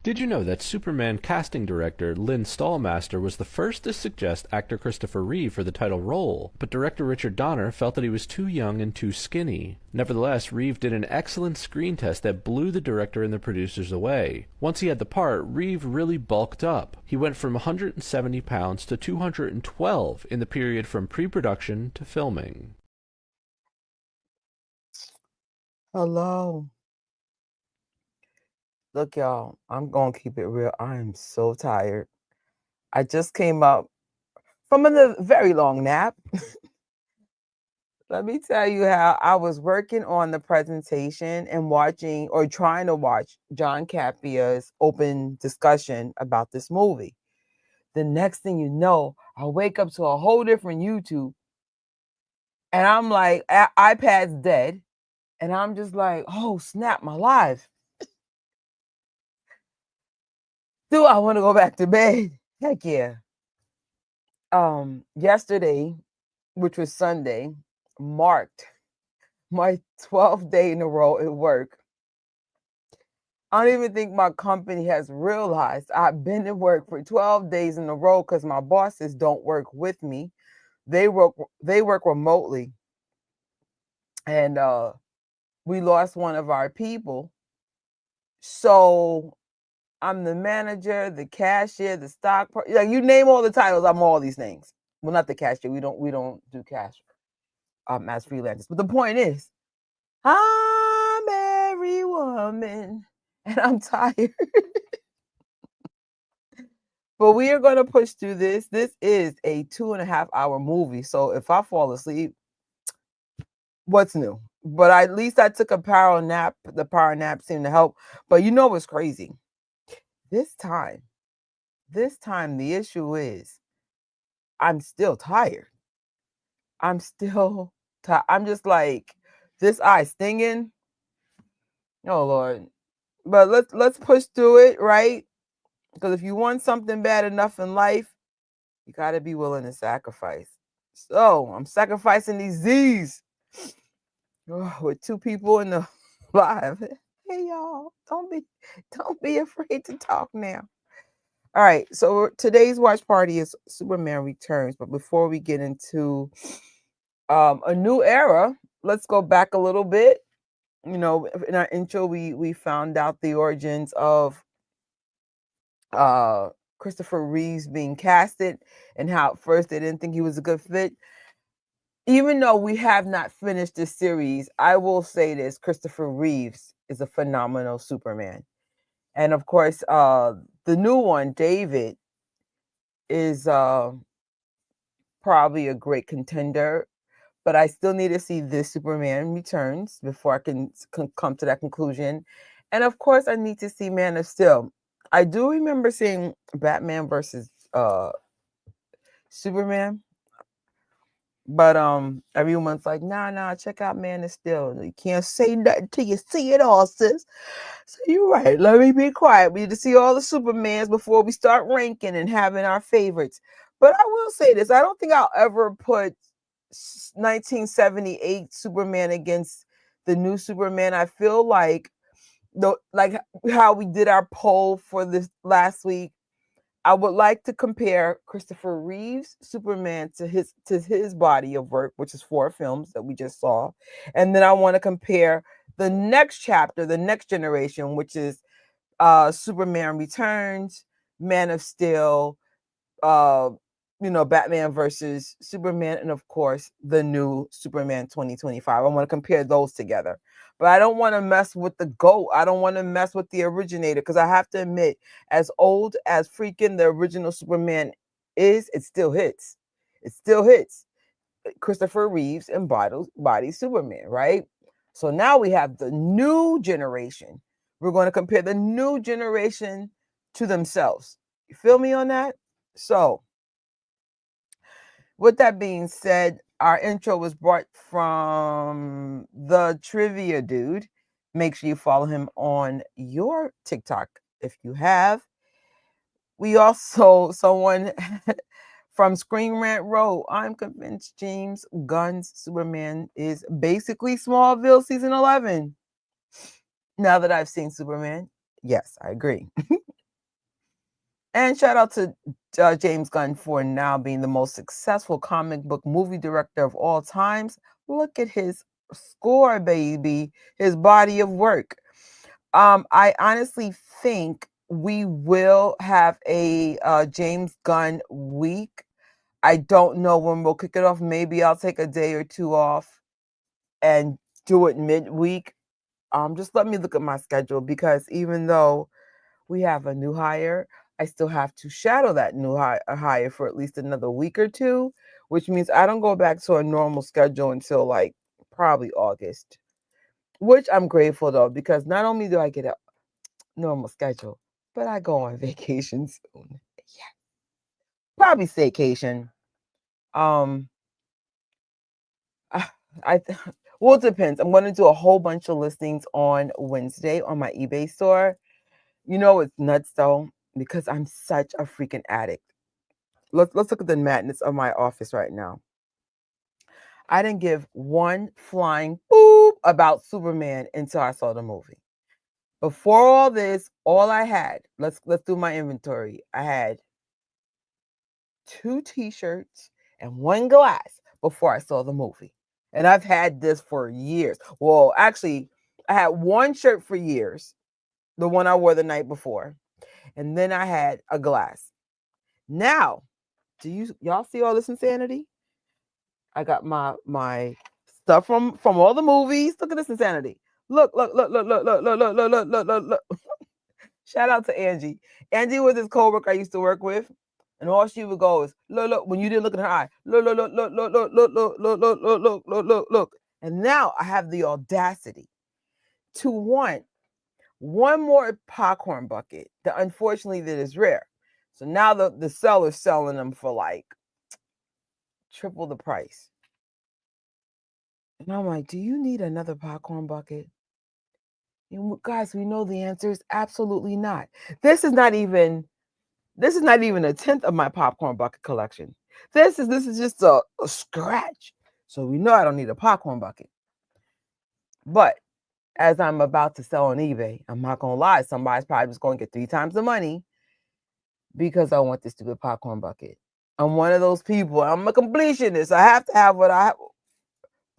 Did you know that Superman casting director Lynn Stallmaster was the first to suggest actor Christopher Reeve for the title role, but director Richard Donner felt that he was too young and too skinny. Nevertheless, Reeve did an excellent screen test that blew the director and the producers away. Once he had the part, Reeve really bulked up. He went from 170 pounds to 212 in the period from pre-production to filming. Hello. Look, y'all, I'm going to keep it real. I am so tired. I just came up from a very long nap. Let me tell you how I was working on the presentation and watching or trying to watch John Capia's open discussion about this movie. The next thing you know, I wake up to a whole different YouTube and I'm like, iPad's dead. And I'm just like, oh, snap, my life. Do I want to go back to bed? Heck yeah. Yesterday, which was Sunday, marked my 12th day in a row at work. I don't even think my company has realized I've been at work for 12 days in a row because my bosses don't work with me. They work remotely. And we lost one of our people. So I'm the manager, the cashier, the like you name all the titles, I'm all these things. Well, not the cashier. We don't do cash as freelancers. But the point is, I'm every woman and I'm tired. But we are going to push through this. This is a 2.5 hour movie. So if I fall asleep, what's new? But at least I took a power nap. The power nap seemed to help. But you know what's crazy? This time, the issue is I'm still tired. I'm still tired. I'm just like, this eye stinging. Oh, Lord. But let's push through it, right? Because if you want something bad enough in life, you got to be willing to sacrifice. So I'm sacrificing these Z's with two people in the live. Hey, y'all, don't be afraid to talk now. All right, so today's watch party is Superman Returns. But before we get into a new era, let's go back a little bit. You know, in our intro, we found out the origins of Christopher Reeves being casted and how at first they didn't think he was a good fit. Even though we have not finished this series, I will say this: Christopher Reeves is a phenomenal Superman. And of course, the new one, David, is probably a great contender. But I still need to see this Superman Returns before I can come to that conclusion. And of course, I need to see Man of Steel. I do remember seeing Batman versus Superman, but everyone's like, nah, check out Man of Steel. You can't say nothing till you see it all, sis. So you're right. Let me be quiet. We need to see all the Supermans before we start ranking and having our favorites. But I will say this: I don't think I'll ever put 1978 Superman against the new Superman. I feel like like how we did our poll for this last week. I would like to compare Christopher Reeve's Superman to his body of work, which is 4 films that we just saw. And then I want to compare the next chapter, the next generation, which is Superman Returns, Man of Steel, Batman versus Superman, and of course, the new Superman 2025. I want to compare those together. But I don't want to mess with the GOAT. I don't want to mess with the originator because I have to admit, as old as freaking the original Superman is, it still hits. It still hits. Christopher Reeves embodied Superman, right? So now we have the new generation. We're going to compare the new generation to themselves. You feel me on that? So, with that being said, our intro was brought from the Trivia Dude. Make sure you follow him on your TikTok if you have. We also, someone from Screen Rant wrote, I'm convinced James Gunn's Superman is basically Smallville season 11. Now that I've seen Superman, yes, I agree. And shout out to James Gunn for now being the most successful comic book movie director of all times. Look at his score, baby, his body of work. I honestly think we will have a James Gunn week. I don't know when we'll kick it off. Maybe I'll take a day or two off and do it midweek. Just let me look at my schedule, because even though we have a new hire, I still have to shadow that new hire for at least another week or two, which means I don't go back to a normal schedule until like probably August, which I'm grateful though, because not only do I get a normal schedule, but I go on vacation soon. Yeah, probably staycation. Um, I well, it depends. I'm going to do a whole bunch of listings on Wednesday on my eBay store. You know, it's nuts though, because I'm such a freaking addict. Let's look at the madness of my office right now. I didn't give one flying boop about Superman until I saw the movie. Before all this, all I had, let's do my inventory. I had 2 t-shirts and 1 glass before I saw the movie. And I've had this for years. Well, actually, I had 1 shirt for years, the one I wore the night before. And then I had a glass. Now, do y'all see all this insanity? I got my stuff from all the movies. Look at this insanity. Look. Shout out to Angie. Angie was this coworker I used to work with, and all she would go is look. When you didn't look in her eye, look. And now I have the audacity to want one more popcorn bucket. That unfortunately that is rare. So now the seller's selling them for like triple the price. And I'm like, do you need another popcorn bucket? And guys, we know the answer is absolutely not. This is not even a tenth of my popcorn bucket collection. This is just a scratch. So we know I don't need a popcorn bucket. But as I'm about to sell on eBay, I'm not gonna lie, somebody's probably just gonna get 3 times the money because I want this stupid popcorn bucket. I'm one of those people. I'm a completionist. I have to have what I have.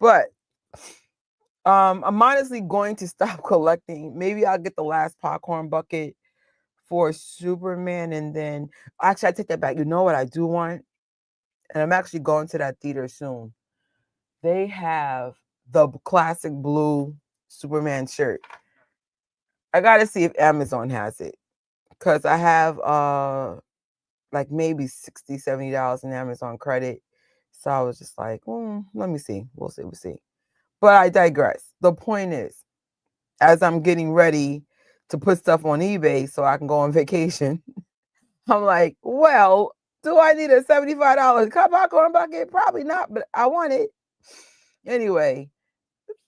But I'm honestly going to stop collecting. Maybe I'll get the last popcorn bucket for Superman, and then actually I take that back. You know what I do want? And I'm actually going to that theater soon. They have the classic blue Superman shirt. I gotta see if Amazon has it, because I have like maybe $60, $70 in Amazon credit. So I was just like, let me see. We'll see. But I digress. The point is, as I'm getting ready to put stuff on eBay so I can go on vacation, I'm like, well, do I need a $75 popcorn bucket? Probably not, but I want it. Anyway,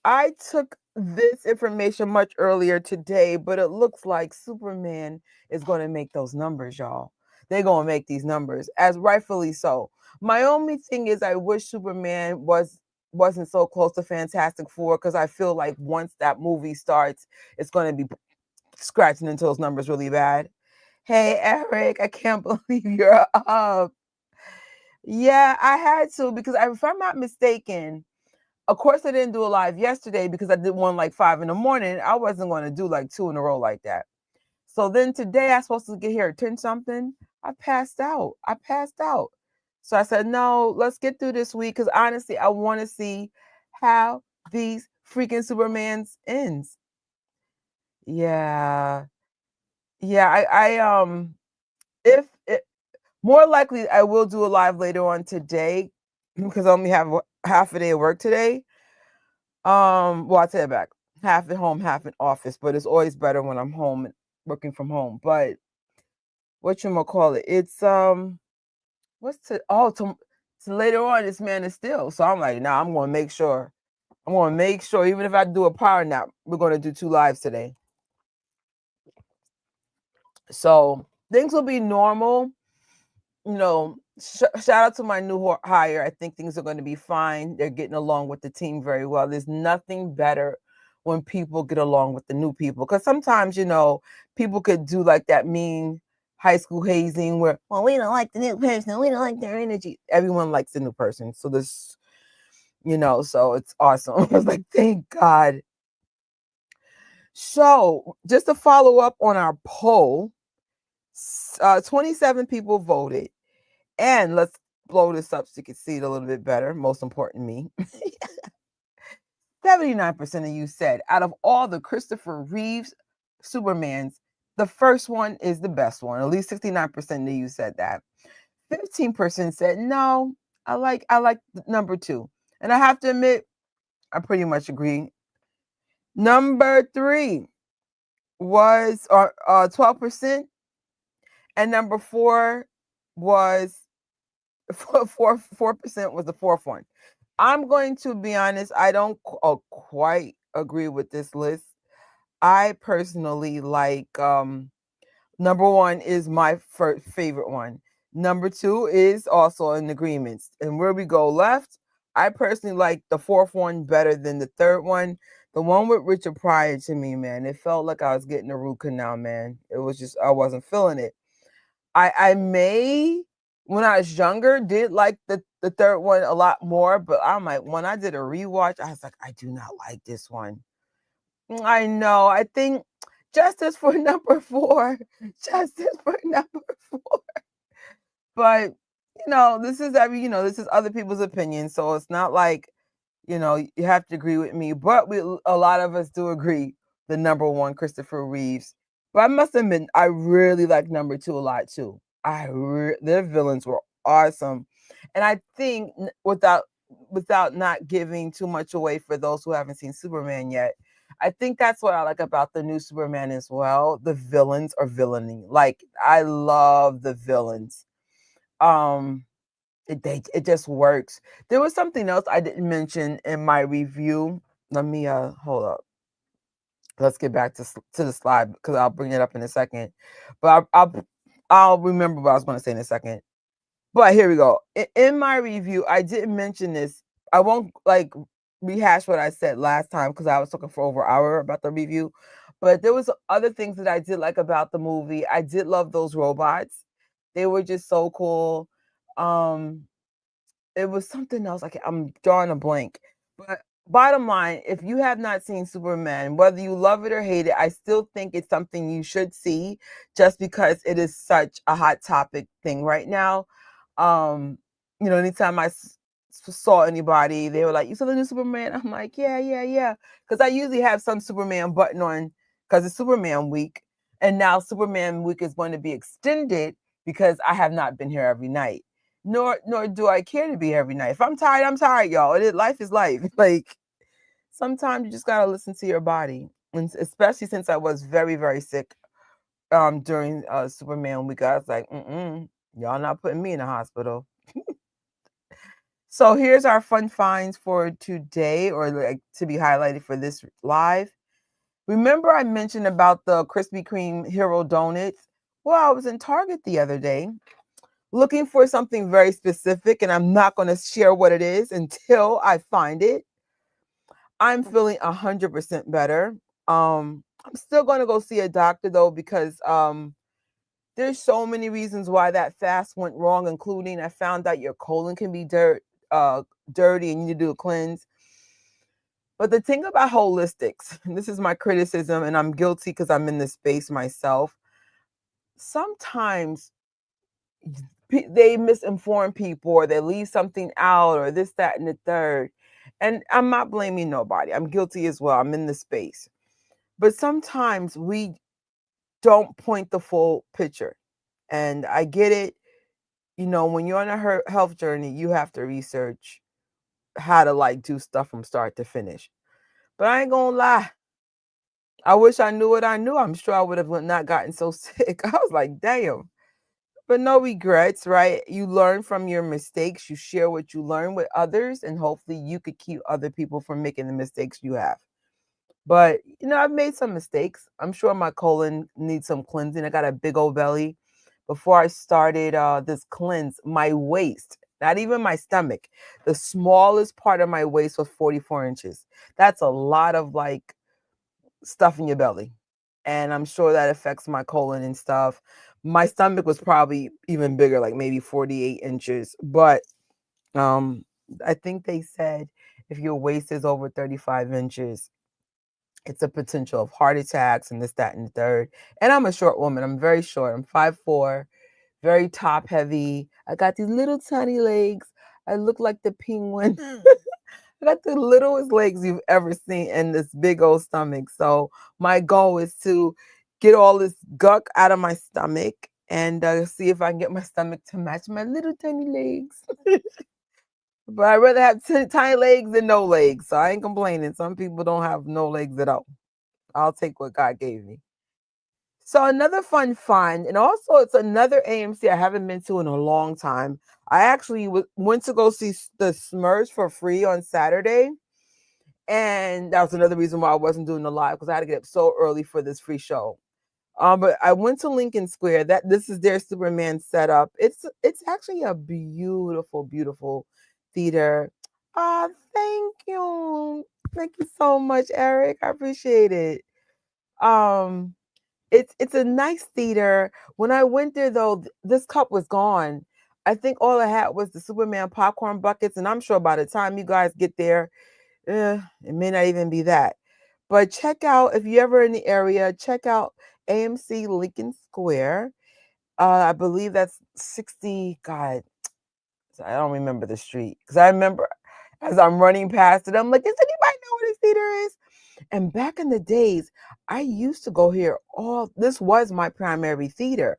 I took this information much earlier today, but it looks like Superman is going to make those numbers, y'all. They're going to make these numbers, as rightfully so. My only thing is I wish Superman wasn't so close to Fantastic Four, because I feel like once that movie starts, it's going to be scratching into those numbers really bad. Hey, Eric, I can't believe you're up. Yeah, I had to, because if I'm not mistaken, of course I didn't do a live yesterday because I did one like 5 in the morning. I wasn't going to do like 2 in a row like that. So then today I was supposed to get here at 10 something. I passed out. So I said, no, let's get through this week, because honestly, I want to see how these freaking Supermans ends. Yeah. I if it, more likely I will do a live later on today, because I only have half a day of work today. Well, I take it back. Half at home, half in office, but it's always better when I'm home and working from home. But whatchamacallit, it's what's to later on, it's Man of Steel. So I'm like, nah, I'm gonna make sure, even if I do a power nap, we're gonna do 2 lives today. So things will be normal. You know, shout out to my new hire. I think things are going to be fine. They're getting along with the team very well. There's nothing better when people get along with the new people, because sometimes, people could do like that mean high school hazing where, well, we don't like the new person, we don't like their energy. Everyone likes the new person. So this, so it's awesome. I was like, thank God. So just to follow up on our poll, 27 people voted. And let's blow this up so you can see it a little bit better. Most important, me. 79% of you said out of all the Christopher Reeves Supermans, the first one is the best one. At least 69% of you said that. 15% said no. I like number 2. And I have to admit, I pretty much agree. Number 3 was 12%, and number 4 was 4% was the fourth one. I'm going to be honest, I don't quite agree with this list. I personally like number 1 is my favorite one. Number 2 is also in agreements. And where we go left, I personally like the fourth one better than the third one. The one with Richard Pryor, to me, man, it felt like I was getting a root canal, man. It was just, I wasn't feeling it. I may, when I was younger, did like the third one a lot more, but I'm like, when I did a rewatch, I was like, I do not like this one. I know. I think justice for number 4. Justice for number 4. But this is this is other people's opinion, so it's not like you have to agree with me. But a lot of us do agree the number 1, Christopher Reeves. But I must admit, I really like number 2 a lot too. Their villains were awesome, and I think without not giving too much away for those who haven't seen Superman yet, I think that's what I like about the new Superman as well. The villains are villainy. Like, I love the villains. It just works. There was something else I didn't mention in my review. Let me hold up. Let's get back to the slide because I'll bring it up in a second. But I'll remember what I was going to say in a second. But here we go. In my review, I didn't mention this. I won't rehash what I said last time because I was talking for over an hour about the review. But there was other things that I did like about the movie. I did love those robots. They were just so cool. It was something else. I'm drawing a blank. But bottom line, if you have not seen Superman, whether you love it or hate it, I still think it's something you should see just because it is such a hot topic thing right now. Anytime I saw anybody, they were like, "You saw the new Superman?" I'm like, yeah. Because I usually have some Superman button on because it's Superman week. And now Superman week is going to be extended because I have not been here every night. Nor do I care to be every night. If I'm tired, I'm tired, y'all. Life is life. Like, sometimes you just gotta listen to your body, and especially since I was very, very sick during Superman week. I was like, y'all not putting me in the hospital. So here's our fun finds for today, or to be highlighted for this live. Remember I mentioned about the Krispy Kreme Hero Donuts? Well, I was in Target the other day looking for something very specific, and I'm not going to share what it is until I find it. I'm feeling 100% better. I'm still going to go see a doctor though, because there's so many reasons why that fast went wrong, including I found out your colon can be dirty and you need to do a cleanse. But the thing about holistics, and this is my criticism, and I'm guilty because I'm in this space myself, sometimes they misinform people, or they leave something out, or this, that, and the third. And I'm not blaming nobody. I'm guilty as well. I'm in the space. But sometimes we don't point the full picture. And I get it. When you're on a health journey, you have to research how to do stuff from start to finish. But I ain't gonna lie. I wish I knew what I knew. I'm sure I would have not gotten so sick. I was like, damn. But no regrets, right? You learn from your mistakes. You share what you learn with others, and hopefully you could keep other people from making the mistakes you have. But, I've made some mistakes. I'm sure my colon needs some cleansing. I got a big old belly. Before I started this cleanse, my waist, not even my stomach, the smallest part of my waist was 44 inches. That's a lot of stuff in your belly. And I'm sure that affects my colon and stuff. My stomach was probably even bigger, like maybe 48 inches. But I think they said if your waist is over 35 inches, it's a potential of heart attacks and this, that, and the third. And I'm a short woman. I'm very short. I'm 5'4", very top heavy. I got these little tiny legs. I look like the penguin. I got the littlest legs you've ever seen and this big old stomach. So my goal is to get all this gunk out of my stomach and see if I can get my stomach to match my little tiny legs. But I'd rather have tiny legs than no legs. So I ain't complaining. Some people don't have no legs at all. I'll take what God gave me. So another fun find, and also it's another AMC I haven't been to in a long time. I actually went to go see the Smurfs for free on Saturday. And that was another reason why I wasn't doing the live, because I had to get up so early for this free show. But I went to Lincoln Square. This is their Superman setup. It's actually a beautiful, beautiful theater. Thank you. Thank you so much, Eric. I appreciate it. Um, it's a nice theater. When I went there though, this cup was gone. I think all I had was the Superman popcorn buckets, and I'm sure by the time you guys get there, it may not even be that. But check out, if you're ever in the area, check out AMC Lincoln Square. I believe that's 60. God, I don't remember the street because I remember as I'm running past it, I'm like, does anybody know where this theater is? And back in the days, I used to go here this was my primary theater.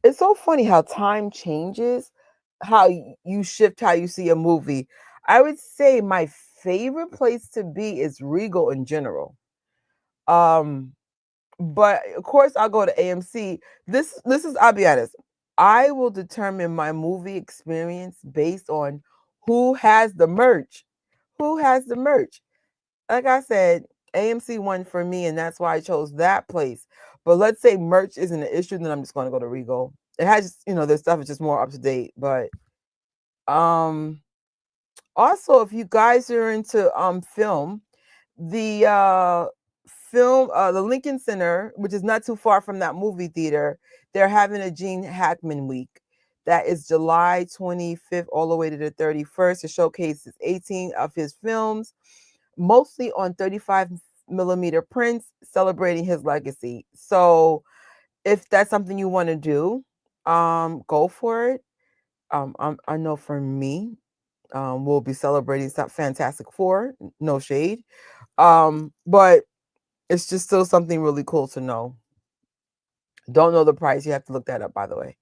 It's so funny how time changes, how you shift how you see a movie. I would say my favorite place to be is Regal in general. But of course I'll go to AMC. This is, I'll be honest, I will determine my movie experience based on who has the merch. Who has the merch? Like I said, AMC won for me, and that's why I chose that place. But let's say merch isn't an issue, then I'm just going to go to Regal. It has, their stuff is just more up to date. But um, also, if you guys are into film, the the Lincoln Center, which is not too far from that movie theater, they're having a Gene Hackman week. That is July 25th all the way to the 31st. To showcase 18 of his films, mostly on 35 millimeter prints, celebrating his legacy. So if that's something you want to do, go for it. I know for me, we'll be celebrating some Fantastic Four, no shade. But it's just still something really cool to know. Don't know the price. You have to look that up, by the way.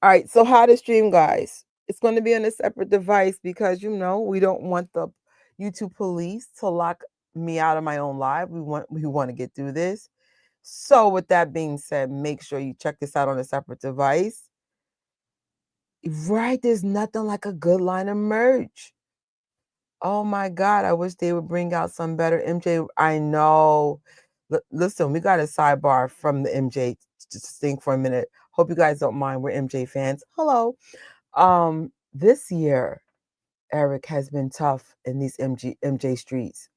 All right. So how to stream, guys. It's going to be on a separate device because, we don't want the YouTube police to lock me out of my own live. We want to get through this. So with that being said, make sure you check this out on a separate device. Right. There's nothing like a good line of merch. Oh my God, I wish they would bring out some better MJ. I know. Listen, we got a sidebar from the MJ. Just think for a minute. Hope you guys don't mind. We're MJ fans. Hello. This year, Eric, has been tough in these MJ streets.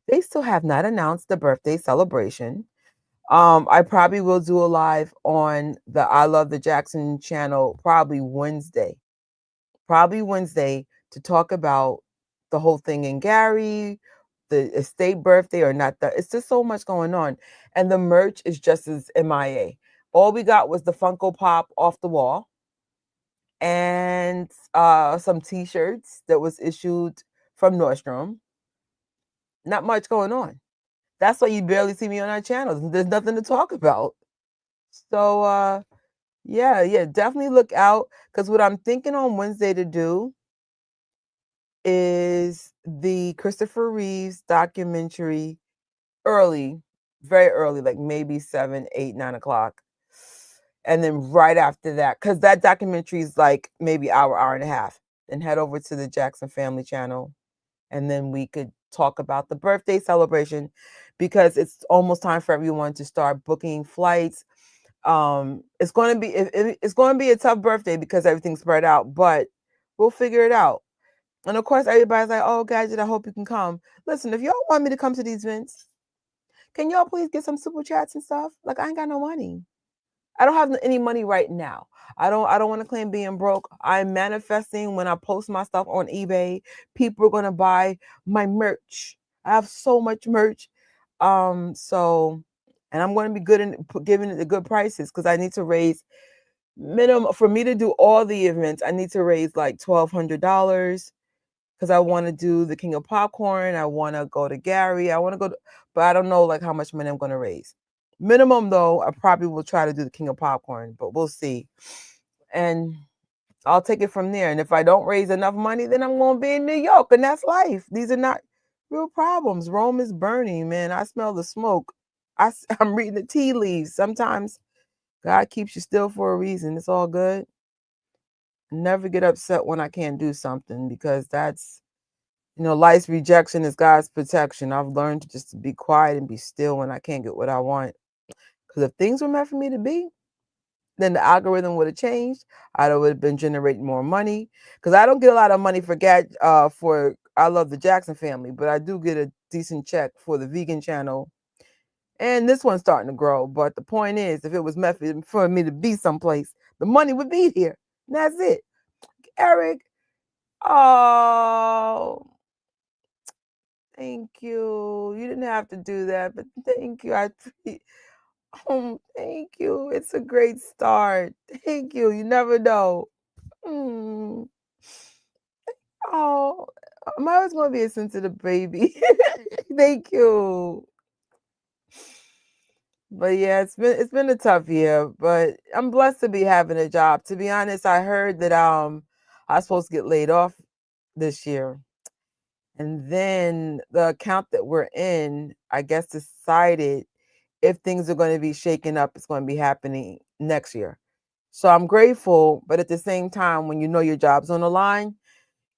They still have not announced the birthday celebration. I probably will do a live on the I Love the Jackson channel probably Wednesday. To talk about the whole thing in Gary, the estate birthday or not. It's just so much going on. And the merch is just as MIA. All we got was the Funko Pop off the wall and some t-shirts that was issued from Nordstrom. Not much going on. That's why you barely see me on our channels. There's nothing to talk about. So yeah, definitely look out, because what I'm thinking on Wednesday to do is the Christopher Reeves documentary early, very early, like maybe 7, 8, 9 o'clock. And then right after that, because that documentary is like maybe hour and a half, then head over to the Jackson Family channel. And then we could talk about the birthday celebration, because it's almost time for everyone to start booking flights. It's going to be a tough birthday because everything's spread out, but we'll figure it out. And of course, everybody's like, "Oh, Gadget, I hope you can come." Listen, if y'all want me to come to these events, can y'all please get some super chats and stuff? Like, I ain't got no money. I don't have any money right now. I don't want to claim being broke. I'm manifesting when I post my stuff on eBay. People are gonna buy my merch. I have so much merch. So and I'm gonna be good in giving it the good prices because I need to raise minimum for me to do all the events. I need to raise like $1,200 because I want to do the King of Popcorn. I want to go to Gary. I want to go to, but I don't know like how much money I'm going to raise. Minimum though, I probably will try to do the King of Popcorn, but we'll see. And I'll take it from there. And if I don't raise enough money, then I'm going to be in New York, and that's life. These are not real problems. Rome is burning, man. I smell the smoke. I'm reading the tea leaves. Sometimes God keeps you still for a reason. It's all good. Never get upset when I can't do something because that's, life's rejection is God's protection. I've learned to just be quiet and be still when I can't get what I want. Because if things were meant for me to be, then the algorithm would have changed. I would have been generating more money. Because I don't get a lot of money for I love the Jackson family, but I do get a decent check for the vegan channel. And this one's starting to grow. But the point is, if it was meant for me to be someplace, the money would be here. And that's it. Eric, oh, thank you. You didn't have to do that, but thank you. Thank you. It's a great start. Thank you. You never know. Mm. Oh, I'm always going to be a sensitive baby. Thank you. But yeah, it's been a tough year, but I'm blessed to be having a job. To be honest, I heard that I was supposed to get laid off this year. And then the account that we're in, I guess, decided if things are going to be shaken up, it's going to be happening next year. So I'm grateful, but at the same time, when you know your job's on the line,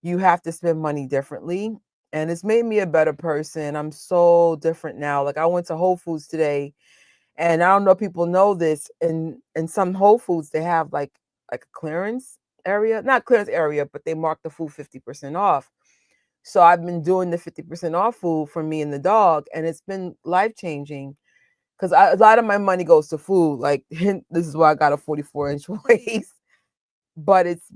you have to spend money differently. And it's made me a better person. I'm so different now. Like I went to Whole Foods today, and I don't know if people know this. In some Whole Foods, they have like a clearance area, not clearance area, but they mark the food 50% off. So I've been doing the 50% off food for me and the dog, and it's been life changing because a lot of my money goes to food. Like this is why I got a 44-inch waist. But it's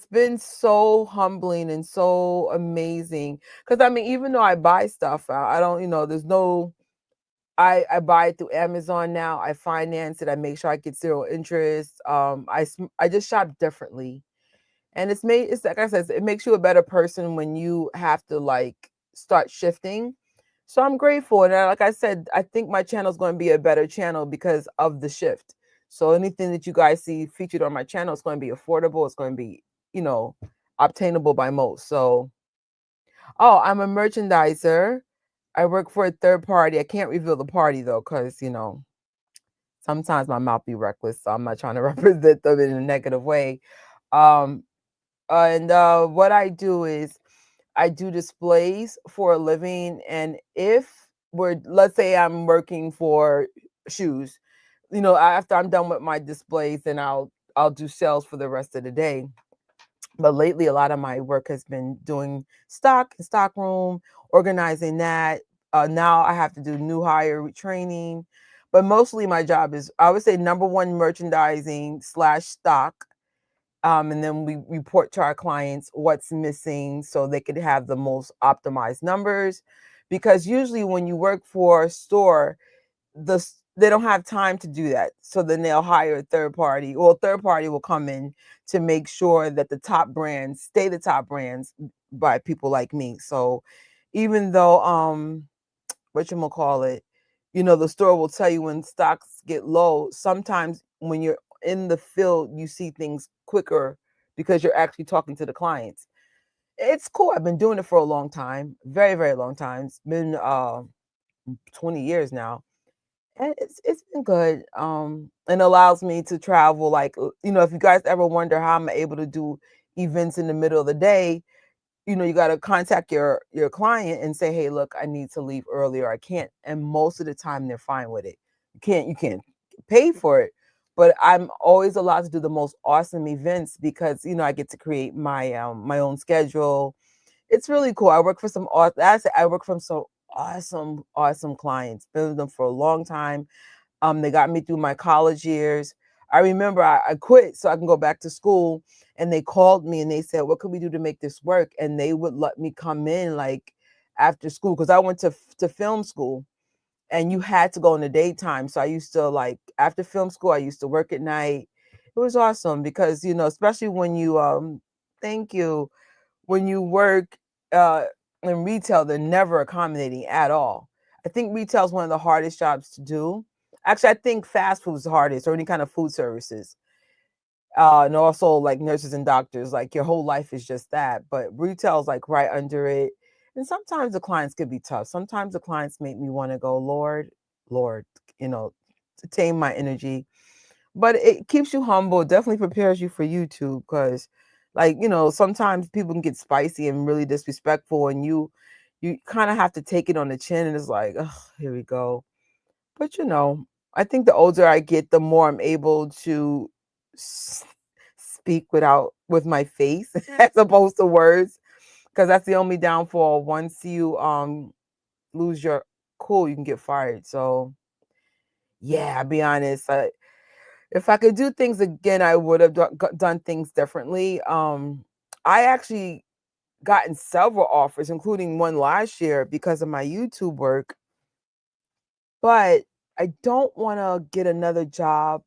been so humbling and so amazing. Because I mean, even though I buy stuff, I don't, there's no. I buy it through Amazon now. I finance it. I make sure I get zero interest. I just shop differently. And it's like I said, it makes you a better person when you have to like start shifting. So I'm grateful. And like I said, I think my channel is going to be a better channel because of the shift. So anything that you guys see featured on my channel is going to be affordable. It's going to be, obtainable by most. So, oh, I'm a merchandiser. I work for a third party. I can't reveal the party though, because, sometimes my mouth be reckless. So I'm not trying to represent them in a negative way. Um, and what I do is I do displays for a living. And if let's say I'm working for shoes, after I'm done with my displays, then I'll do sales for the rest of the day. But lately, a lot of my work has been doing stock room, organizing that. Now I have to do new hire training. But mostly my job is, I would say, number one, merchandising / stock. And then we report to our clients what's missing so they could have the most optimized numbers. Because usually when you work for a store, they don't have time to do that. So then they'll hire a third party, or a third party will come in to make sure that the top brands stay the top brands by people like me. So even though whatchamacallit, the store will tell you when stocks get low, sometimes when you're in the field, you see things quicker because you're actually talking to the clients. It's cool. I've been doing it for a long time, very, very long time. It's been 20 years now. And it's been good. And allows me to travel. Like, if you guys ever wonder how I'm able to do events in the middle of the day, you got to contact your client and say, hey, look, I need to leave earlier. I can't. And most of the time they're fine with it. You can't pay for it. But I'm always allowed to do the most awesome events because, I get to create my own schedule. It's really cool. I work for some awesome clients. Been with them for a long time. They got me through my college years. I remember I quit so I can go back to school, and they called me and they said, "What could we do to make this work?" And they would let me come in like after school because I went to film school, and you had to go in the daytime. So I used to like after film school, I used to work at night. It was awesome because especially when you thank you, when you work uh in retail, they're never accommodating at all. I think retail is one of the hardest jobs to do. Actually, I think fast food is the hardest, or any kind of food services. And also like nurses and doctors, like your whole life is just that. But retail is like right under it. And sometimes the clients could be tough. Sometimes the clients make me want to go, Lord, Lord, to tame my energy. But it keeps you humble. It definitely prepares you for YouTube because, like, sometimes people can get spicy and really disrespectful, and you kind of have to take it on the chin, and it's like, oh, here we go. But I think the older I get, the more I'm able to speak with my face as opposed to words, because that's the only downfall. Once you lose your cool, you can get fired. So yeah, I'll be honest. If I could do things again, I would have done things differently. I actually gotten several offers, including one last year because of my YouTube work. But I don't want to get another job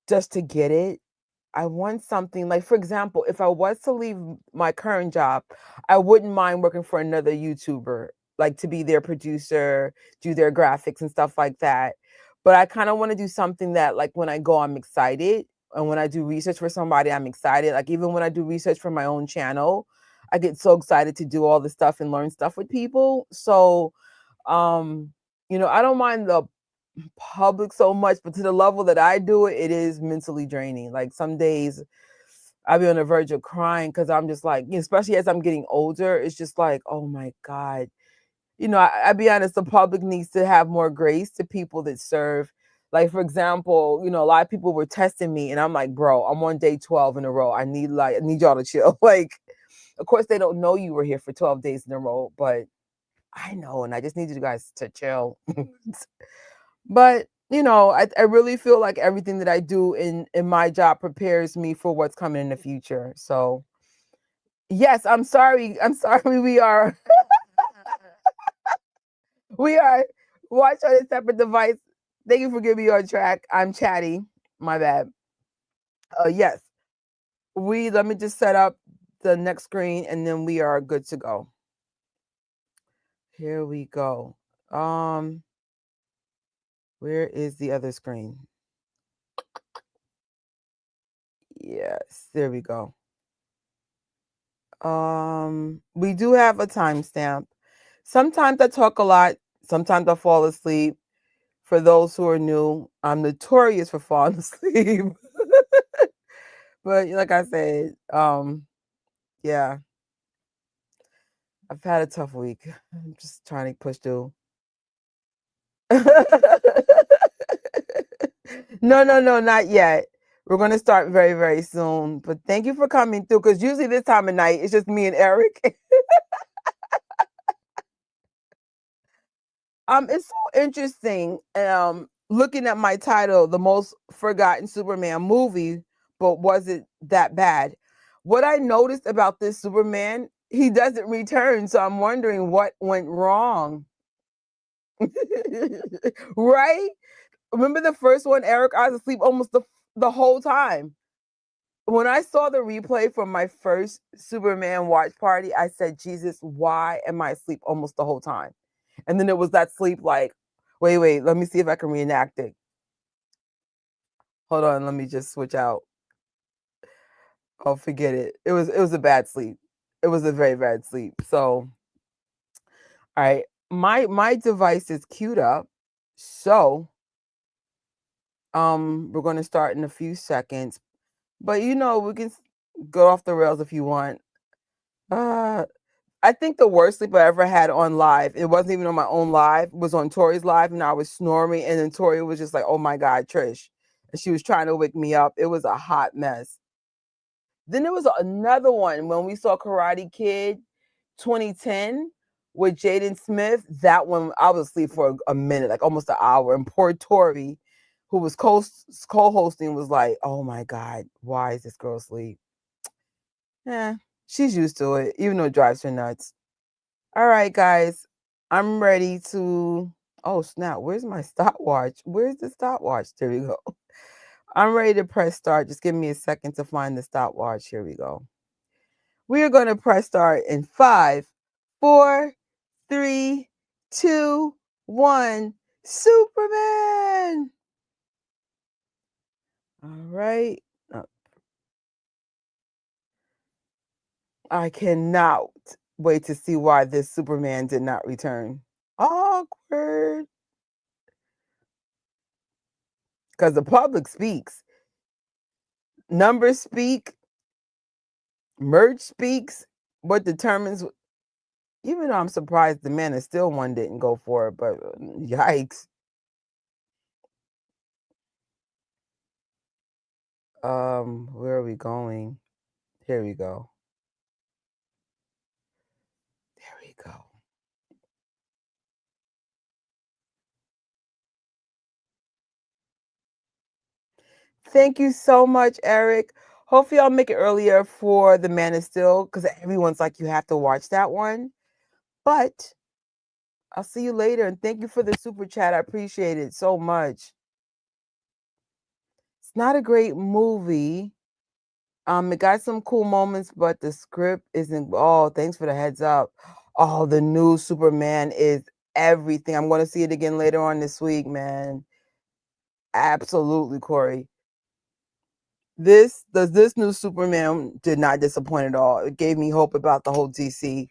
just to get it. I want something like, for example, if I was to leave my current job, I wouldn't mind working for another YouTuber, like to be their producer, do their graphics and stuff like that. But I kind of want to do something that, like, when I go, I'm excited. And when I do research for somebody, I'm excited. Like, even when I do research for my own channel, I get so excited to do all this stuff and learn stuff with people. So, um, I don't mind the public so much, but to the level that I do it, it is mentally draining. Like some days I'll be on the verge of crying because I'm just like, especially as I'm getting older, it's just like, oh my God. I'll be honest, the public needs to have more grace to people that serve. Like, for example, a lot of people were testing me and I'm like, bro, I'm on day 12 in a row. I need y'all to chill. Like, of course they don't know you were here for 12 days in a row, but I know, and I just need you guys to chill. But I really feel like everything that I do in my job prepares me for what's coming in the future. So yes, I'm sorry. I'm sorry. We are watch on a separate device. Thank you for giving me on track. I'm chatty. My bad. Yes. Let me just set up the next screen and then we are good to go. Here we go. Where is the other screen? Yes, there we go. We do have a timestamp. Sometimes I talk a lot, sometimes I fall asleep. For those who are new, I'm notorious for falling asleep. But like I said, yeah, I've had a tough week. I'm just trying to push through. No, no, no, not yet. We're going to start very, very soon. But thank you for coming through because usually this time of night, it's just me and Eric. It's so interesting. Looking at my title, the most forgotten Superman movie, but was it that bad? What I noticed about this Superman, he doesn't return. So I'm wondering what went wrong. Right? Remember the first one, Eric? I was asleep almost the whole time. When I saw the replay from my first Superman watch party, I said, Jesus, why am I asleep almost the whole time? And then it was that sleep like, wait, let me see if I can reenact it. Hold on, let me just switch out. Oh, forget it. It was a bad sleep. It was a very bad sleep. So, all right, my device is queued up. So, we're going to start in a few seconds. But we can go off the rails if you want. I think the worst sleep I ever had on live, it wasn't even on my own live, it was on Tori's live, and I was snoring, and then Tori was just like, oh my God, Trish. And she was trying to wake me up. It was a hot mess. Then there was another one when we saw Karate Kid 2010, with Jaden Smith, that one I was asleep for a minute, like almost an hour. And poor Tori, who was co-hosting, was like, "Oh my God, why is this girl asleep?" Yeah, she's used to it, even though it drives her nuts. All right, guys, I'm ready to. Oh snap! Where's my stopwatch? Where's the stopwatch? There we go. I'm ready to press start. Just give me a second to find the stopwatch. Here we go. We are going to press start in 5, 4, 3, 2, 1. Superman! All right. I cannot wait to see why this Superman did not return. Awkward. Because the public speaks. Numbers speak. Merch speaks. What determines, even though I'm surprised the Man of Steel one didn't go for it, but yikes. Where are we going? Here we go. There we go. Thank you so much, Eric. Hopefully, I'll make it earlier for The Man of Steel because everyone's like, you have to watch that one. But I'll see you later. And thank you for the super chat. I appreciate it so much. It's not a great movie. It got some cool moments, but the script isn't. Oh, thanks for the heads up. Oh, the new Superman is everything. I'm going to see it again later on this week, man. Absolutely, Corey. This new Superman did not disappoint at all. It gave me hope about the whole DC.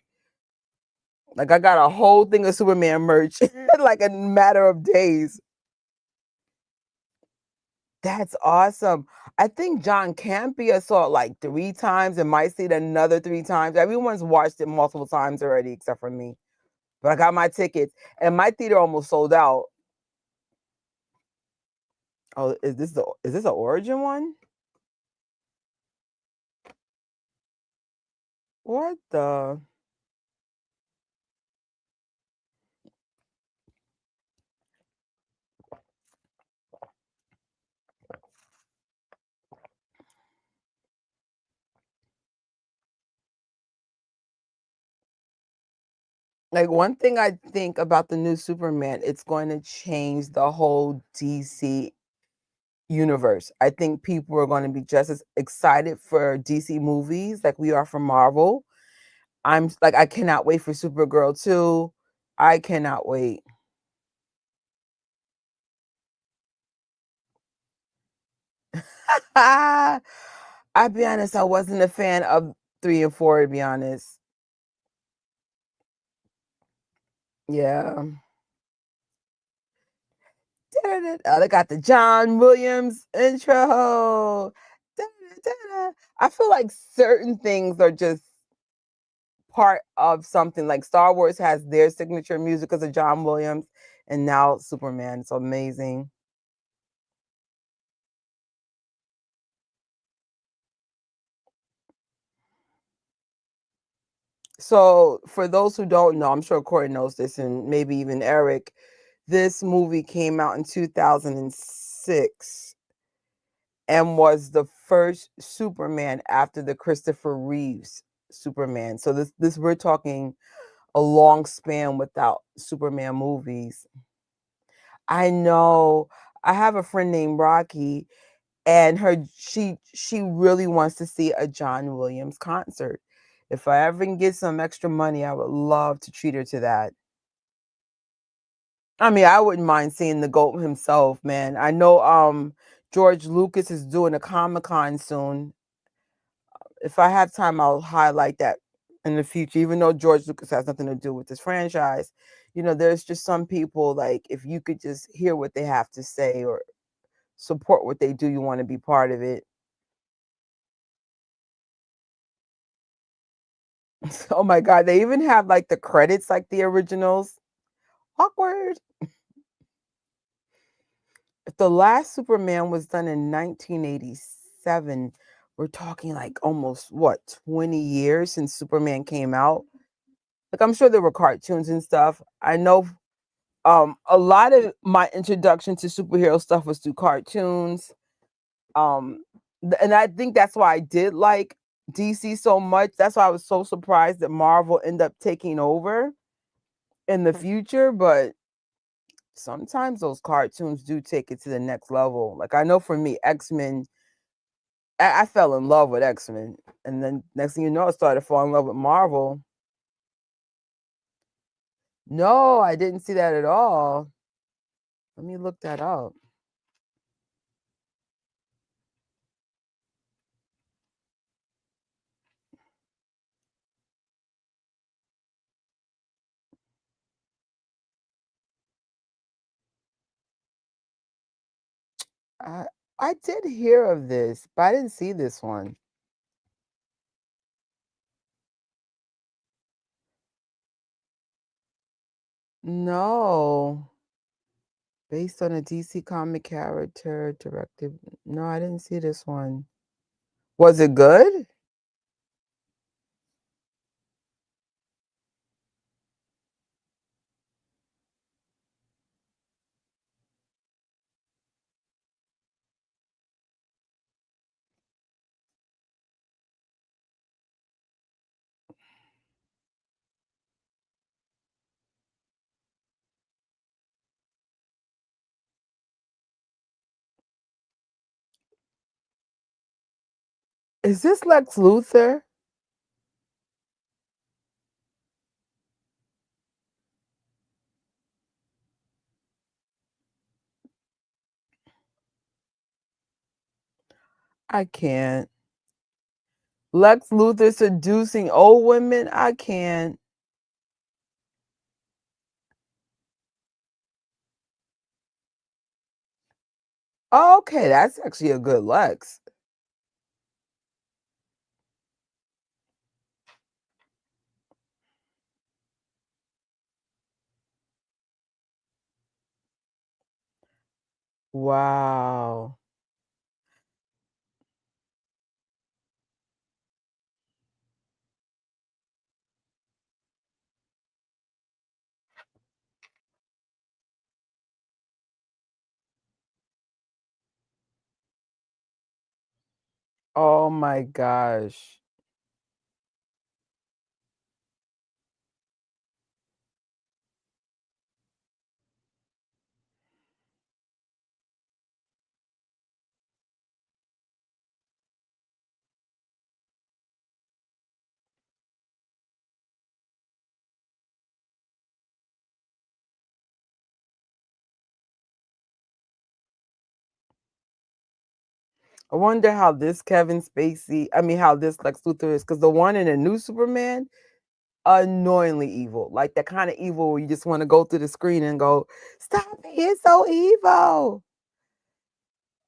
Like I got a whole thing of Superman merch like a matter of days. That's awesome. I think John Campia saw it like 3 times and might see it another 3 times. Everyone's watched it multiple times already except for me. But I got my tickets and my theater almost sold out. Oh, is this an origin one? What the? Like one thing I think about the new Superman, it's going to change the whole DC universe. I think people are going to be just as excited for DC movies like we are for Marvel. I'm like, I cannot wait for Supergirl 2. I cannot wait. I'll be honest, I wasn't a fan of 3 and 4, to be honest. Yeah. They got the John Williams intro. I feel like certain things are just part of something. Like Star Wars has their signature music because of John Williams, and now Superman. It's amazing. So, for those who don't know, I'm sure Corey knows this, and maybe even Eric. This movie came out in 2006 and was the first Superman after the Christopher Reeves Superman. So this we're talking a long span without Superman movies. I know. I have a friend named Rocky, and she really wants to see a John Williams concert. If I ever can get some extra money, I would love to treat her to that. I mean, I wouldn't mind seeing the GOAT himself, man. I know George Lucas is doing a Comic-Con soon. If I have time, I'll highlight that in the future, even though George Lucas has nothing to do with this franchise. There's just some people like if you could just hear what they have to say or support what they do, you want to be part of it. Oh my God, they even have like the credits like the originals. Awkward. If the last Superman was done in 1987, we're talking like almost what, 20 years since Superman came out? Like I'm sure there were cartoons and stuff. I know a lot of my introduction to superhero stuff was through cartoons. Um and I think that's why I did like DC so much. That's why I was so surprised that Marvel ended up taking over in the future, but sometimes those cartoons do take it to the next level. Like I know for me, X-Men, I fell in love with X-Men. And then next thing you know, I started falling in love with Marvel. No, I didn't see that at all. Let me look that up. I I did hear of this, but I didn't see this one. No. Based on a DC comic character directed. No, I didn't see this one. Was it good? Is this Lex Luthor? I can't. Lex Luthor seducing old women? I can't. Okay, that's actually a good Lex. Wow. Oh my gosh. I wonder how this Kevin Spacey, I mean, how this Lex Luthor is, because the one in the new Superman, annoyingly evil. Like that kind of evil where you just want to go through the screen and go, "Stop it, it's so evil."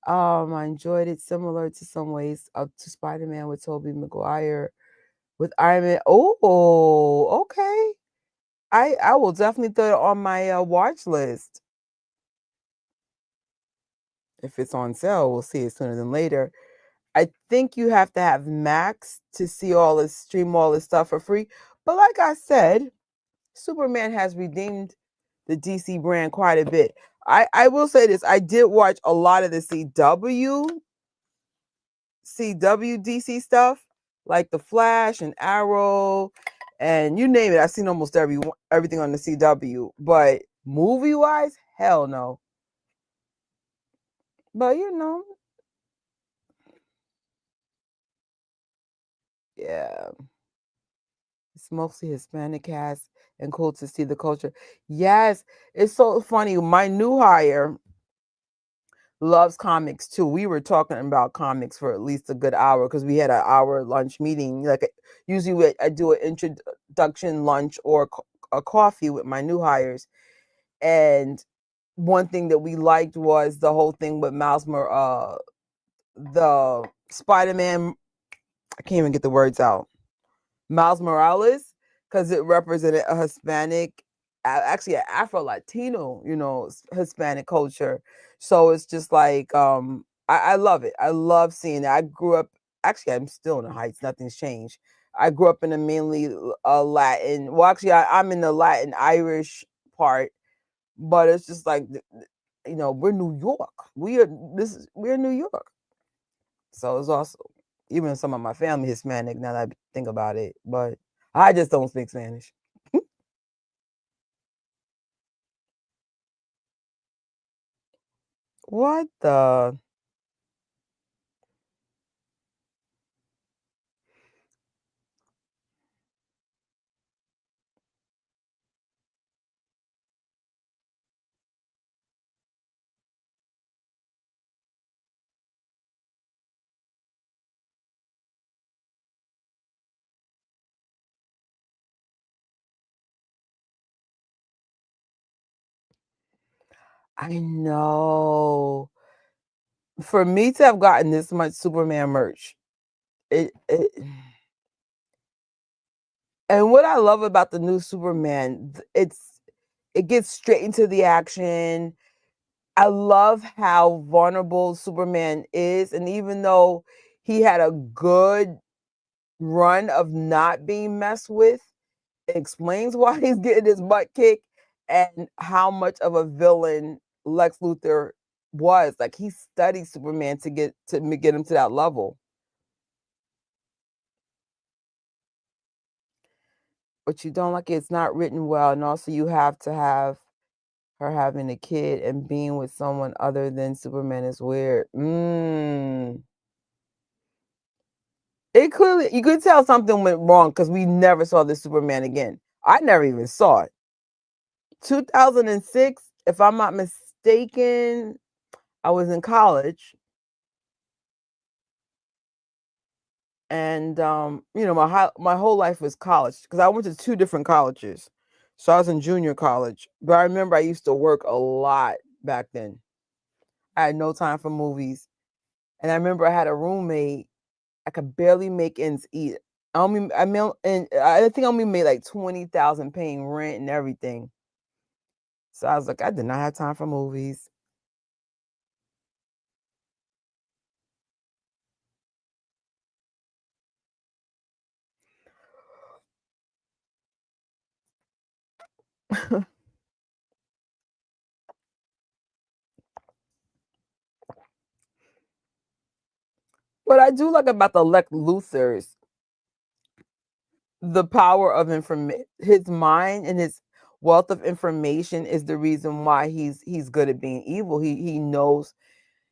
I enjoyed it similar to some ways to Spider-Man with Tobey Maguire, with Iron Man. Oh, okay. I will definitely throw it on my watch list. If it's on sale, we'll see it sooner than later. I think you have to have Max to see all this, stream all this stuff for free. But like I said, Superman has redeemed the DC brand quite a bit. I will say this, I did watch a lot of the CW DC stuff, like The Flash and Arrow, and you name it. I've seen almost everything on the CW. But movie wise, hell no. But yeah, it's mostly Hispanic cast and cool to see the culture. Yes, it's so funny. My new hire loves comics too. We were talking about comics for at least a good hour because we had an hour lunch meeting. Like usually I do an introduction lunch or a coffee with my new hires. And one thing that we liked was the whole thing with the Spider-Man. I can't even get the words out. Miles Morales, because it represented a Hispanic, actually an Afro Latino, Hispanic culture. So it's just like I love it. I love seeing it. I grew up. Actually, I'm still in the Heights. Nothing's changed. I grew up in a mainly Latin. Well, actually, I'm in the Latin Irish part, but it's just like we're New York. We're New York. So it's also even some of my family Hispanic. Now that I think about it, but I just don't speak Spanish. What the? I know. For me to have gotten this much Superman merch, it and what I love about the new Superman, it gets straight into the action. I love how vulnerable Superman is, and even though he had a good run of not being messed with, it explains why he's getting his butt kicked and how much of a villain Lex Luthor was. Like he studied Superman to get him to that level. But you don't like it's not written well, and also you have to have her having a kid and being with someone other than Superman is weird. It clearly you could tell something went wrong because we never saw this Superman again. I never even saw it. 2006, if I'm not mistaken, I was in college, and my whole life was college because I went to two different colleges. So I was in junior college, but I remember I used to work a lot back then. I had no time for movies, and I remember I had a roommate. I could barely make ends eat. I think I only made like 20,000 paying rent and everything. So I was like, I did not have time for movies. What I do like about the Lex Luthors, the power of information, his mind and his wealth of information is the reason why he's good at being evil. He knows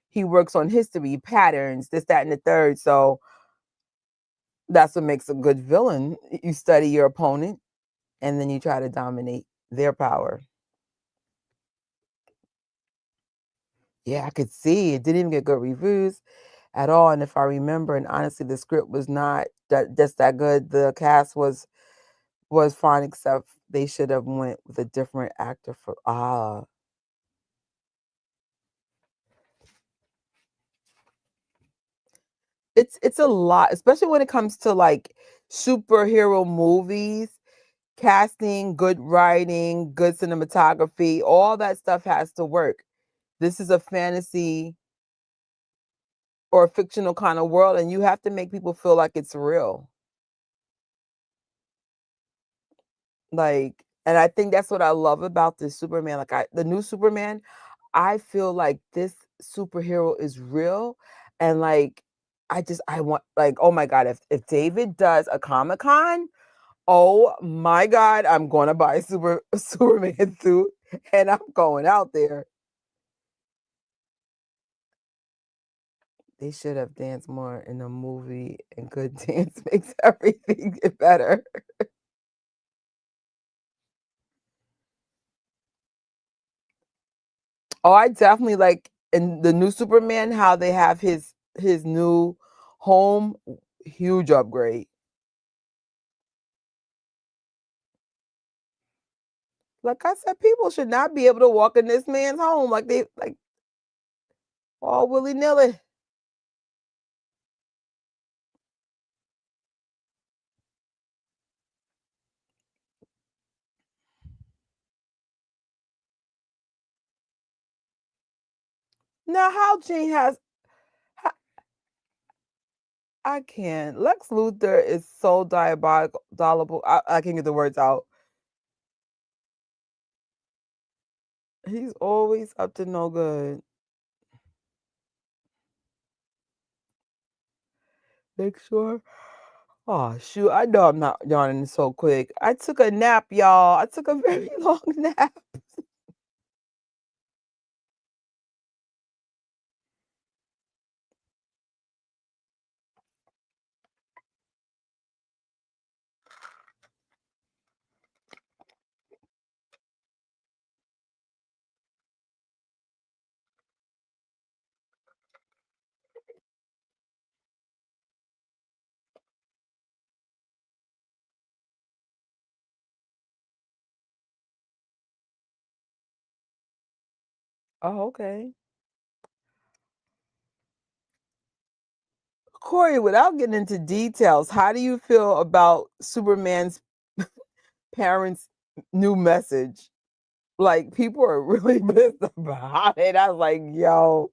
he works on history, patterns, this, that, and the third. So that's what makes a good villain. You study your opponent and then you try to dominate their power. Yeah, I could see it didn't even get good reviews at all. And if I remember, and honestly, the script was not just that good. The cast was fine, except they should have went with a different actor for it's a lot, especially when it comes to like superhero movies, casting, good writing, good cinematography, all that stuff has to work. This is a fantasy or a fictional kind of world, and you have to make people feel like it's real. Like, and I think that's what I love about this Superman. Like the new Superman, I feel like this superhero is real, and like I want like, oh my god, if David does a Comic-Con, oh my god, I'm gonna buy a Superman suit and I'm going out there. They should have danced more in the movie, and good dance makes everything get better. Oh, I definitely like in the new Superman how they have his new home, huge upgrade. Like I said, people should not be able to walk in this man's home like they like all willy nilly. Now, how Gene has I can't. Lex Luthor is so diabolical. I can't get the words out. He's always up to no good. Make sure. Oh shoot! I know I'm not yawning so quick. I took a nap, y'all. I took a very long nap. Oh, okay. Corey, without getting into details, how do you feel about Superman's parents' new message? Like, people are really pissed about it. I was like, yo.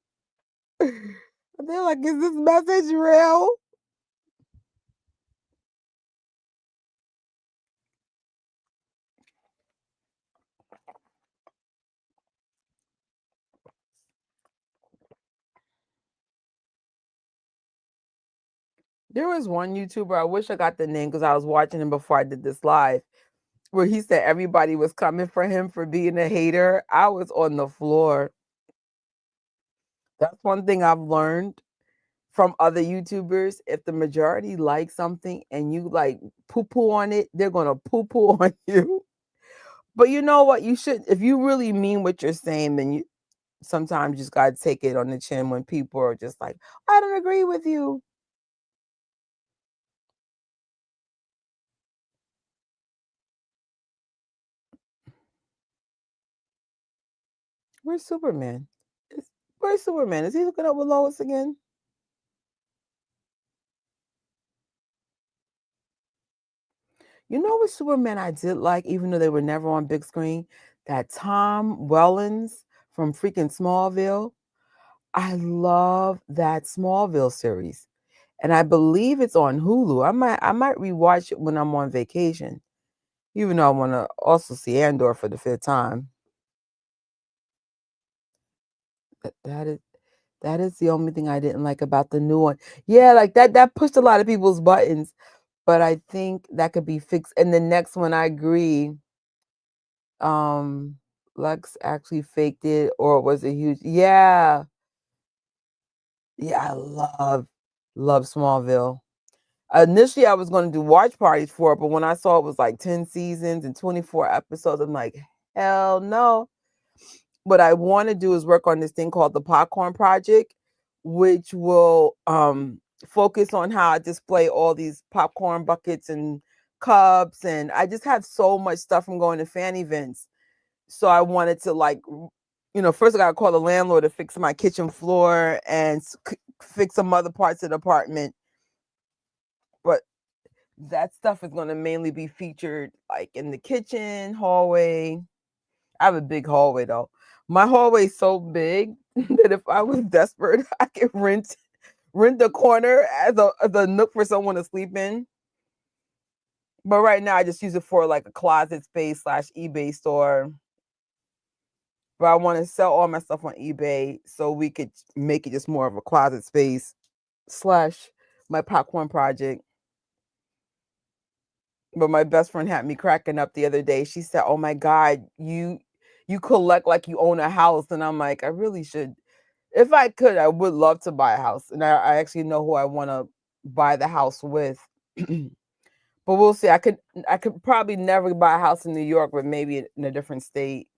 They're like, is this message real? There was one YouTuber, I wish I got the name because I was watching him before I did this live, where he said everybody was coming for him for being a hater. I was on the floor. That's one thing I've learned from other YouTubers. If the majority like something and you like poo poo on it, they're gonna poo poo on you. But you know what? You should, if you really mean what you're saying, then you sometimes you just gotta take it on the chin when people are just like, I don't agree with you. Where's Superman? Where's Superman? Is he hooking up with Lois again? You know what Superman I did like, even though they were never on big screen? That Tom Wellens from freaking Smallville. I love that Smallville series. And I believe it's on Hulu. I might rewatch it when I'm on vacation, even though I want to also see Andor for the fifth time. That is that is the only thing I didn't like about the new one. Yeah, like that pushed a lot of people's buttons, but I think that could be fixed. And the next one, I agree. Um, Lex actually faked it, or it was a huge. Yeah, yeah. I love Smallville. Initially, I was going to do watch parties for it, but when I saw it was like 10 seasons and 24 episodes, I'm like, hell no. What I want to do is work on this thing called the Popcorn Project, which will focus on how I display all these popcorn buckets and cups. And I just have so much stuff from going to fan events. So I wanted to first I got to call the landlord to fix my kitchen floor and fix some other parts of the apartment. But that stuff is going to mainly be featured like in the kitchen, hallway. I have a big hallway though. My hallway is so big that if I was desperate, I could rent the corner as a nook for someone to sleep in. But right now, I just use it for like a closet space / eBay store. But I want to sell all my stuff on eBay so we could make it just more of a closet space / my popcorn project. But my best friend had me cracking up the other day. She said, "Oh my God, you collect like you own a house." And I'm like, I really should. If I could, I would love to buy a house. And I actually know who I want to buy the house with. But we'll see. I could probably never buy a house in New York, but maybe in a different state.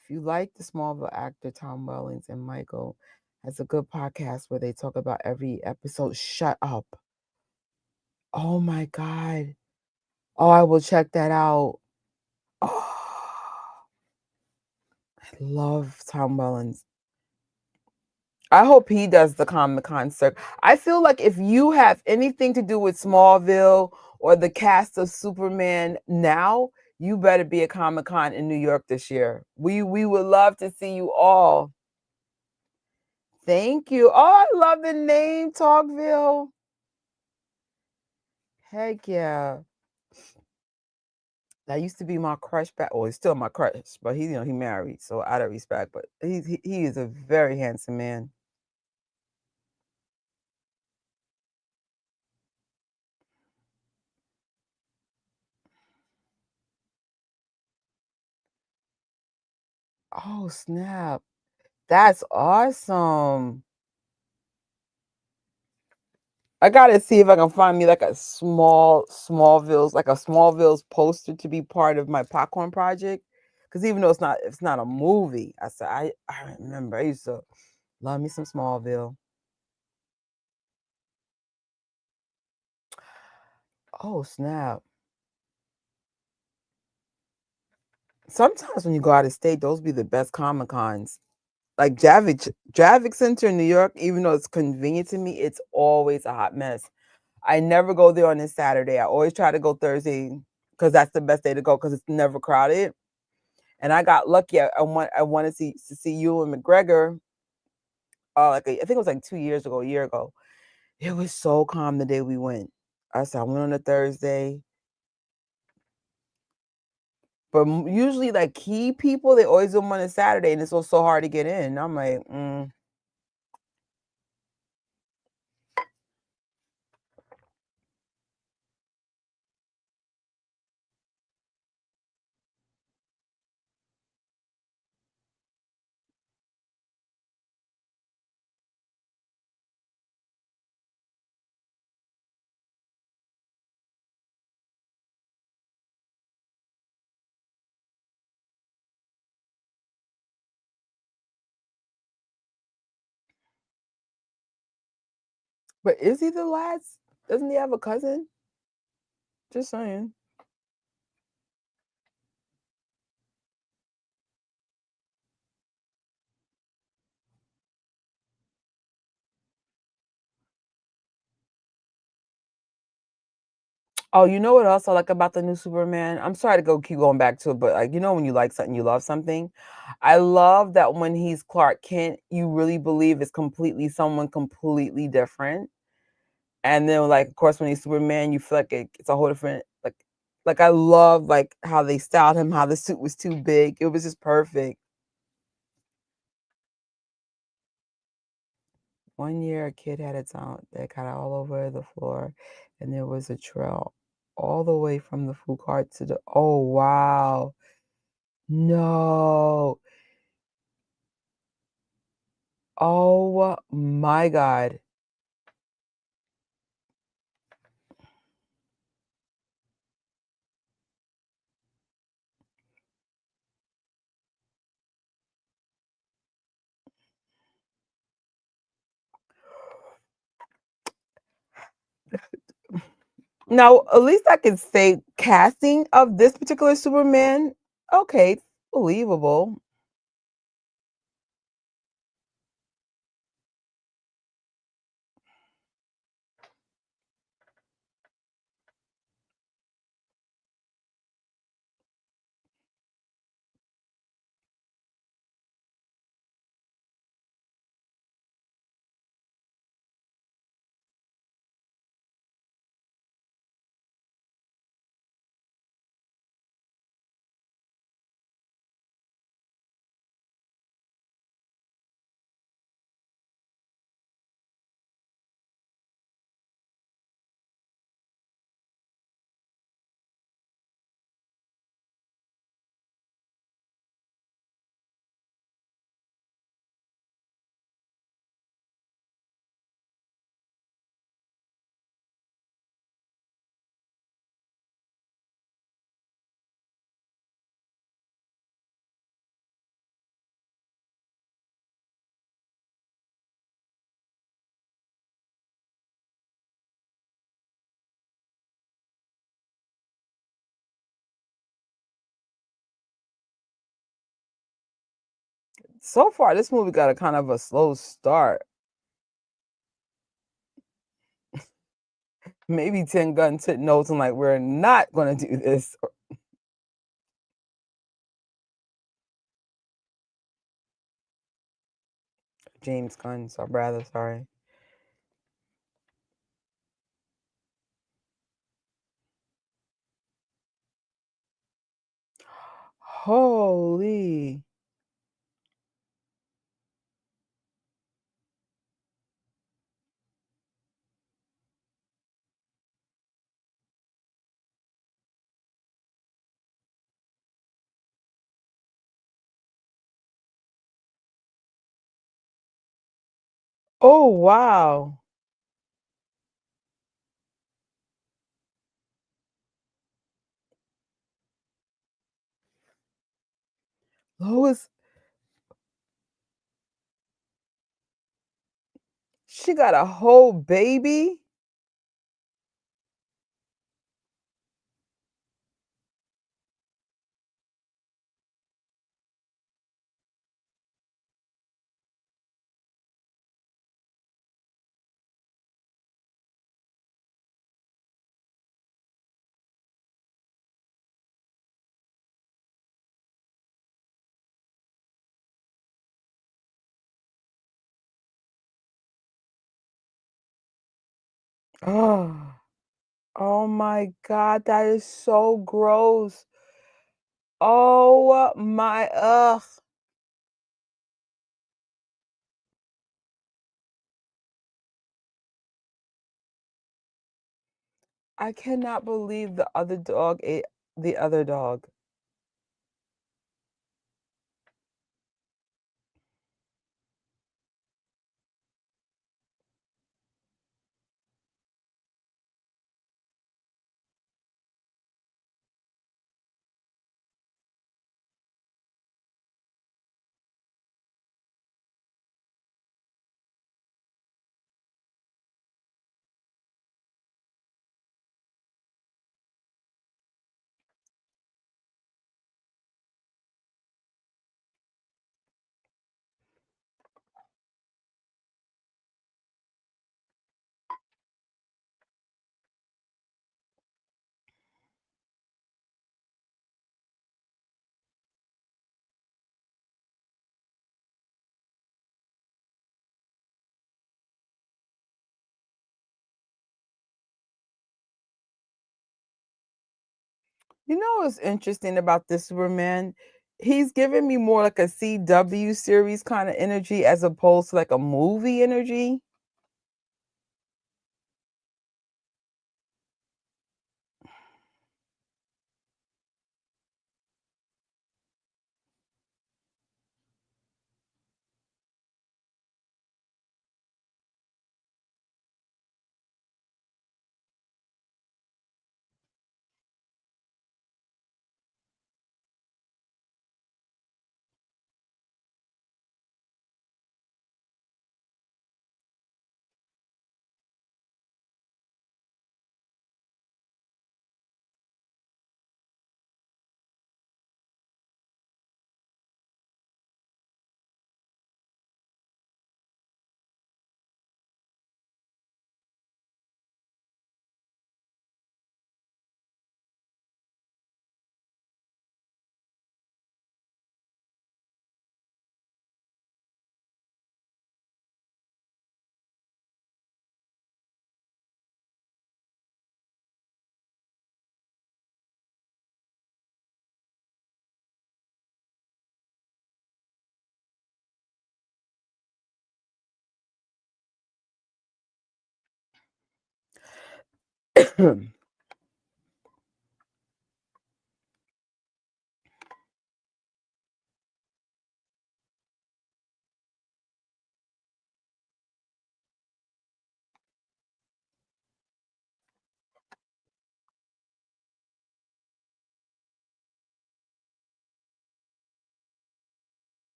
If you like the Smallville actor Tom Wellings and Michael has a good podcast where they talk about every episode. Shut up. Oh my God. Oh, I will check that out. Oh, I love Tom Wellings. I hope he does the Comic-Con circuit. I feel like if you have anything to do with Smallville or the cast of Superman now, you better be at Comic-Con in New York this year. We would love to see you all. Thank you. Oh, I love the name Talkville. Heck yeah. That used to be my crush back. Well, he's still my crush, but he married, so out of respect. But he is a very handsome man. Oh, snap. That's awesome. I gotta see if I can find me like a Smallville's poster to be part of my popcorn project. Because even though it's not a movie, I remember I used to love me some Smallville. Oh, snap. Sometimes when you go out of state, those be the best Comic Cons. Like Javits Center in New York, even though it's convenient to me, it's always a hot mess. I never go there on a Saturday. I always try to go Thursday because that's the best day to go because it's never crowded. And I got lucky. I wanted to see you and McGregor. I think it was like 2 years ago, a year ago. It was so calm the day we went. I went on a Thursday. But usually, like key people, they always do them on a Saturday, and it's so hard to get in. I'm like, but is he the last? Doesn't he have a cousin? Just saying. Oh, you know what else I like about the new Superman? I'm sorry to keep going back to it, but like when you like something, you love something. I love that when he's Clark Kent, you really believe it's completely someone completely different. And then like of course when he's Superman, you feel like it's a whole different like I love like how they styled him, how the suit was too big. It was just perfect. One year a kid had its own that got all over the floor and there was a trail all the way from the food cart to the oh wow. No. Oh my god. Now, at least I can say casting of this particular Superman, okay, believable. So far, this movie got a kind of a slow start. Maybe 10 gun took notes and like, we're not gonna do this. James Gunn, so rather sorry. Holy. Oh, wow. Lois, she got a whole baby? Oh. Oh my god, that is so gross. Oh my ugh. I cannot believe the other dog ate the other dog. You know what's interesting about this Superman? He's giving me more like a CW series kinda energy as opposed to like a movie energy.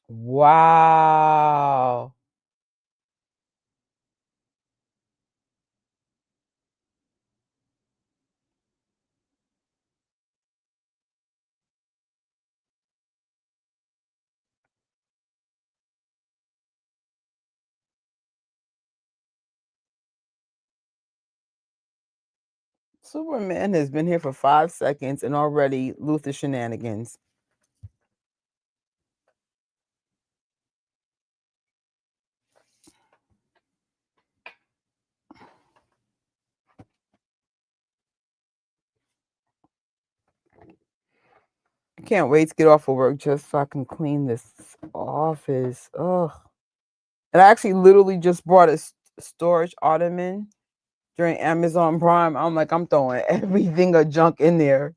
Wow. Superman has been here for 5 seconds and already Luther shenanigans. I can't wait to get off of work just so I can clean this office. Ugh. And I actually literally just bought a storage ottoman during Amazon Prime. I'm like, I'm throwing everything of junk in there.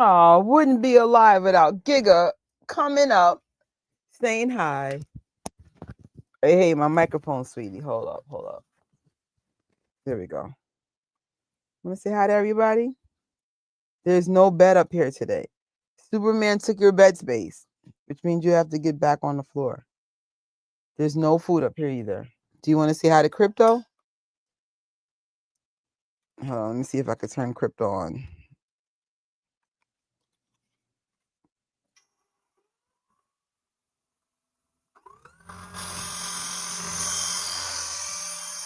Oh, wouldn't be alive without Giga coming up, saying hi. Hey, my microphone, sweetie. Hold up, hold up. There we go. Want to say hi to everybody? There's no bed up here today. Superman took your bed space, which means you have to get back on the floor. There's no food up here either. Do you want to say hi to Crypto? Hold on, let me see if I can turn Crypto on.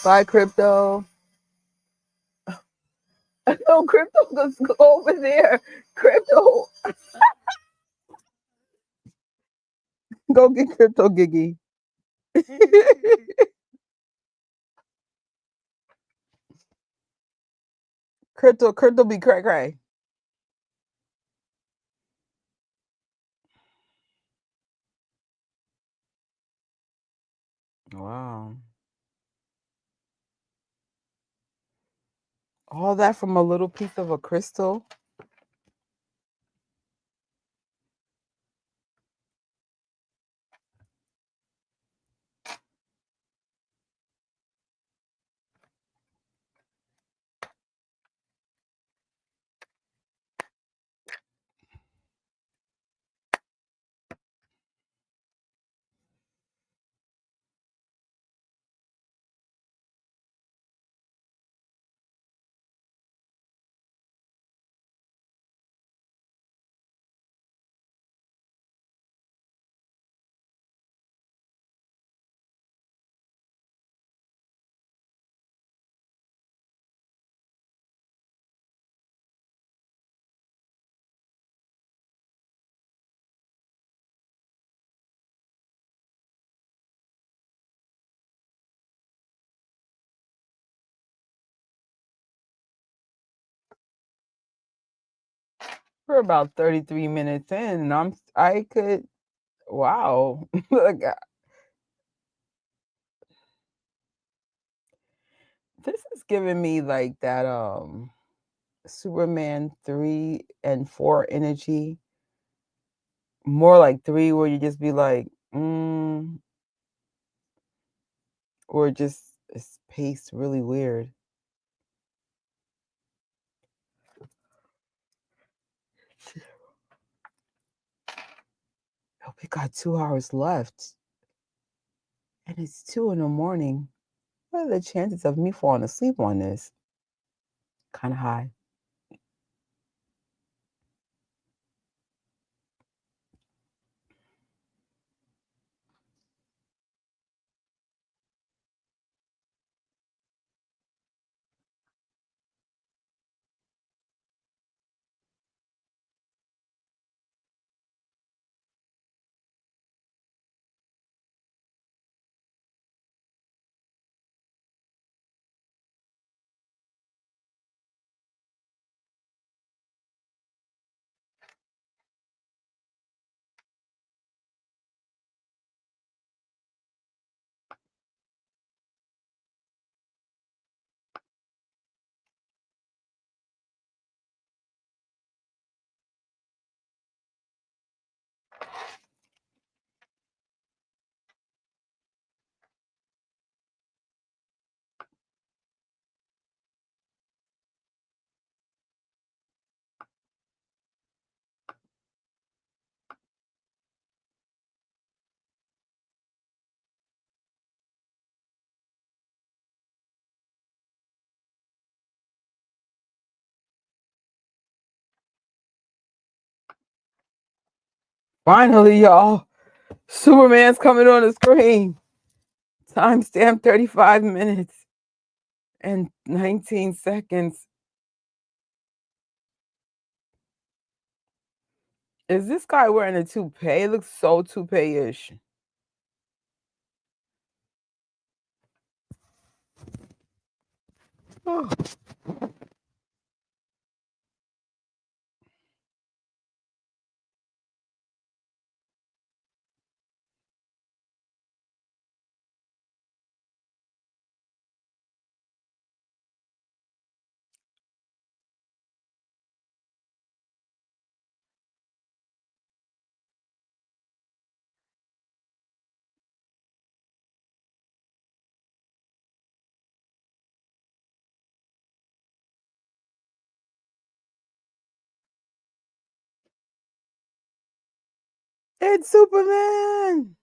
Bye, Crypto. No, Crypto, let's go over there. Crypto, go get Crypto, Giggy. Crypto be cray cray. Wow. All that from a little piece of a crystal. We're about 33 minutes in, and I could wow. Look, this is giving me like that Superman 3 and 4 energy. More like 3 where you just be like, or just it's paced really weird. Oh, we got 2 hours left. And it's 2 in the morning. What are the chances of me falling asleep on this? Kind of high. Finally, y'all. Superman's coming on the screen. Timestamp 35 minutes and 19 seconds. Is this guy wearing a toupee? It looks so toupee-ish. Oh. It's Superman.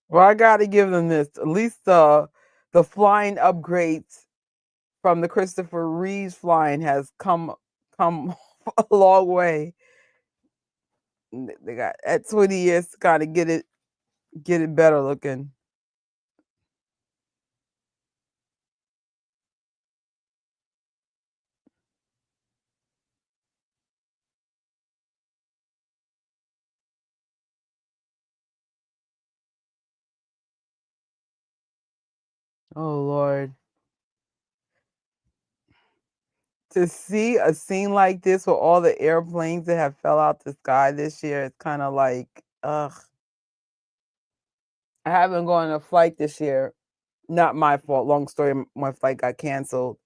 Well, I gotta give them this. At least the flying upgrades from the Christopher Reeves flying has come a long way. They got at 20 years to kind of get it better looking. Oh Lord. To see a scene like this with all the airplanes that have fell out the sky this year, it's kind of like, ugh. I haven't gone on a flight this year. Not my fault. Long story, my flight got canceled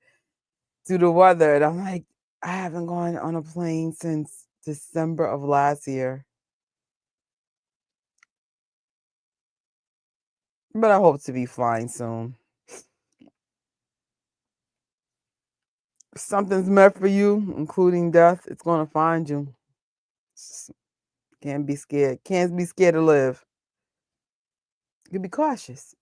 due to weather. And I'm like, I haven't gone on a plane since December of last year. But I hope to be flying soon. If something's meant for you, including death, it's going to find you. Can't be scared. Can't be scared to live. You can be cautious.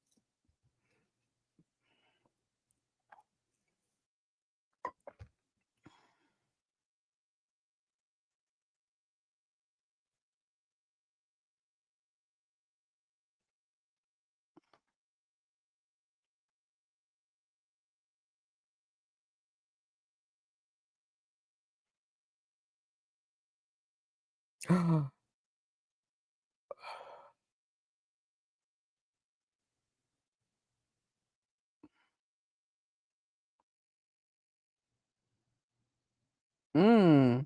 Mm.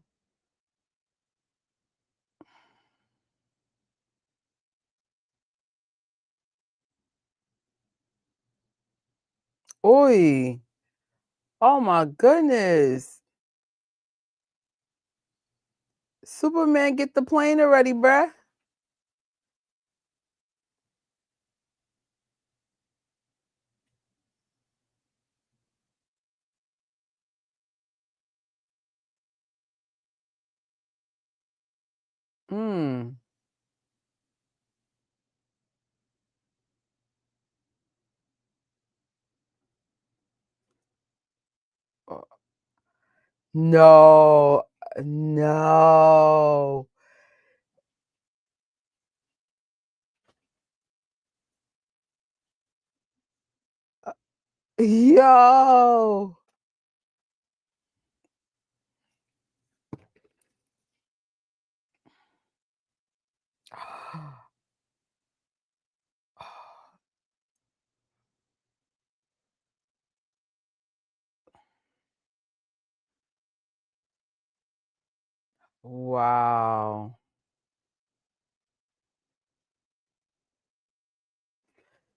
Oi. Oh my goodness. Superman, get the plane already, bruh. Mm. Uh, No. No. Yo. Wow.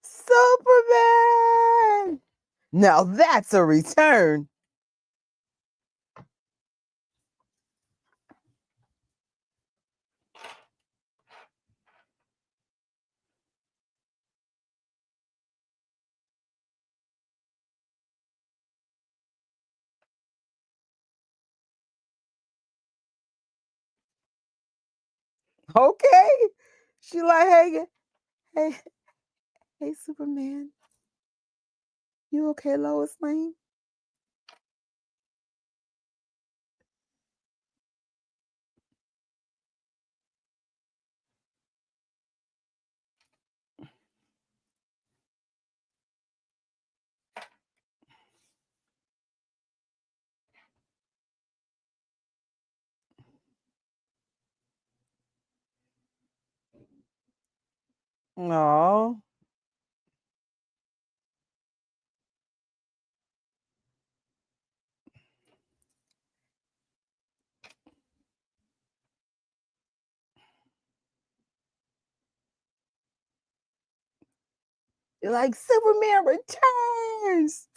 Superman. Now that's a return. Okay. She like, hey, hey, Superman. You okay, Lois Lane? No. You're like, Superman returns.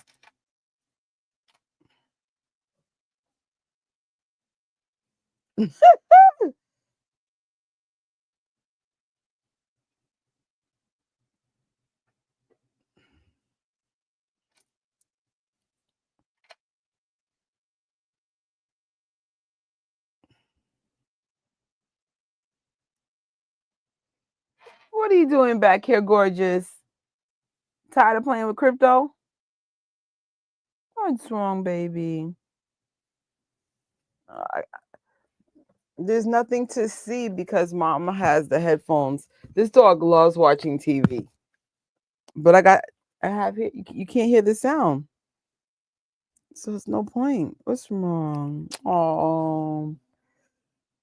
What are you doing back here, gorgeous? Tired of playing with crypto? What's wrong, baby? Uh, there's nothing to see because mama has the headphones. This dog loves watching TV. But I have here, you can't hear the sound. So it's no point. What's wrong? Oh,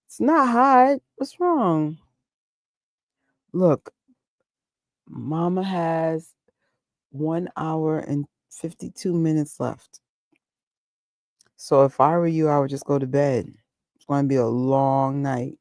it's not hot. What's wrong? Look, mama has 1 hour and 52 minutes left. So if I were you, I would just go to bed. It's going to be a long night.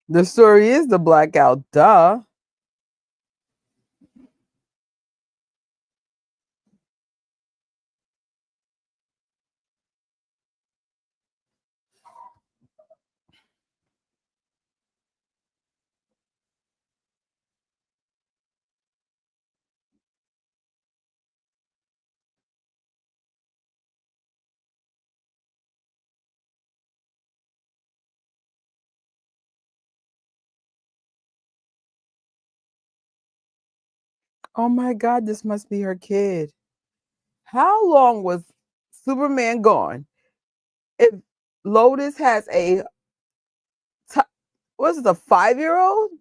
The story is the blackout. Duh. Oh my God, this must be her kid. How long was Superman gone? If Lotus has t- what's it, a 5-year-old?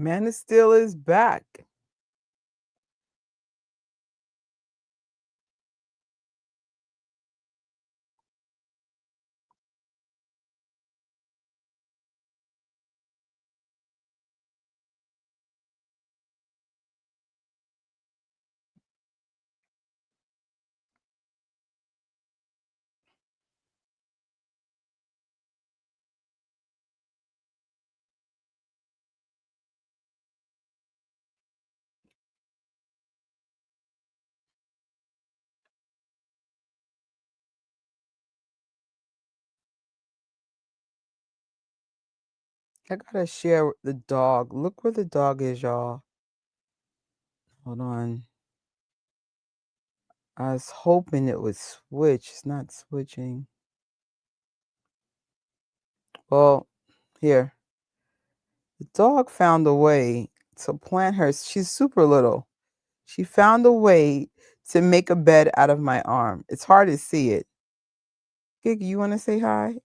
Man of Steel is back. I gotta share the dog. Look where the dog is, y'all. Hold on. I was hoping it would switch. It's not switching. Well, here. The dog found a way to plant her. She's super little. She found a way to make a bed out of my arm. It's hard to see it. Gig, you want to say hi?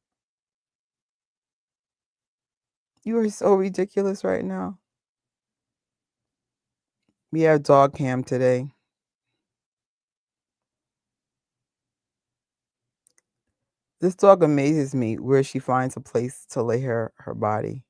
You are so ridiculous right now. We have dog cam today. This dog amazes me where she finds a place to lay her body.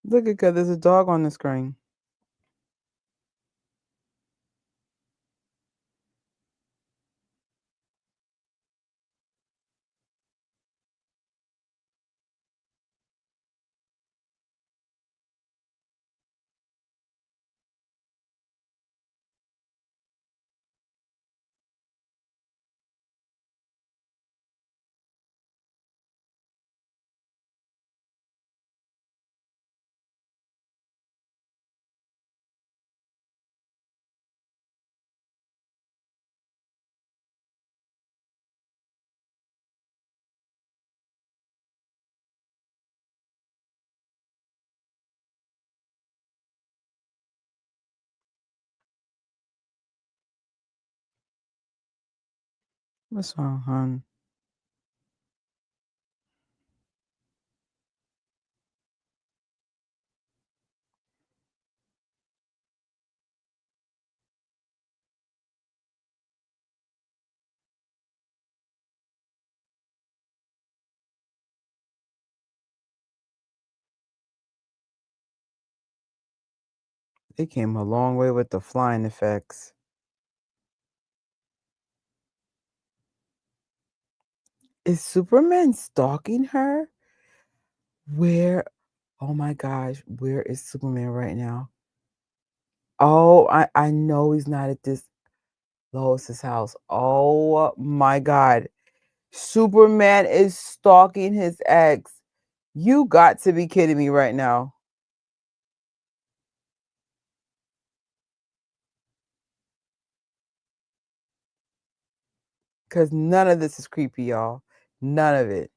Look at God, there's a dog on the screen. What's wrong, hon? They came a long way with the flying effects. Is Superman stalking her? Where? Oh my gosh, where is Superman right now? Oh, I know he's not at this Lois's house. Oh my God. Superman is stalking his ex. You got to be kidding me right now. Because none of this is creepy, y'all. None of it.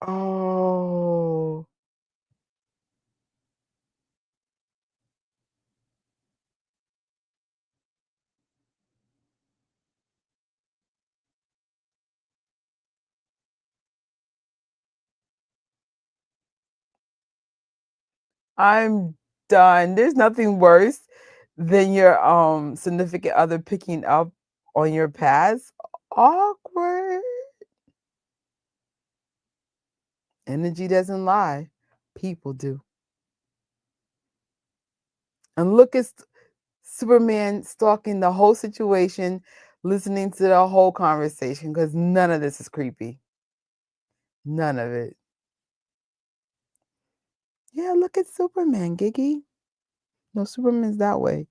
Oh. I'm done. There's nothing worse than your significant other picking up on your past. Awkward. Energy doesn't lie. People do. And look at Superman stalking the whole situation, listening to the whole conversation, because none of this is creepy. None of it. Yeah, look at Superman, Giggy. No, Superman's that way.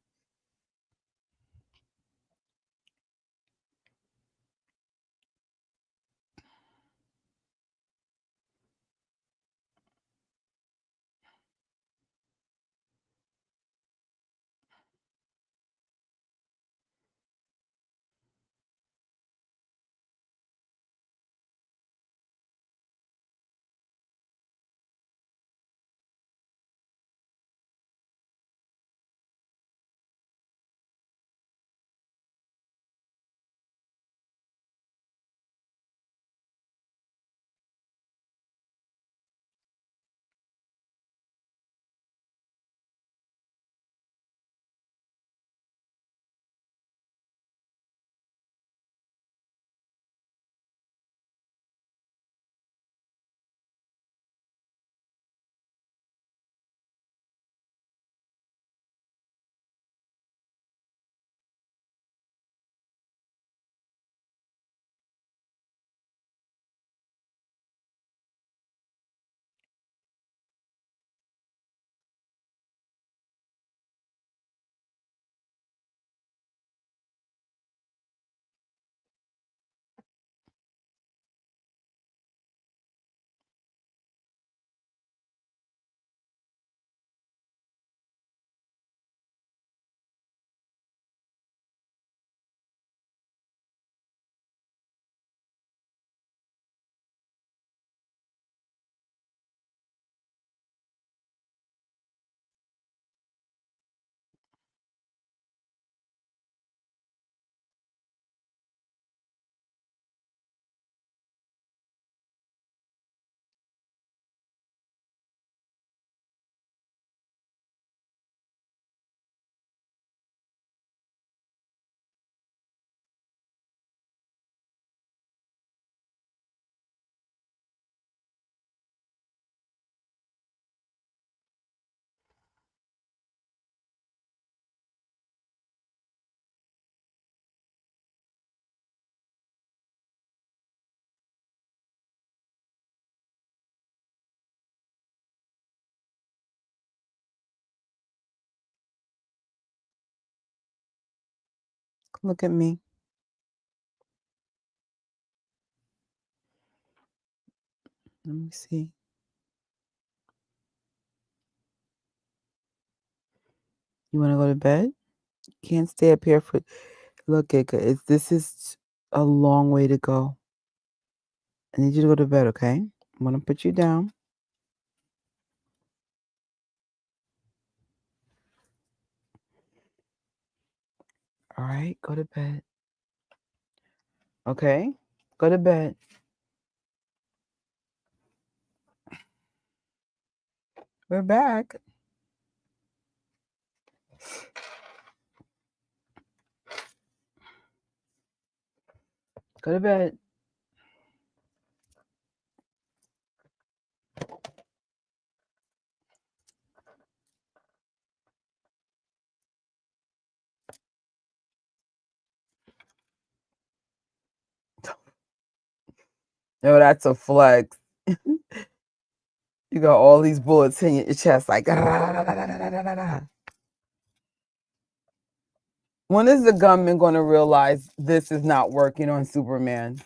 Look at me. Let me see. You want to go to bed? Can't stay up here for. Look, Giga, this is a long way to go. I need you to go to bed, okay? I'm gonna put you down. All right, go to bed. Okay, go to bed. We're back. Go to bed. No, that's a flex. You got all these bullets in your chest, like. When is the gunman going to realize this is not working on Superman?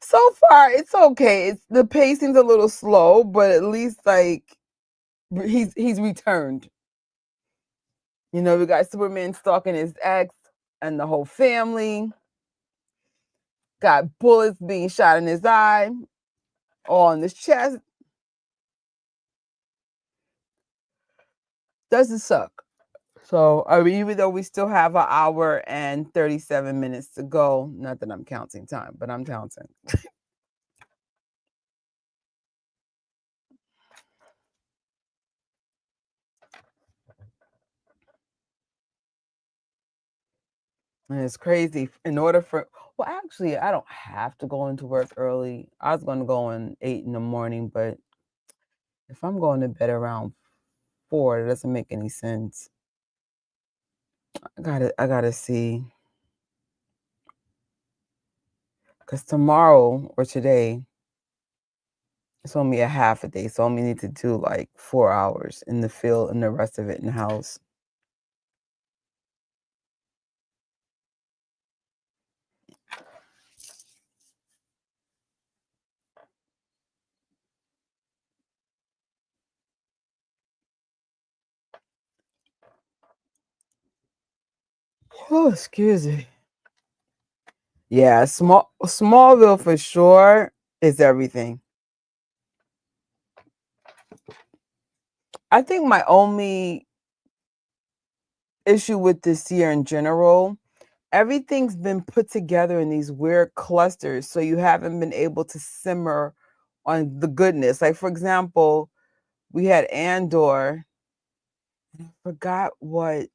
So far, it's okay. It's the pacing's a little slow, but at least like he's returned. You know, we got Superman stalking his ex and the whole family. Got bullets being shot in his eye, all in his chest. Doesn't suck. So, I mean, even though we still have an hour and 37 minutes to go, not that I'm counting time, but I'm counting. And it's crazy. In order for, well, actually, I don't have to go into work early. I was going to go in 8 in the morning, but if I'm going to bed around 4, it doesn't make any sense. I gotta see. Because tomorrow or today, it's only a half a day. So I only need to do like 4 hours in the field and the rest of it in the house. Oh, excuse me. Yeah, Smallville for sure is everything. I think my only issue with this year in general, everything's been put together in these weird clusters, so you haven't been able to simmer on the goodness. Like for example, we had Andor. I forgot what.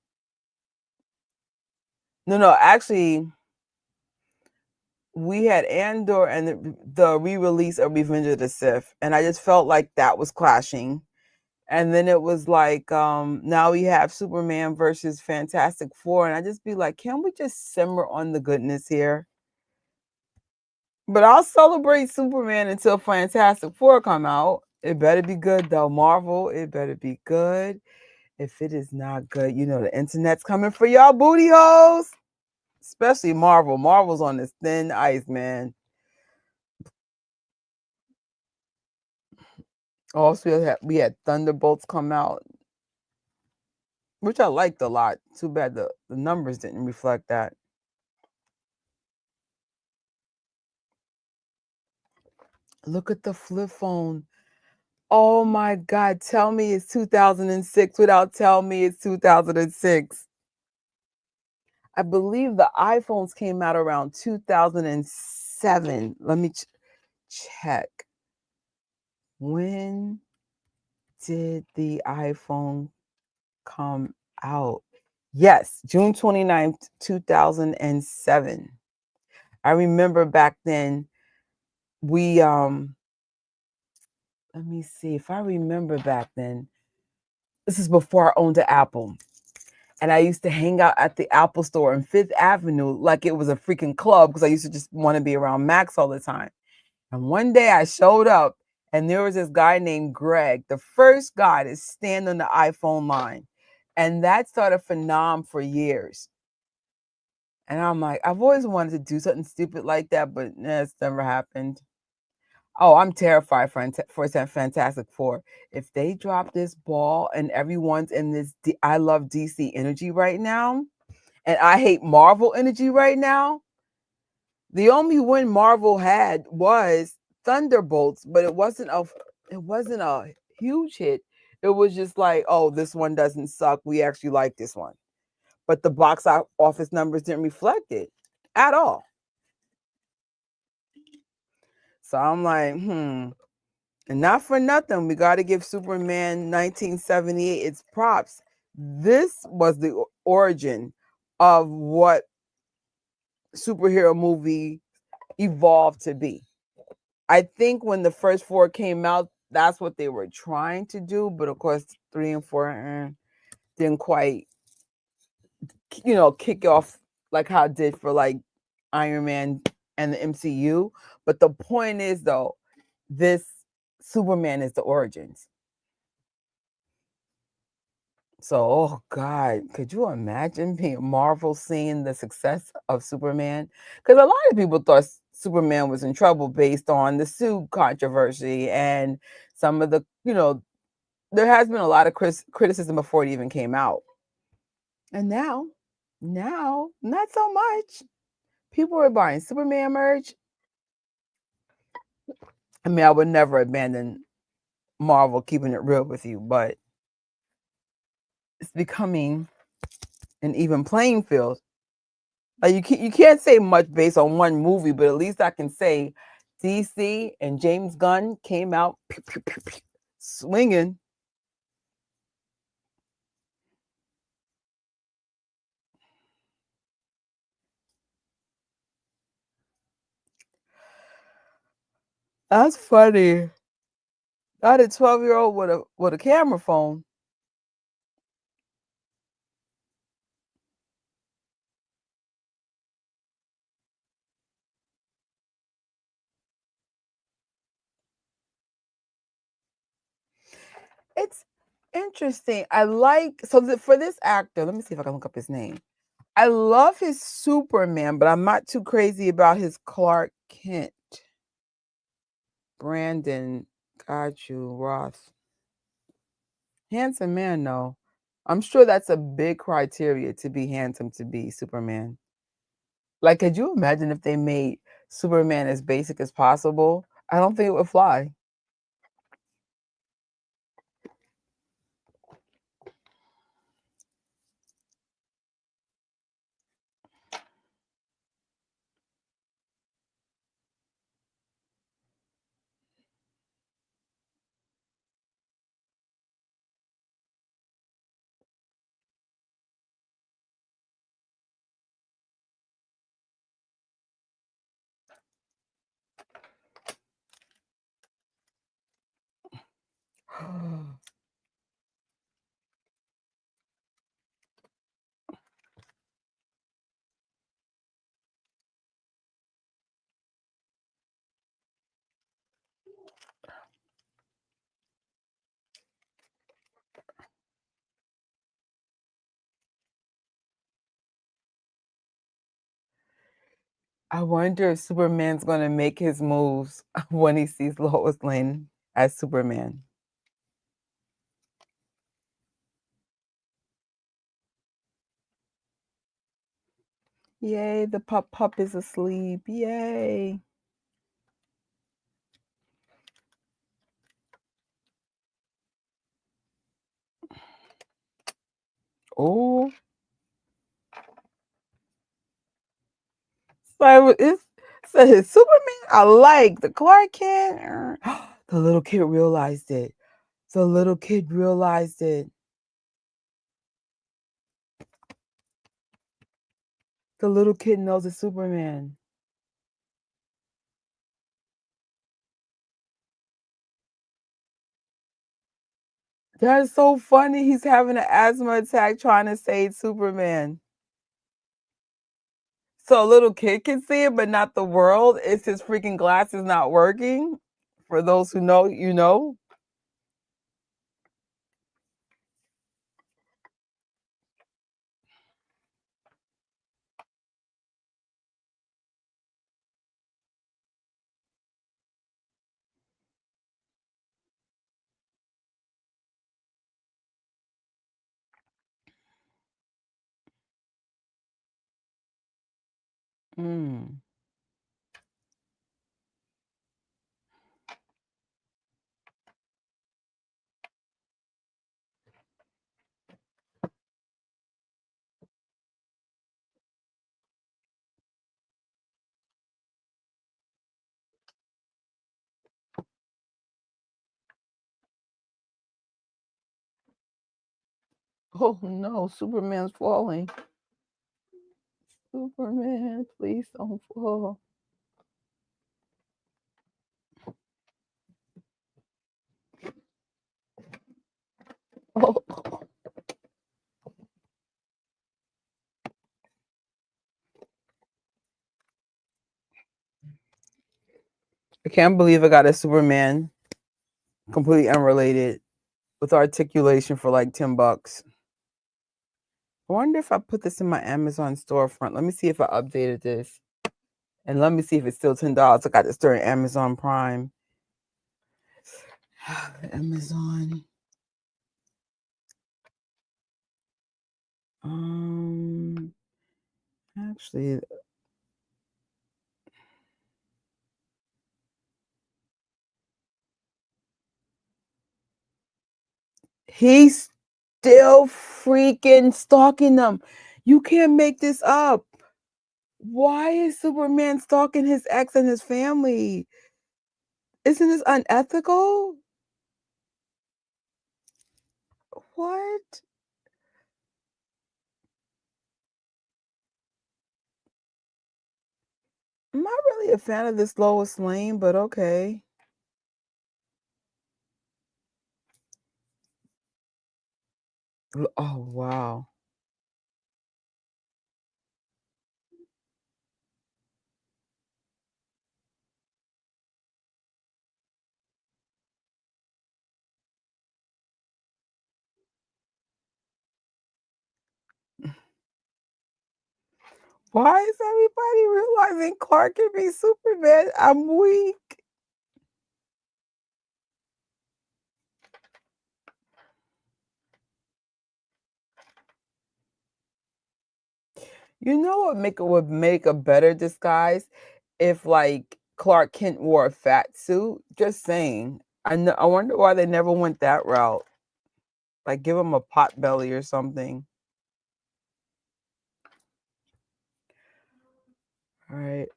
No, actually, we had Andor and the re-release of Revenge of the Sith, and I just felt like that was clashing. And then it was like, now we have Superman versus Fantastic Four, and I just be like, can we just simmer on the goodness here? But I'll celebrate Superman until Fantastic Four come out. It better be good though, Marvel. It better be good. If it is not good, you know the internet's coming for y'all booty holes. Especially Marvel. Marvel's on this thin ice, man. Also, we had Thunderbolts come out, which I liked a lot. Too bad the numbers didn't reflect that. Look at the flip phone. Oh my God. Tell me it's 2006 without telling me it's 2006. I believe the iPhones came out around 2007. Let me check. When did the iPhone come out? Yes, June 29th, 2007. I remember back then we let me see if I remember back then. This is before I owned an Apple. And I used to hang out at the Apple store on Fifth Avenue like it was a freaking club because I used to just want to be around Max all the time. And one day I showed up and there was this guy named Greg, the first guy to stand on the iPhone line. And that started phenom for years. And I'm like, I've always wanted to do something stupid like that, but it's never happened. Oh, I'm terrified for Fantastic Four. If they drop this ball and everyone's in this, I love DC energy right now, and I hate Marvel energy right now. The only win Marvel had was Thunderbolts, but it wasn't a huge hit. It was just like, oh, this one doesn't suck. We actually like this one, but the box office numbers didn't reflect it at all. So I'm like, And not for nothing, we got to give Superman 1978 its props. This was the origin of what superhero movie evolved to be. I think when the first four came out, that's what they were trying to do. But of course, 3 and 4 didn't quite, kick off like how it did for like Iron Man and the MCU. But the point is, though, this Superman is the origins. So, oh God, could you imagine being Marvel seeing the success of Superman? Because a lot of people thought Superman was in trouble based on the suit controversy and some of there has been a lot of criticism before it even came out. And now, not so much. People are buying Superman merch. I mean, I would never abandon Marvel, keeping it real with you, but it's becoming an even playing field. Like you can't say much based on one movie, but at least I can say DC and James Gunn came out swinging. That's funny. I had a 12-year-old with a camera phone. It's interesting. I like for this actor, let me see if I can look up his name. I love his Superman, but I'm not too crazy about his Clark Kent. Brandon, got you, Roth. Handsome man, no. I'm sure that's a big criteria to be handsome to be Superman. Like, could you imagine if they made Superman as basic as possible? I don't think it would fly. I wonder if Superman's gonna make his moves when he sees Lois Lane as Superman. Yay, the pup is asleep. Yay. Oh, so it says Superman. I like the Clark Kent. The little kid realized it. The little kid realized it. The little kid knows it's Superman. That is so funny. He's having an asthma attack trying to save Superman. So a little kid can see it, but not the world. It's his freaking glasses not working. For those who know, you know. Mm. Oh no, Superman's falling. Superman, please don't fall. Oh. I can't believe I got a Superman completely unrelated with articulation for like $10. I wonder if I put this in my Amazon storefront. Let me see if I updated this. And let me see if it's still $10. I got this during Amazon Prime. Amazon. Actually, he's still freaking stalking them. You can't make this up. Why is Superman stalking his ex and his family? Isn't this unethical? What? I'm not really a fan of this Lois Lane, but okay. Oh, wow. Why is everybody realizing Clark can be Superman? I'm weak. You know what would make a better disguise? If, like, Clark Kent wore a fat suit? Just saying. I wonder why they never went that route. Like, give him a pot belly or something. Alright.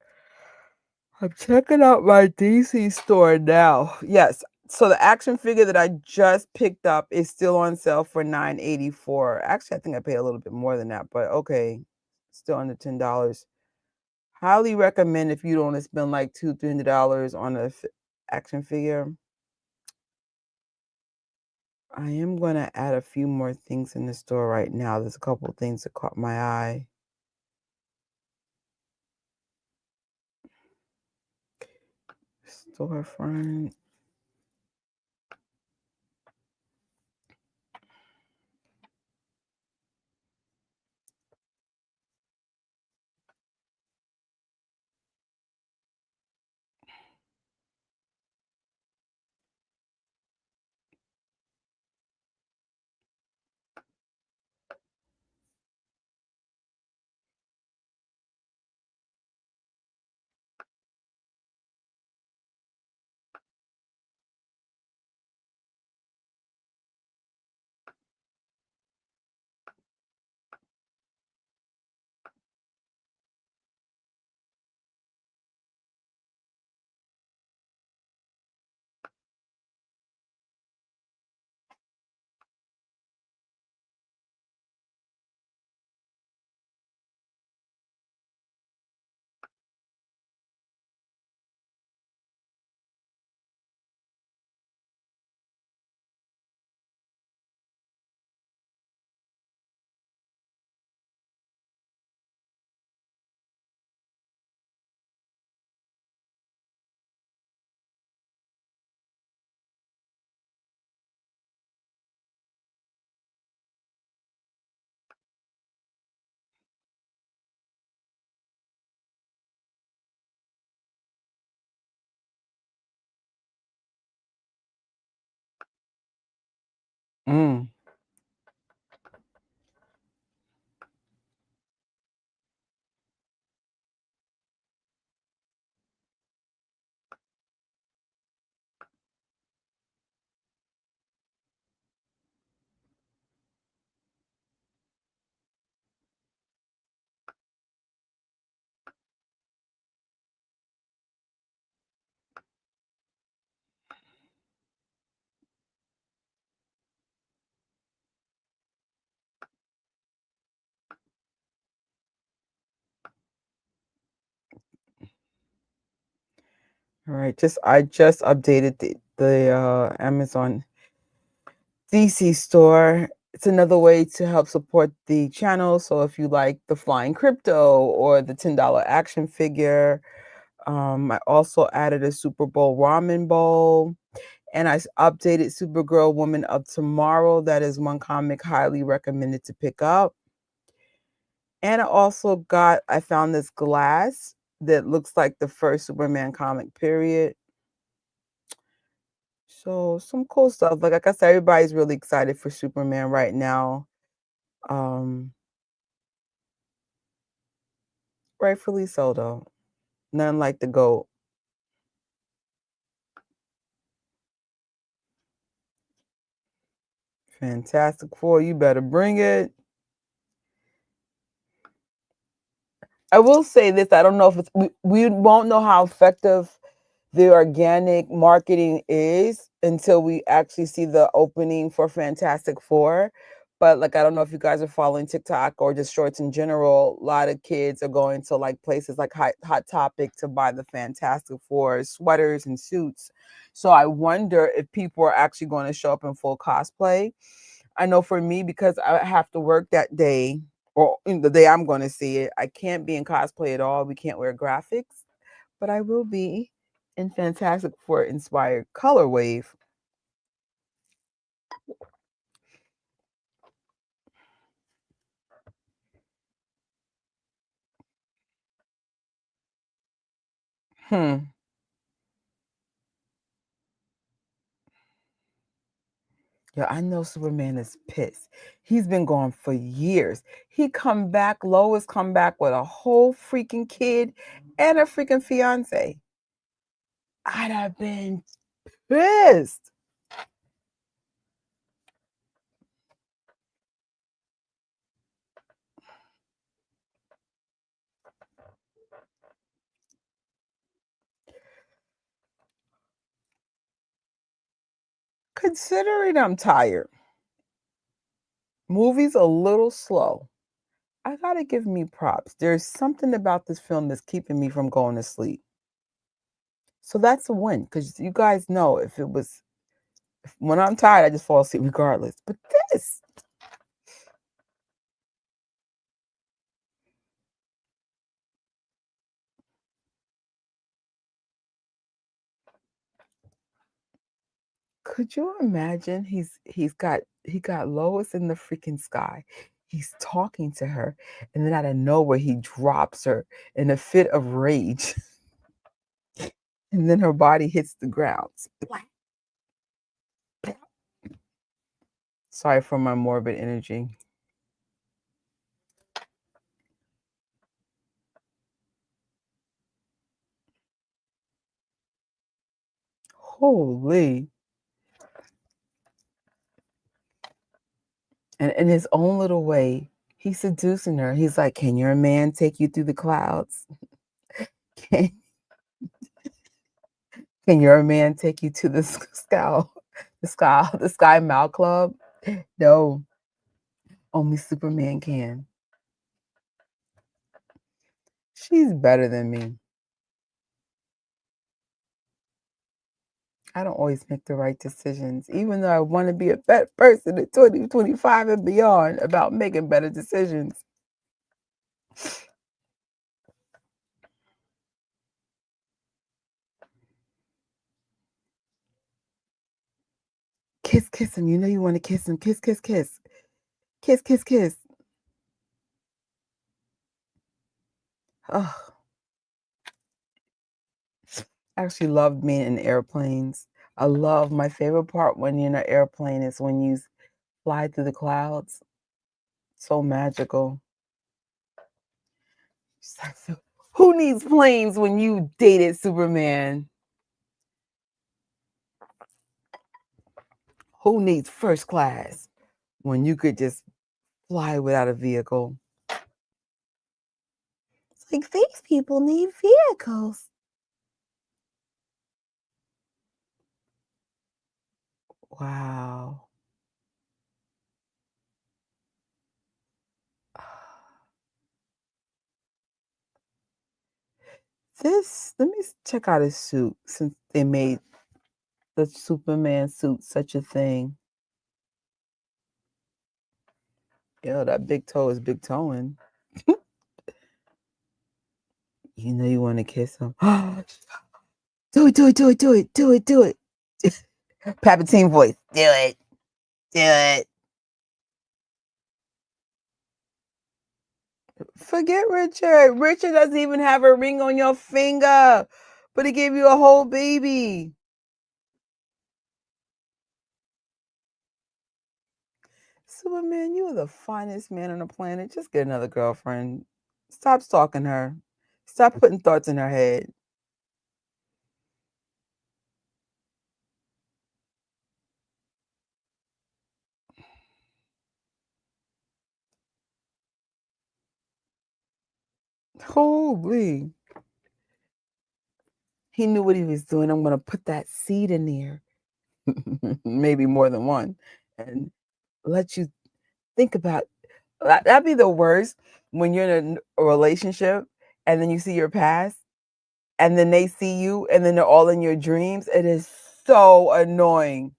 I'm checking out my DC store now. Yes. So the action figure that I just picked up is still on sale for $9.84. Actually, I think I paid a little bit more than that, but okay. Still under $10. Highly recommend if you don't wanna spend like $200, $300 on a action figure. I am gonna add a few more things in the store right now. There's a couple things that caught my eye. Storefront. Mm. Alright, I just updated the Amazon DC store. It's another way to help support the channel. So if you like the flying crypto or the $10 action figure, I also added a Super Bowl ramen bowl, and updated Supergirl Woman of Tomorrow. That is one comic highly recommended to pick up. And I found this glass that looks like the first Superman comic period. So some cool stuff. Like I said, everybody's really excited for Superman right now. Um, Rightfully so though. None like the GOAT. Fantastic Four, you better bring it. I will say this, I don't know if it's we won't know how effective the organic marketing is until we actually see the opening for Fantastic Four. But like, I don't know if you guys are following TikTok or just shorts in general. A lot of kids are going to like places like Hot Topic to buy the Fantastic Four sweaters and suits. So I wonder if people are actually going to show up in full cosplay. I know for me, because I have to work that day or the day I'm going to see it, I can't be in cosplay at all. We can't wear graphics, but I will be in Fantastic Four inspired color wave. Hmm. Yeah, I know Superman is pissed. He's been gone for years. He come back, Lois come back with a whole freaking kid and a freaking fiance. I'd have been pissed. Considering I'm tired, movie's a little slow. I gotta give me props. There's something about this film that's keeping me from going to sleep. So that's a win, because you guys know if it was when I'm tired, I just fall asleep regardless. But this, could you imagine? He got Lois in the freaking sky. He's talking to her, and then out of nowhere, he drops her in a fit of rage, and then her body hits the ground. Splat, splat. Sorry for my morbid energy. Holy. And in his own little way, he's seducing her. He's like, "Can your man take you through the clouds? Can, can your man take you to the sky, the sky mouth club?" No, only Superman can. She's better than me. I don't always make the right decisions, even though I want to be a better person in 2025 and beyond about making better decisions. Kiss, kiss him. You know you want to kiss him. Kiss, kiss, kiss. Kiss, kiss, kiss. Oh, I actually love being in airplanes. I love my favorite part when you're in an airplane is when you fly through the clouds. So magical. Just like, who needs planes when you dated Superman? Who needs first class when you could just fly without a vehicle? It's like these people need vehicles. Wow. Let me check out his suit since they made the Superman suit such a thing. Yo, that big toe is big toeing. You know you want to kiss him. Do it, do it, do it, do it, do it, do it. Palpatine voice. Do it. Do it. Forget Richard. Richard doesn't even have a ring on your finger, but he gave you a whole baby. Superman, you are the finest man on the planet. Just get another girlfriend. Stop stalking her. Stop putting thoughts in her head. Holy. He knew what he was doing. I'm gonna put that seed in there, maybe more than one, and let you think about that'd be the worst when you're in a relationship and then you see your past and then they see you and then they're all in your dreams. It is so annoying.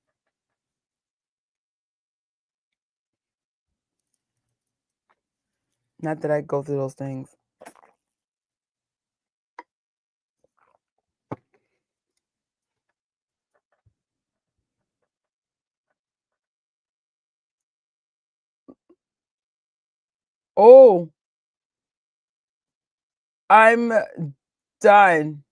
Not that I go through those things. Oh, I'm done.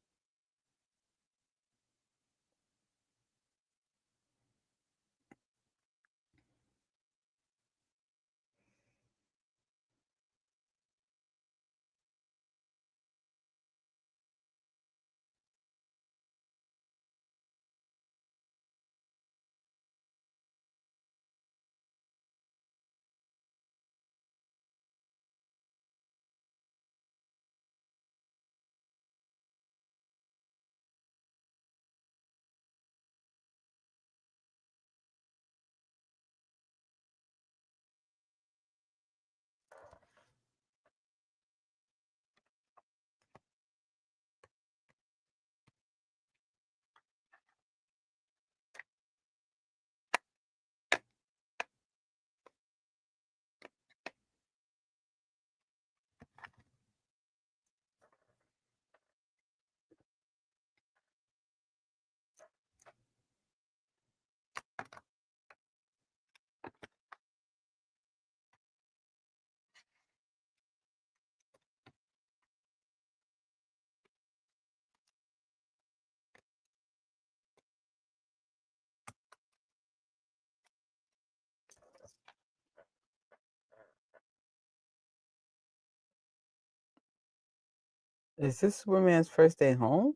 Is this Superman's first day home?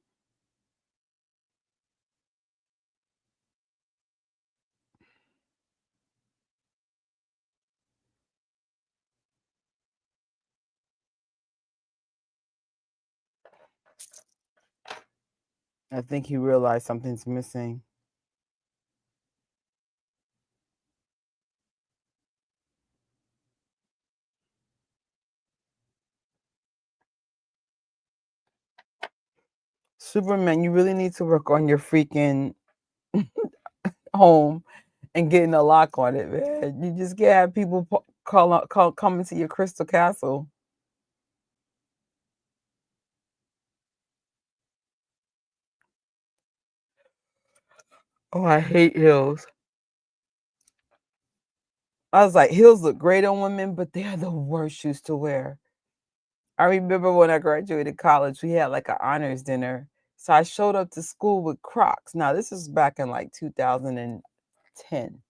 I think he realized something's missing. Superman, you really need to work on your freaking home and getting a lock on it, man. You just can't have people come into your crystal castle. Oh, I hate heels. I was like, heels look great on women, but they are the worst shoes to wear. I remember when I graduated college, we had like an honors dinner. So I showed up to school with Crocs. Now, this is back in like 2010.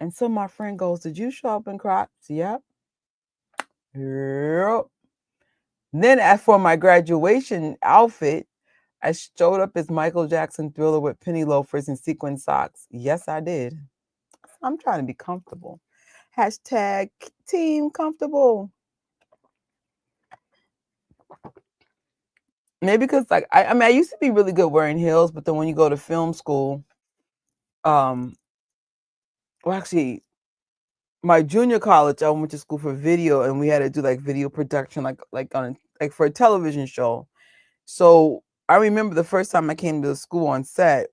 And so my friend goes, "Did you show up in Crocs?" Yep. Yep. Then as for my graduation outfit, I showed up as Michael Jackson Thriller with penny loafers and sequin socks. Yes, I did. I'm trying to be comfortable. Hashtag team comfortable. Maybe because like I mean I used to be really good wearing heels, but then when you go to film school, um, well actually my junior college I went to school for video and we had to do like video production like on like for a television show. So I remember the first time I came to the school on set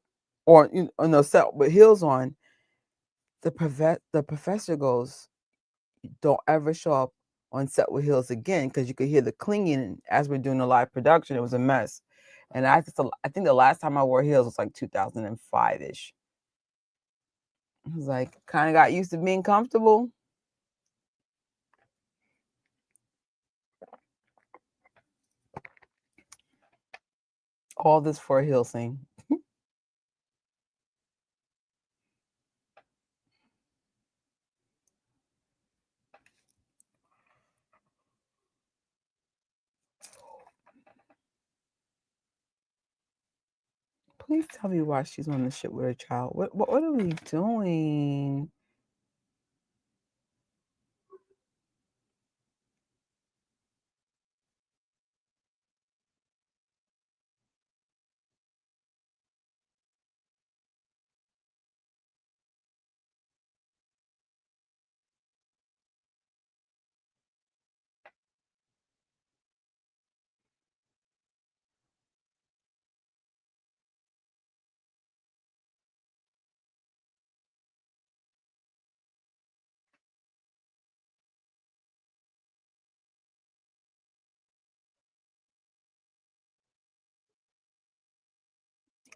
or on the set with heels on, the professor goes, "Don't ever show up on set with heels again," because you could hear the clinging as we're doing the live production. It was a mess. And I think the last time I wore heels was like 2005-ish. I was like, kind of got used to being comfortable. All this for a heel thing. Please tell me why she's on the ship with her child. What are we doing?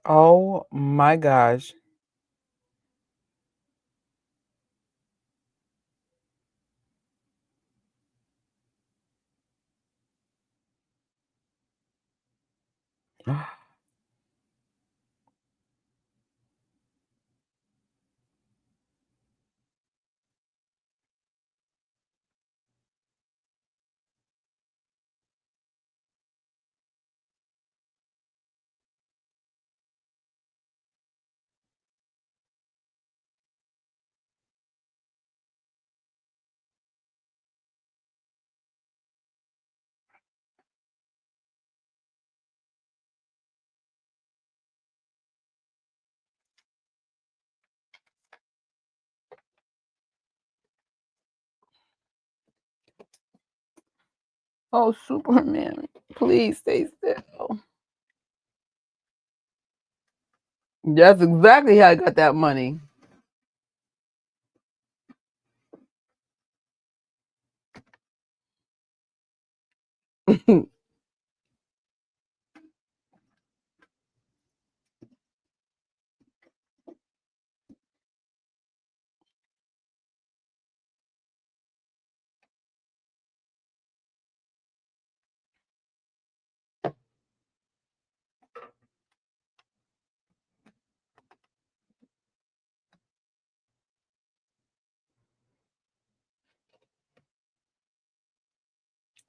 Oh my gosh. Oh, Superman, please stay still. That's exactly how I got that money.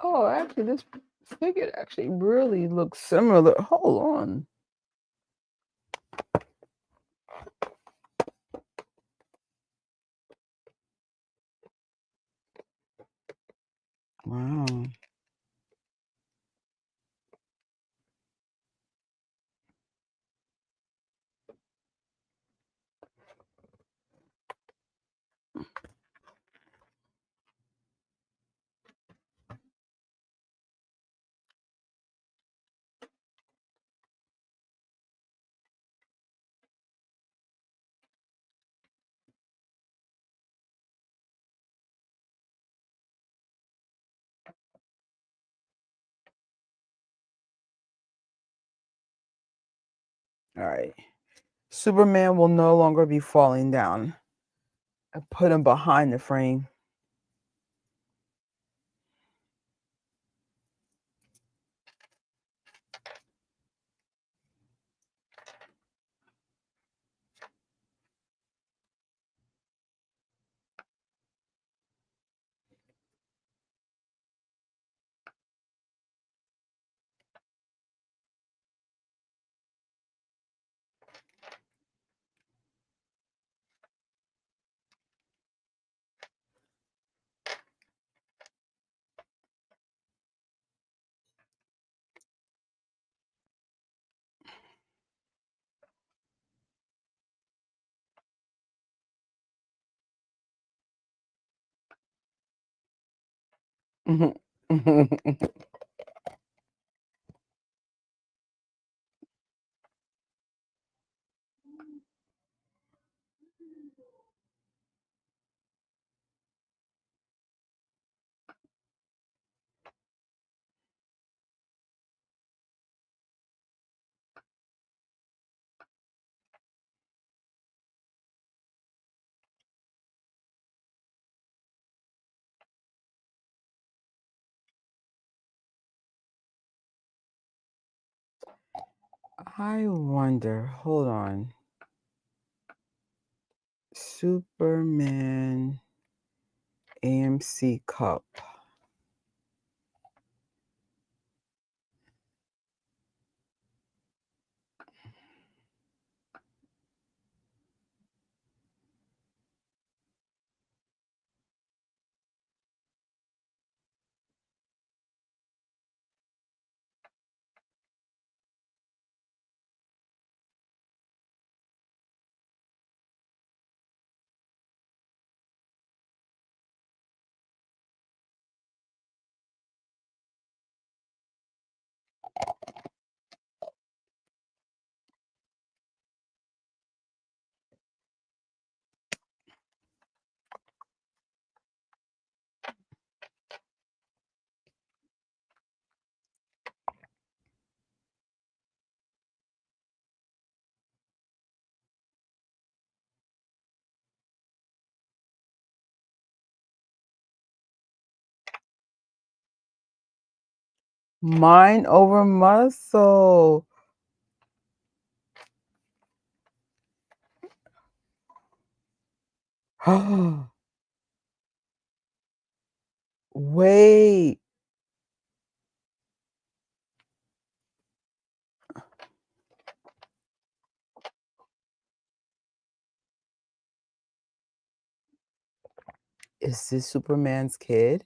Oh, actually, this figure actually really looks similar. Hold on. Wow. All right. Superman will no longer be falling down. I put him behind the frame. Mhm. I wonder. Hold on. Superman AMC Cup. Mind over muscle. Wait. Is this Superman's kid?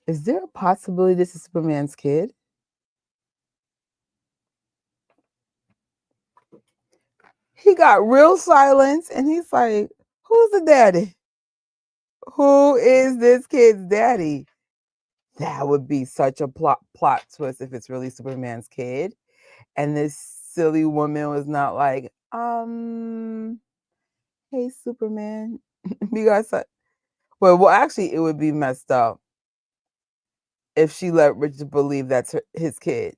Is there a possibility this is Superman's kid? He got real silence and he's like, who's the daddy? Who is this kid's daddy? That would be such a plot twist if it's really Superman's kid. And this silly woman was not like, hey Superman. Because well, actually it would be messed up if she let Richard believe that's his kid.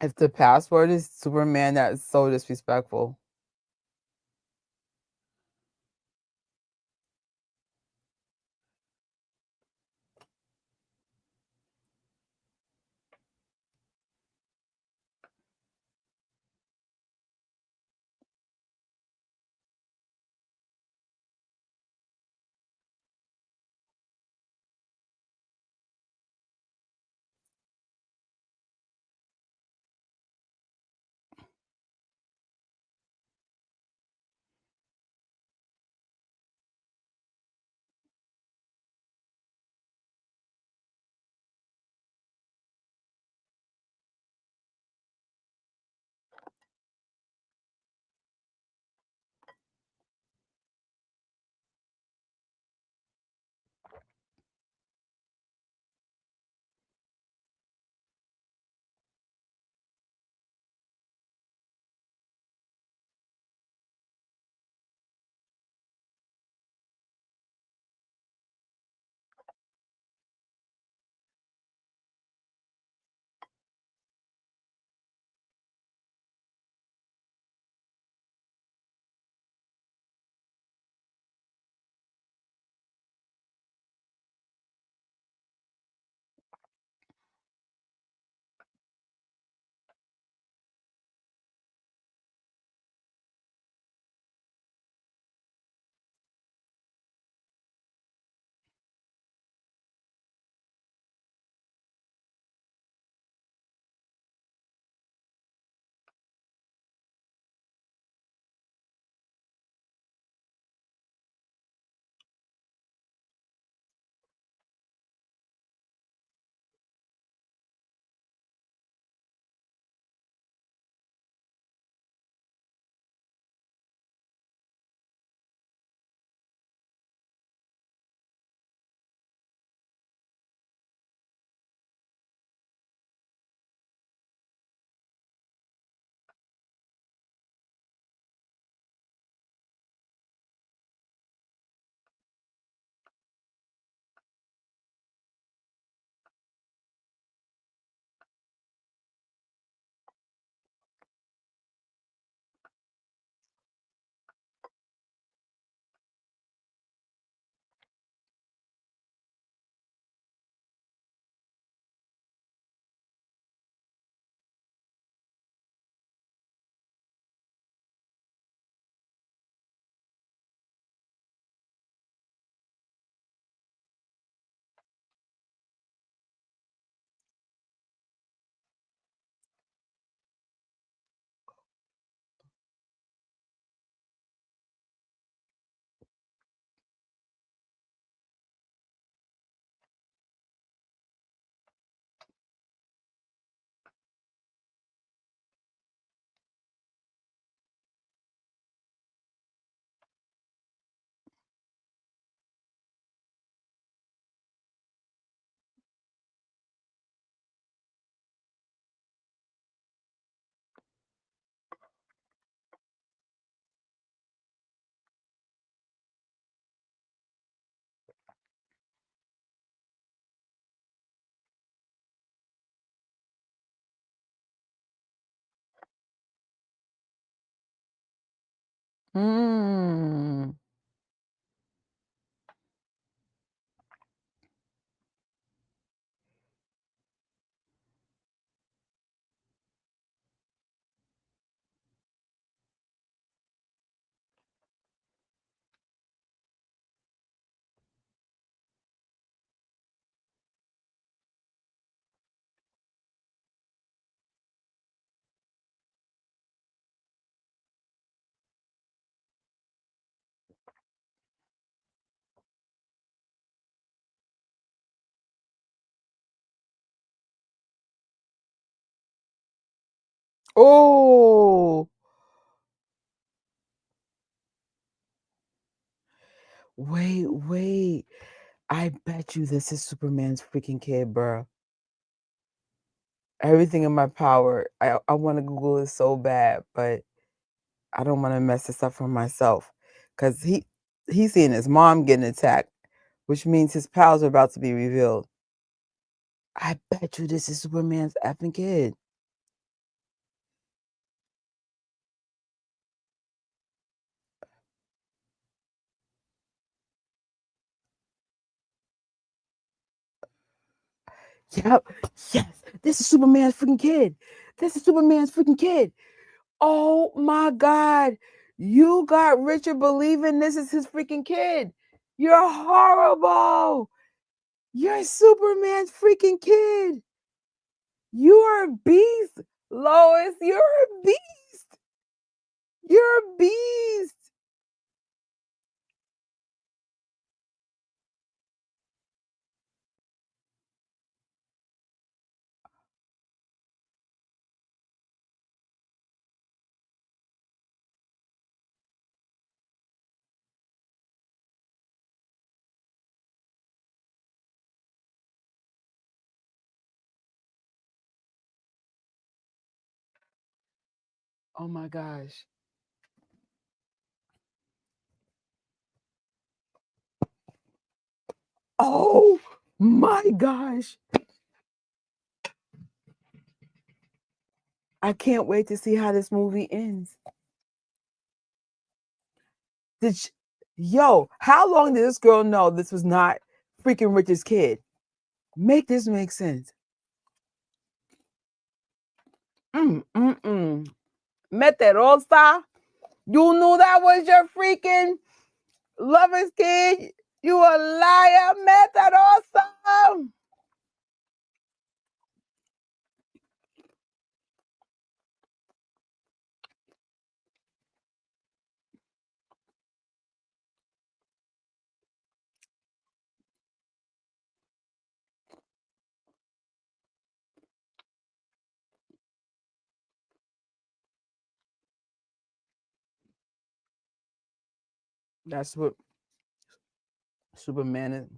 If the password is Superman, that's so disrespectful. Mm. Oh, wait. I bet you this is Superman's freaking kid, bruh. Everything in my power. I want to Google it so bad, but I don't want to mess this up for myself. Cause he's seeing his mom getting attacked, which means his powers are about to be revealed. I bet you this is Superman's effing kid. Yep. Yes. This is Superman's freaking kid. This is Superman's freaking kid. Oh my God. You got Richard believing this is his freaking kid. You're horrible. You're Superman's freaking kid. You are a beast, Lois. You're a beast. You're a beast. Oh my gosh. Oh my gosh. I can't wait to see how this movie ends. Did sh Yo, how long did this girl know this was not freaking Richard's kid? Make this make sense. Metarosa, you knew that was your freaking lover's kid? You a liar, Metarosa! That's what Superman is.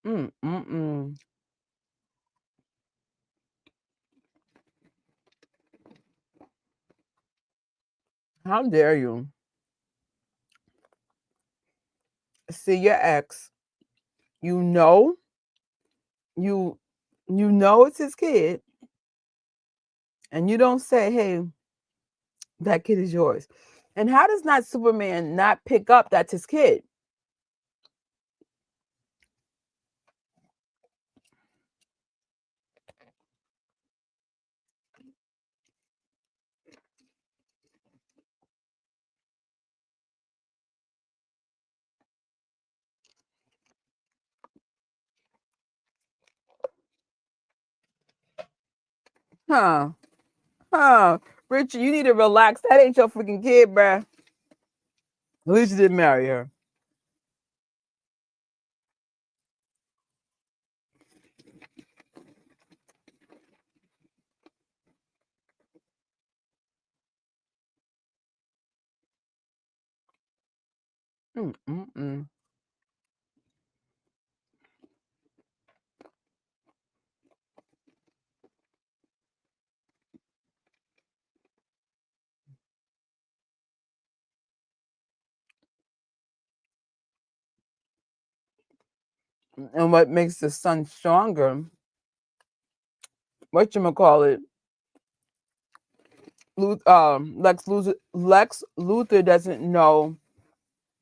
Mm, mm, mm. How dare you see your ex? You know, you you know it's his kid, and you don't say, "Hey, that kid is yours." And how does not Superman not pick up that's his kid? Huh? Huh? Richard, you need to relax. That ain't your freaking kid, bruh. At least you didn't marry her. Mm, mm, mm. And what makes the son stronger, whatchamacallit, Lex Luthor doesn't know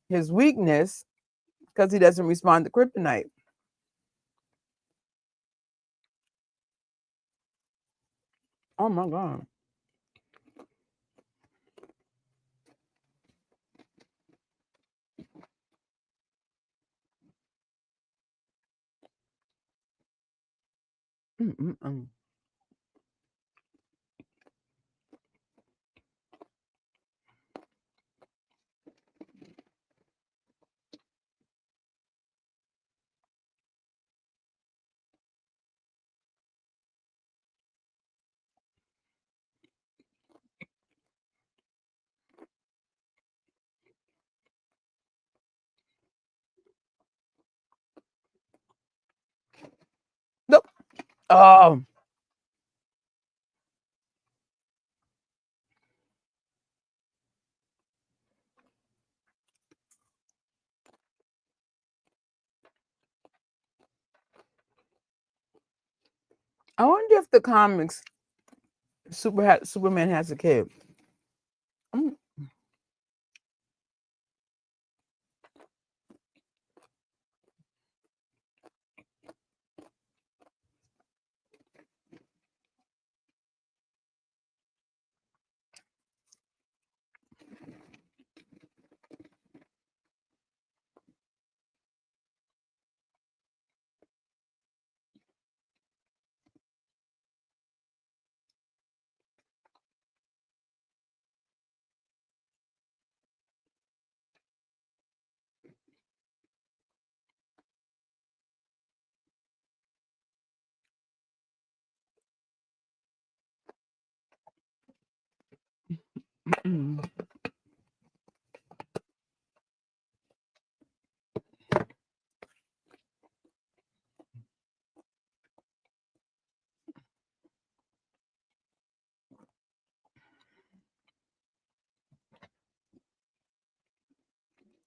his weakness because he doesn't respond to kryptonite. Oh my God. Mm-mm-mm. Nope. Oh, I wonder if the comics Superman has a kid. Mm. Mm.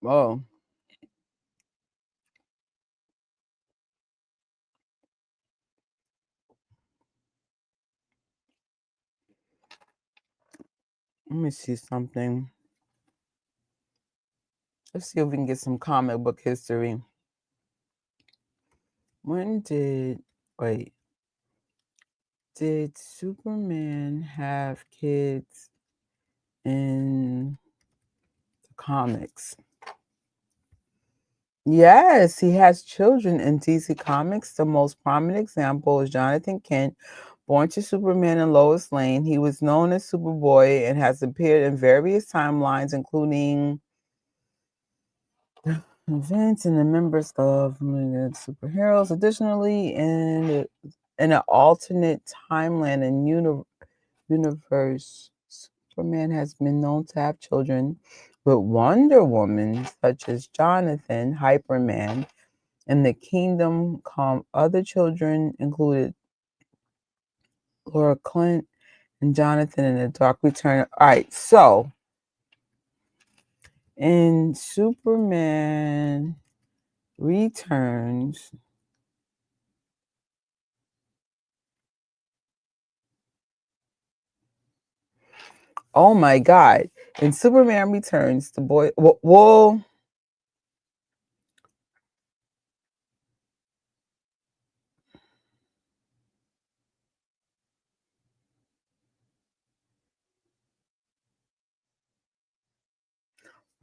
Oh, let me see something. Let's see if we can get some comic book history. When did wait? Did Superman have kids in the comics? Yes, he has children in DC Comics. The most prominent example is Jonathan Kent, born to Superman and Lois Lane. He was known as Superboy and has appeared in various timelines, including events and the members of superheroes. Additionally, in an alternate timeline and universe, Superman has been known to have children with Wonder Woman, such as Jonathan, Hyperman, and the Kingdom Come. Other children included Laura Clint and Jonathan in the Dark Return. All right, so in Superman Returns, oh my God. In Superman Returns, the boy, whoa,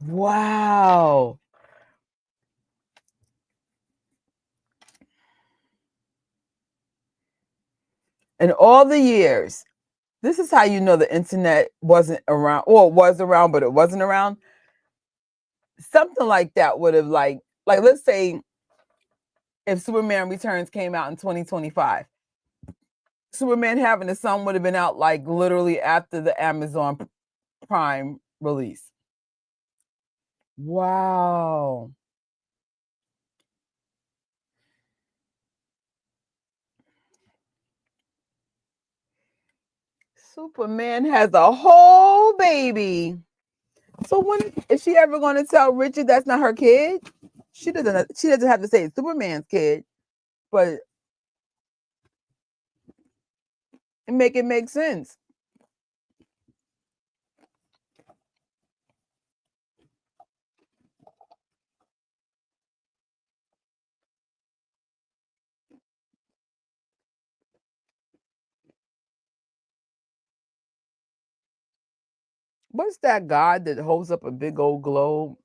wow. In all the years, this is how you know the internet wasn't around, or it was around, but it wasn't around. Something like that would have like let's say if Superman Returns came out in 2025, Superman Having a Son would have been out like literally after the Amazon Prime release. Wow. Superman has a whole baby. So when is she ever going to tell Richard that's not her kid? She doesn't have to say it's Superman's kid, but make it make sense. What's that god that holds up a big old globe?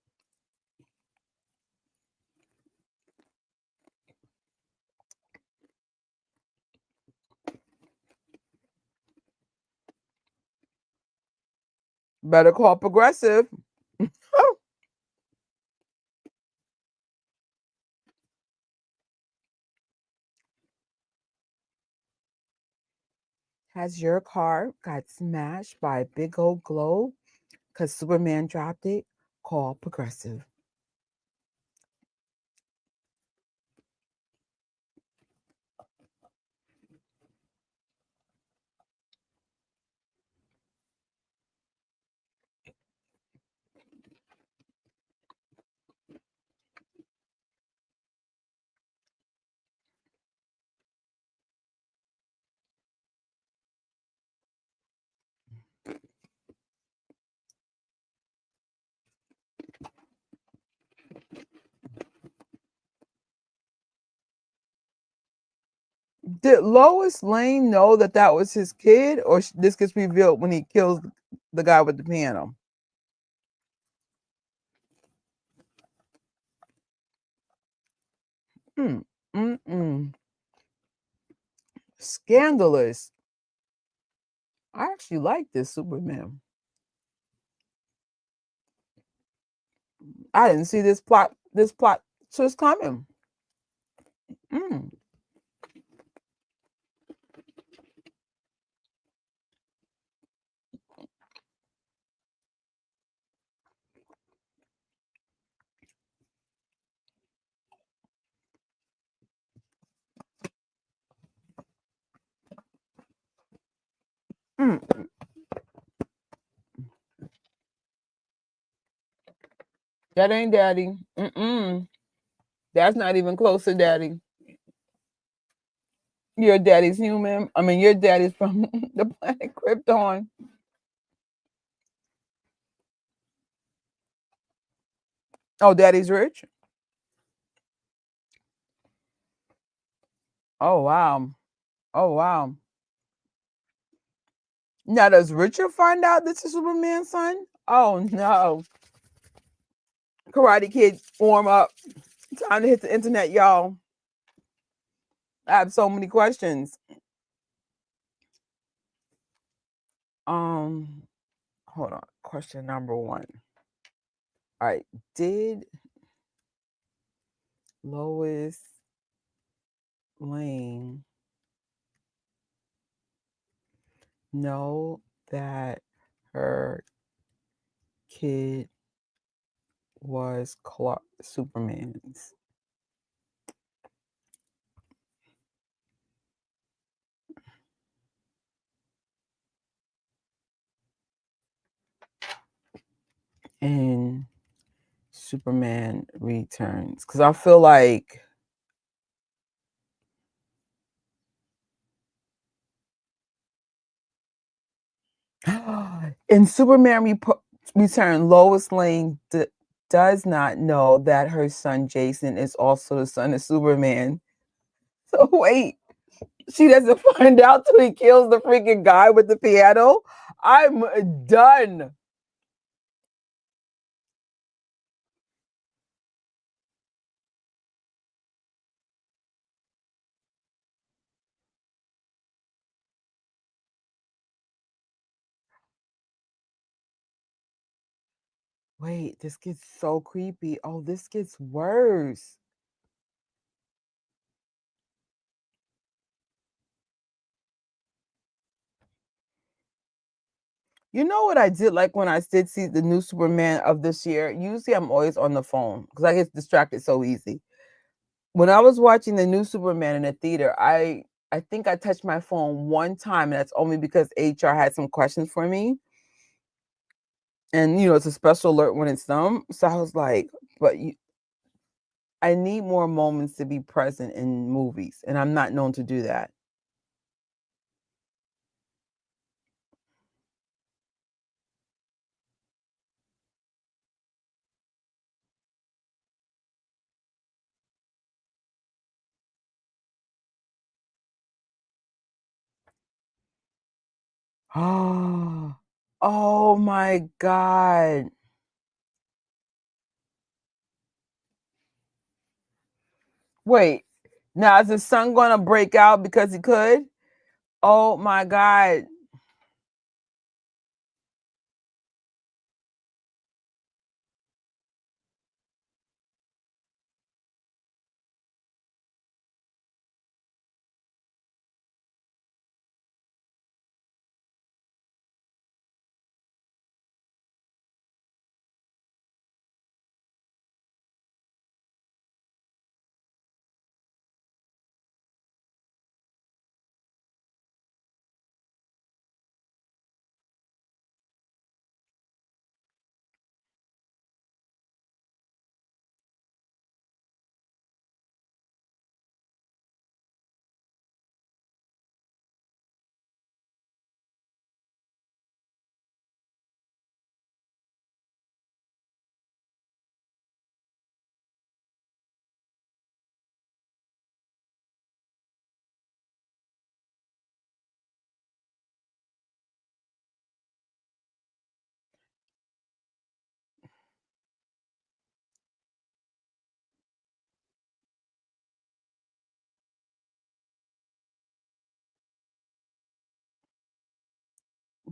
Better call Progressive. Has your car got smashed by a big old globe because Superman dropped it? Call Progressive. Did Lois Lane know that that was his kid, or this gets revealed when he kills the guy with the piano? Mm, Scandalous. I actually like this Superman. I didn't see this plot twist coming. Mm. Mm. That ain't daddy. That's not even close to daddy. Your daddy's human. I mean, your daddy's from the planet Krypton. Oh, daddy's rich. Oh wow. Oh wow. Now does Richard find out this is Superman's son? Oh no. Karate Kid warm up. Time to hit the internet, y'all. I have so many questions. Um, hold on. Question number 1. All right. Did Lois Lane know that her kid was Clark Superman's? In Superman Returns? Because I feel like in Superman Return, Lois Lane does not know that her son Jason is also the son of Superman. So wait, she doesn't find out till he kills the freaking guy with the piano. I'm done. Wait, this gets so creepy. Oh, this gets worse. You know what I did like when I did see the new Superman of this year? Usually I'm always on the phone because I get distracted so easy. When I was watching the new Superman in the theater, I think I touched my phone one time, and that's only because HR had some questions for me. And it's a special alert when it's them. So I was like, but I need more moments to be present in movies, and I'm not known to do that. Oh, oh my God. Wait, now is the sun gonna break out because he could? Oh my God.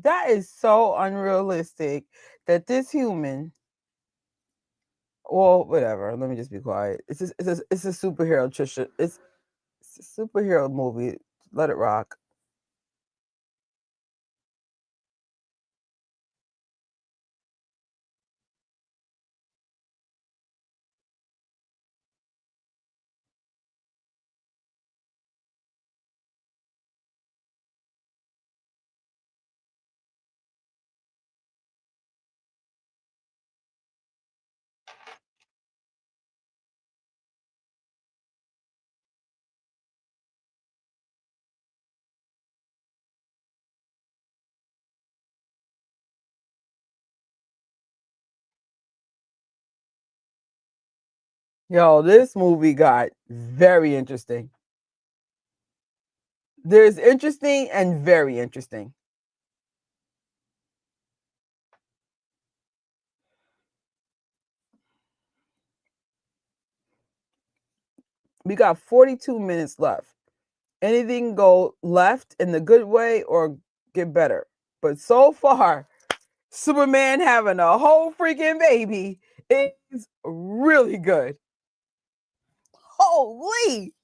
That is so unrealistic that this human, well, whatever. Let me just be quiet. It's a superhero, Trisha. It's a superhero movie. Let it rock. Yo, this movie got very interesting. There's interesting and very interesting. We got 42 minutes left. Anything go left in the good way or get better. But so far, Superman having a whole freaking baby is really good. Holy!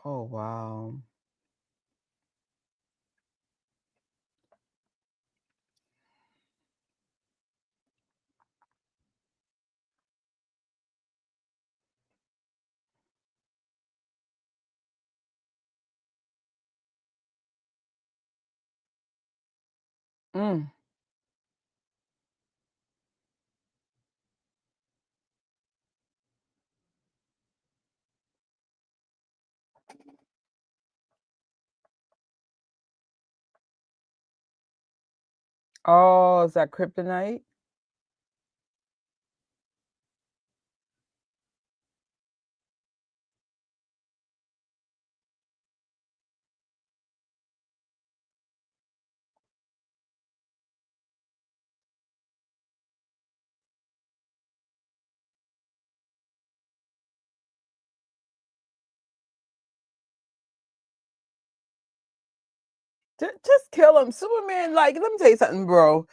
Oh wow. Mm. Oh, is that kryptonite? Just kill him. Superman, like, let me tell you something, bro.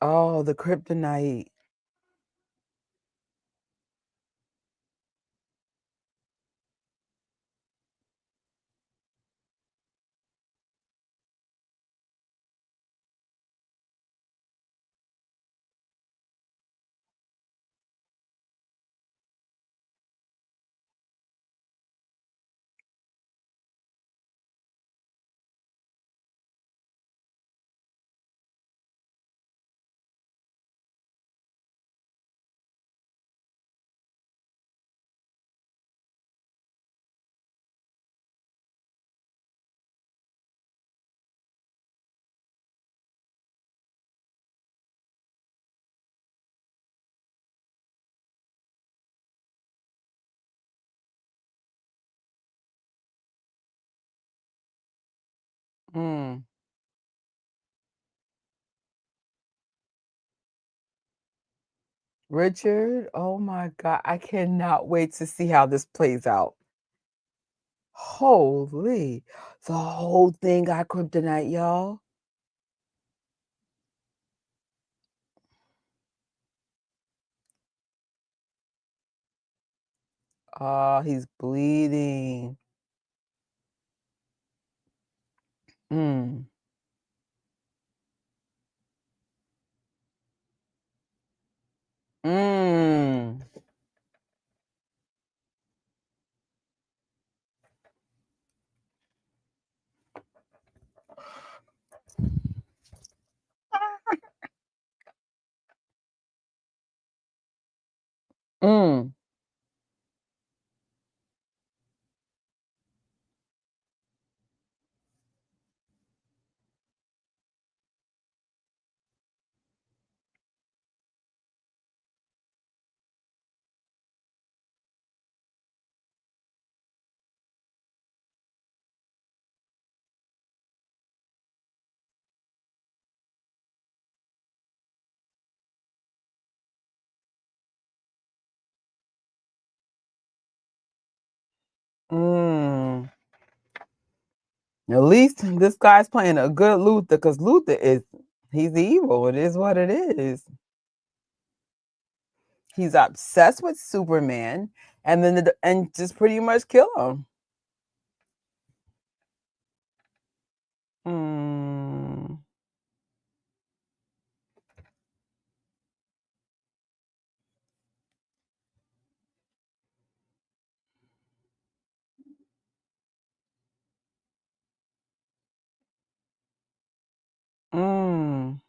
Oh, the kryptonite. Mm. Richard, oh my God, I cannot wait to see how this plays out. Holy, the whole thing got kryptonite, y'all. Oh, he's bleeding. Mm. Mm. Mm. Mm. At least this guy's playing a good Luther, because Luther he's evil. It is what it is. He's obsessed with Superman, and then and just pretty much kill him. Mm. Mm.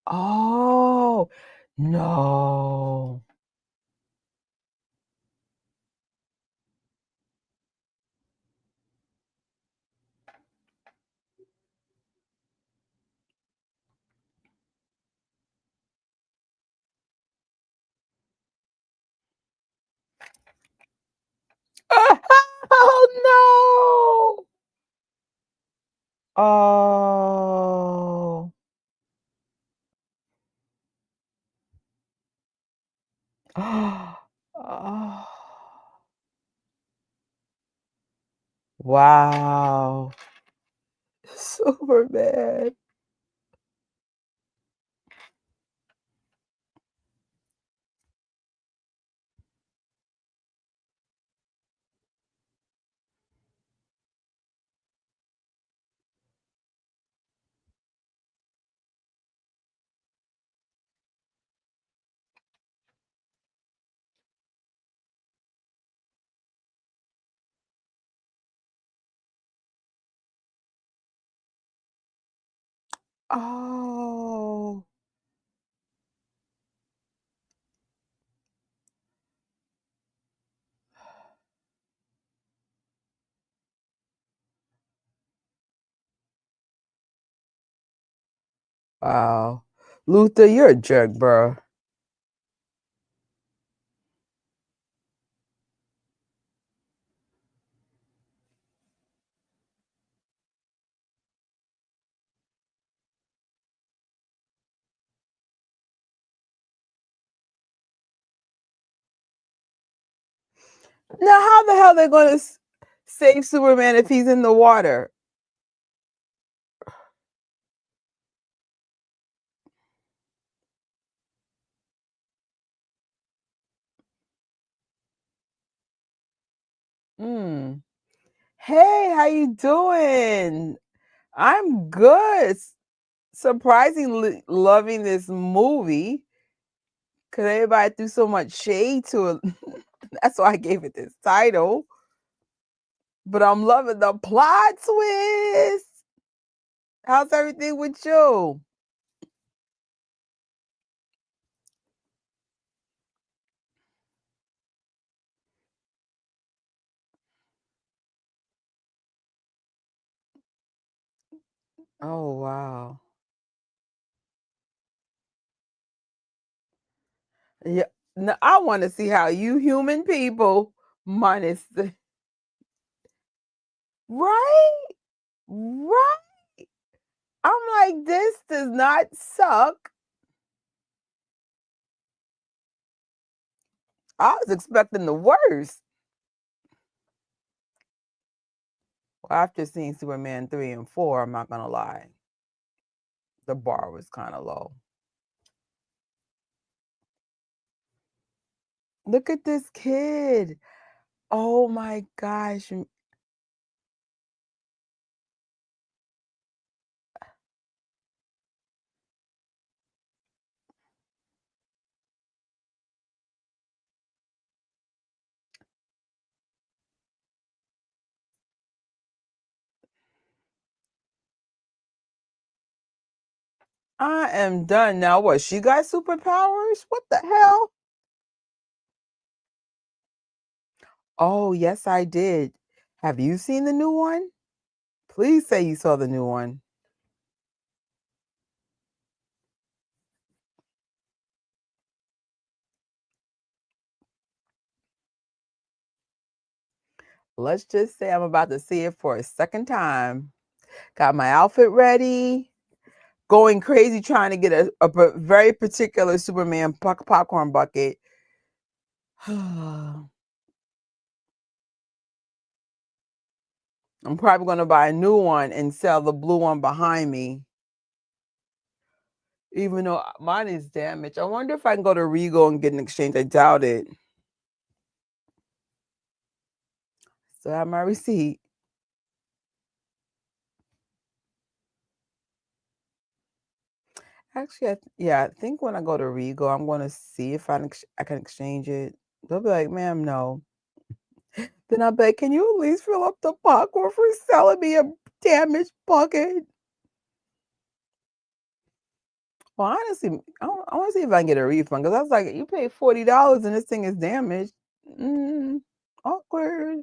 Oh, no. Oh, no. Oh. Oh. Wow. Superman. Oh. Wow. Luther, you're a jerk, bro. Now, how the hell they gonna save Superman if he's in the water? Mm. Hey, how you doing? I'm good. Surprisingly loving this movie because everybody threw so much shade to it. That's why I gave it this title. But I'm loving the plot twist. How's everything with you? Oh, wow. Yeah. No, I want to see how you human people minus the right, right. I'm like, this does not suck. I was expecting the worst. Well, after seeing Superman 3 and 4, I'm not gonna lie. The bar was kind of low. Look at this kid. Oh my gosh. I am done now. What? She got superpowers? What the hell? Oh, yes, I did. Have you seen the new one? Please say you saw the new one. Let's just say I'm about to see it for a second time. Got my outfit ready, going crazy trying to get a very particular Superman popcorn bucket. I'm probably going to buy a new one and sell the blue one behind me, even though mine is damaged. I wonder if I can go to Regal and get an exchange. I doubt it. So I have my receipt. Actually, yeah, I think when I go to Regal, I'm going to see if I can exchange it. They'll be like, ma'am, no. Then I'll be like, can you at least fill up the popcorn for selling me a damaged bucket? Well, honestly, I want to see if I can get a refund because I was like, you paid $40 and this thing is damaged. Mm, awkward.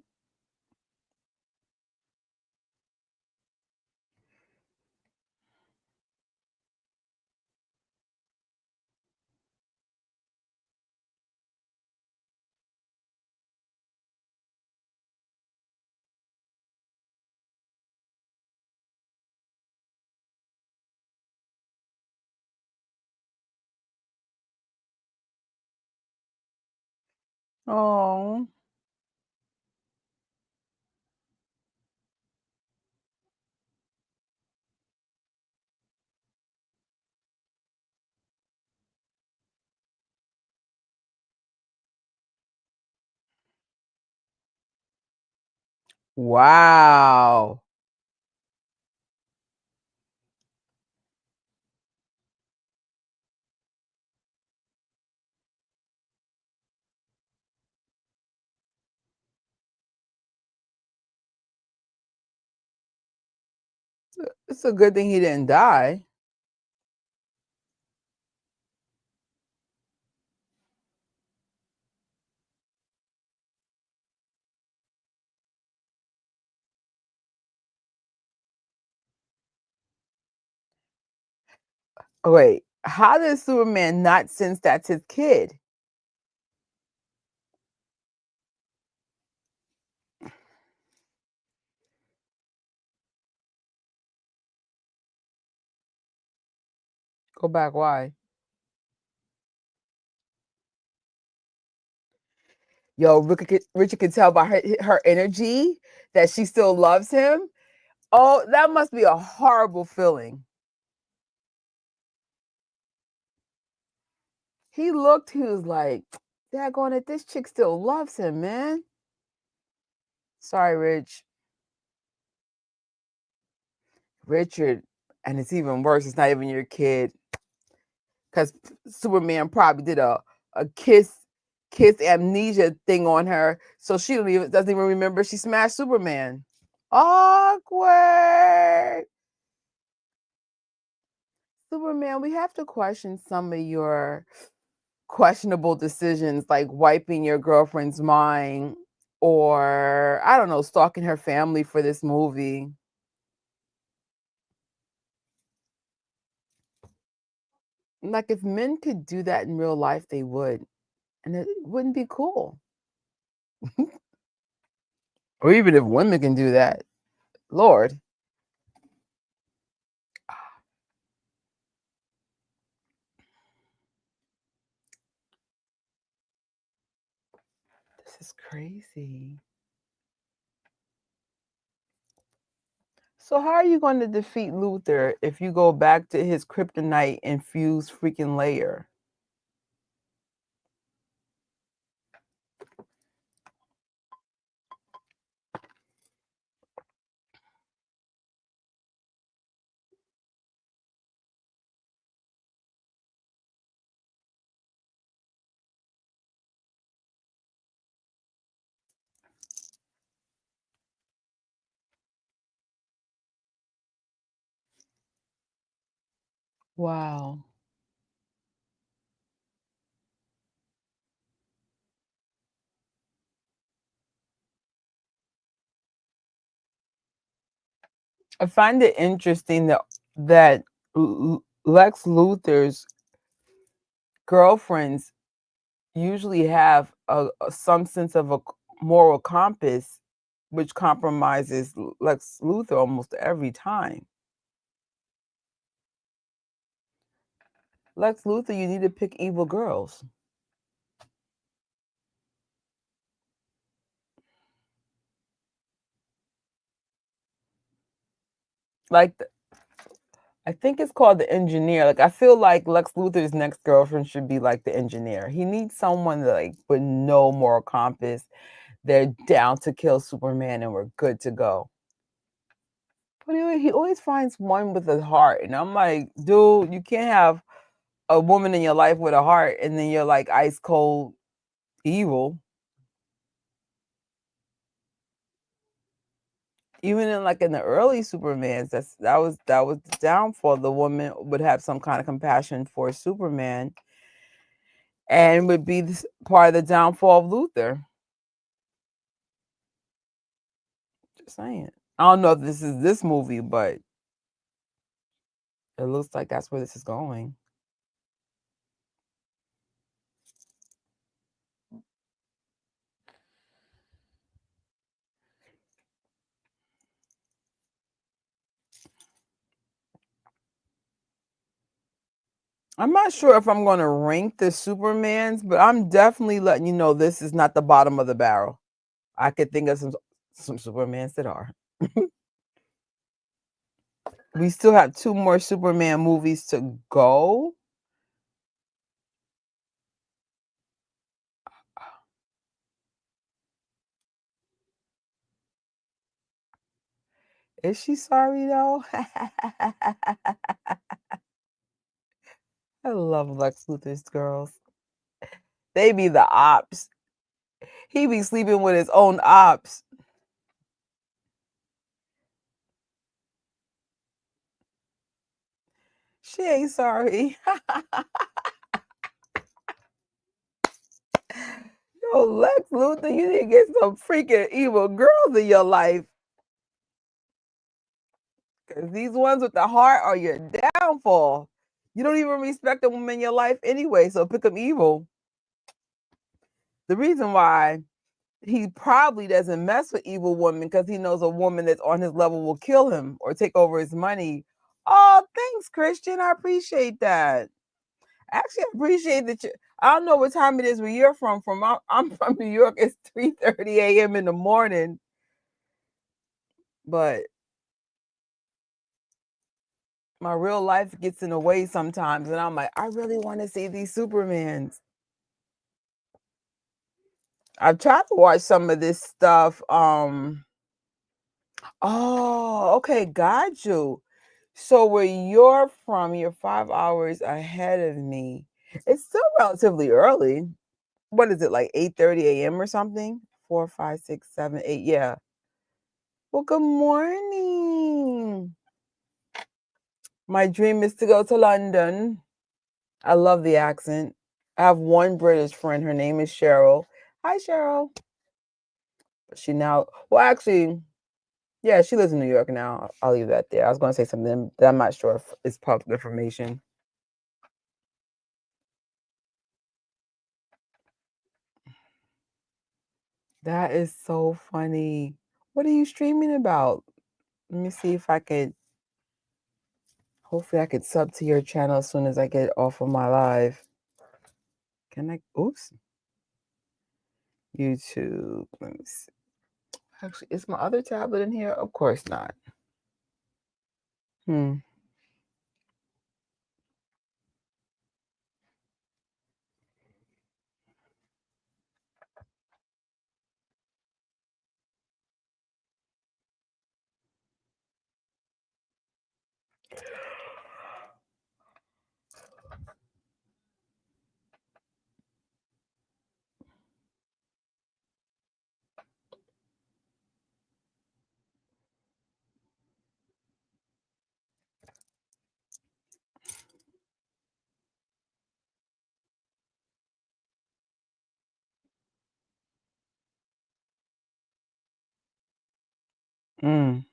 Oh, wow. It's a good thing he didn't die. Wait, how does Superman not sense that's his kid? Go back, why? Yo, Richard can tell by her energy that she still loves him. Oh, that must be a horrible feeling. He was like, daggone it, this chick still loves him, man. Sorry, Richard. And it's even worse, it's not even your kid. Because Superman probably did a kiss amnesia thing on her. So she doesn't even remember she smashed Superman. Awkward. Superman, we have to question some of your questionable decisions, like wiping your girlfriend's mind or, I don't know, stalking her family for this movie. Like if men could do that in real life, they would, and it wouldn't be cool. Or even if women can do that, Lord. This is crazy. So how are you going to defeat Luther if you go back to his kryptonite infused freaking layer? Wow. I find it interesting that Lex Luthor's girlfriends usually have some sense of a moral compass, which compromises Lex Luthor almost every time. Lex Luthor, you need to pick evil girls. Like I think it's called the engineer. Like I feel like Lex Luthor's next girlfriend should be like the engineer. He needs someone that, like with no moral compass. They're down to kill Superman and we're good to go. But he always finds one with a heart. And I'm like, dude, you can't have a woman in your life with a heart and then you're like ice cold evil. Even in the early Supermans, that was the downfall. The woman would have some kind of compassion for Superman and would be part of the downfall of Luthor. Just saying. I don't know if this is this movie, but it looks like that's where this is going. I'm not sure if I'm going to rank the Supermans, but I'm definitely letting you know this is not the bottom of the barrel. I could think of some Supermans that are. We still have 2 more Superman movies to go. Is she sorry though? I love Lex Luthor's girls. They be the ops. He be sleeping with his own ops. She ain't sorry. Yo, Lex Luthor, you need to get some freaking evil girls in your life. Because these ones with the heart are your downfall. You don't even respect the woman in your life anyway, so pick them evil. The reason why he probably doesn't mess with evil women because he knows a woman that's on his level will kill him or take over his money. Oh, thanks, Christian. I appreciate that. Actually, I appreciate that you. I don't know what time it is where you're from. I'm from New York. It's 3:30 a.m. in the morning, but my real life gets in the way sometimes, and I'm like, I really want to see these Supermans. I've tried to watch some of this stuff. Oh, okay, got you. So where you're from, you're 5 hours ahead of me. It's still relatively early. What is it, like 8:30 a.m. or something? 4, 5, 6, 7, 8. Yeah. Well, good morning. My dream is to go to London. I love the accent. I have one British friend. Her name is Cheryl. Hi, Cheryl. She now, well, actually, yeah, she lives in New York now. I'll leave that there. I was going to say something that I'm not sure if it's public information. That is so funny. What are you streaming about? Let me see if I could. Hopefully, I could sub to your channel as soon as I get off of my live. Can I? Oops. YouTube. Let me see. Actually, is my other tablet in here? Of course not. Hmm. Mm.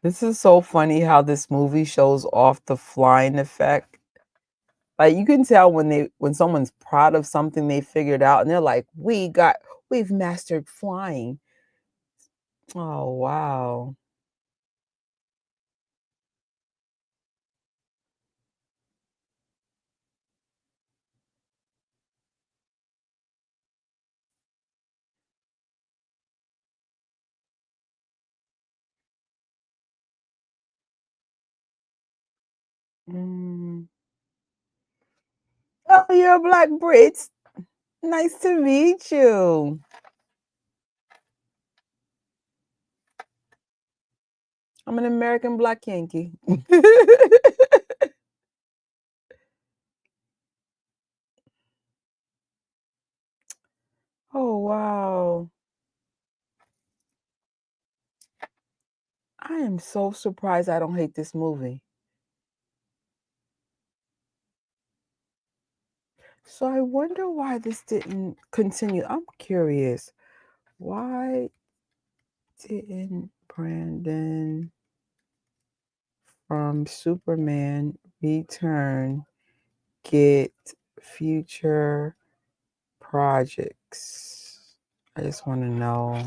This is so funny how this movie shows off the flying effect. Like you can tell when someone's proud of something they figured out and they're like, we've mastered flying. Oh wow. Mm. Oh, you're a Black Brit. Nice to meet you. I'm an American Black Yankee. Oh wow. I am so surprised I don't hate this movie. So I wonder why this didn't continue. I'm curious. Why didn't Brandon from Superman Return get future projects? I just want to know.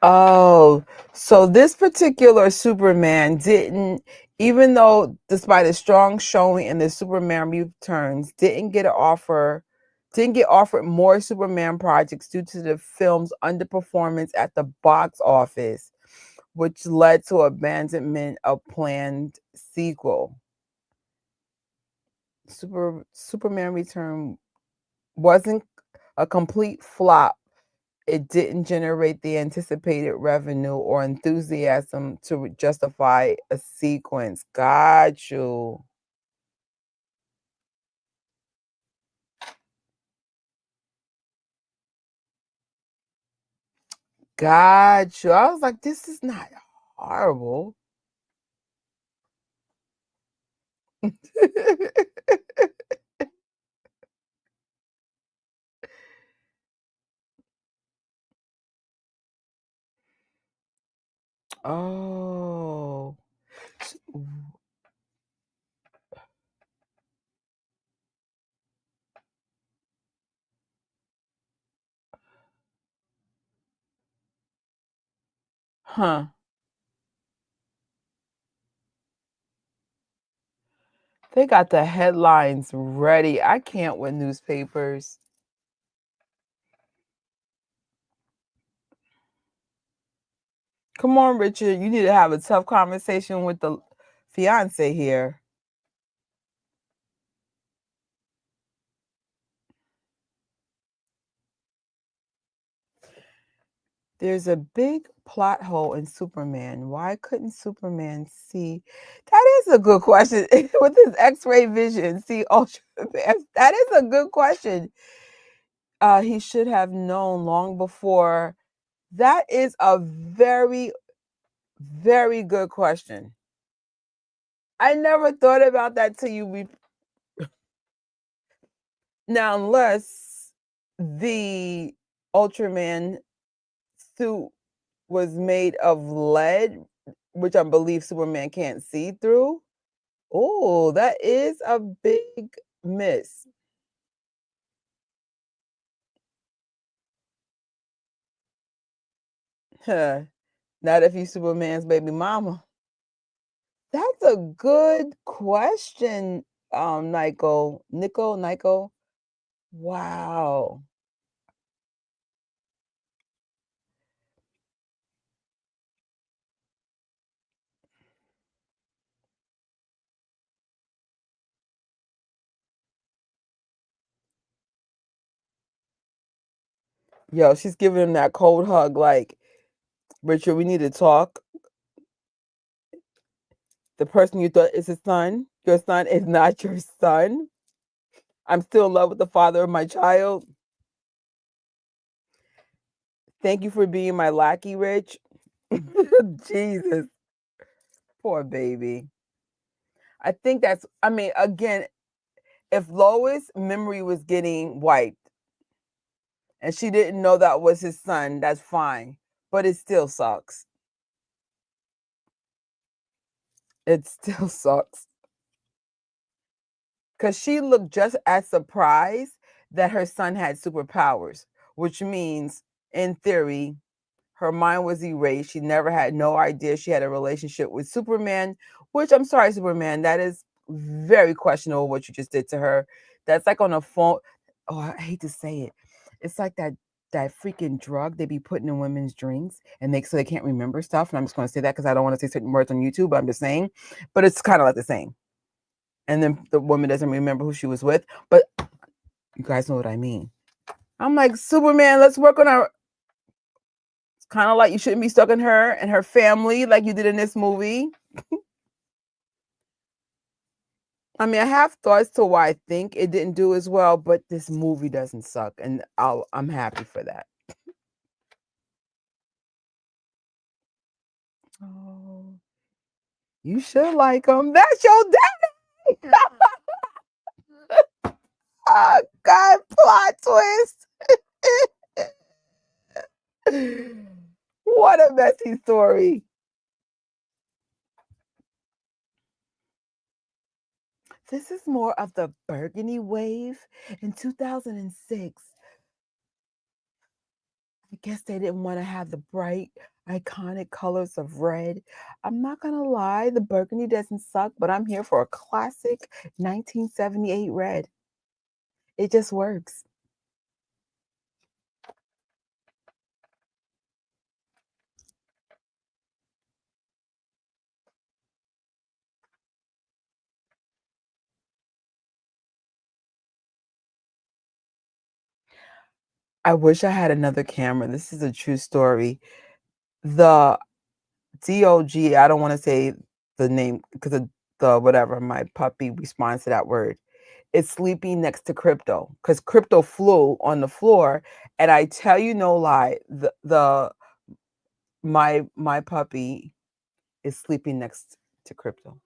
Oh, so this particular Superman didn't, even though despite a strong showing in the Superman Returns, didn't get offered more Superman projects due to the film's underperformance at the box office, which led to abandonment of planned sequel. Superman Return wasn't a complete flop. It didn't generate the anticipated revenue or enthusiasm to justify a sequence. Got you. Got you. I was like, this is not horrible. Oh. Huh. They got the headlines ready. I can't with newspapers. Come on, Richard. You need to have a tough conversation with the fiance here. There's a big plot hole in Superman. Why couldn't Superman see? That is a good question. With his X-ray vision, see Ultraman. That is a good question. He should have known long before. That is a very, very good question. I never thought about that till you now, unless the Ultraman suit was made of lead, which I believe Superman can't see through. Oh, that is a big miss. Huh. Not if you Superman's baby mama. That's a good question, Nico. Wow. Yo, she's giving him that cold hug like, Richard, we need to talk. The person you thought is his son, your son is not your son. I'm still in love with the father of my child. Thank you for being my lackey, Rich. Jesus, poor baby. I think that's, I mean, again, if Lois' memory was getting wiped and she didn't know that was his son, that's fine. But it still sucks. It still sucks. Because she looked just as surprised that her son had superpowers, which means, in theory, her mind was erased. She never had no idea she had a relationship with Superman, which I'm sorry, Superman, that is very questionable what you just did to her. That's like on a phone. Oh, I hate to say it. It's like that freaking drug they be putting in women's drinks and make so they can't remember stuff. And I'm just going to say that because I don't want to say certain words on YouTube, but I'm just saying. But it's kind of like the same. And then the woman doesn't remember who she was with. But you guys know what I mean. I'm like, Superman, let's work on our. It's kind of like you shouldn't be stuck in her and her family like you did in this movie. I mean, I have thoughts to why I think it didn't do as well, but this movie doesn't suck, and I'm happy for that. Oh, you should like him. That's your daddy. Oh, God, plot twist. What a messy story. This is more of the burgundy wave in 2006. I guess they didn't want to have the bright, iconic colors of red. I'm not going to lie, the burgundy doesn't suck, but I'm here for a classic 1978 red. It just works. I wish I had another camera. This is a true story. The DOG, I don't want to say the name because of the whatever, my puppy responds to that word. It's sleeping next to Crypto because Crypto flew on the floor. And I tell you no lie, the my puppy is sleeping next to Crypto.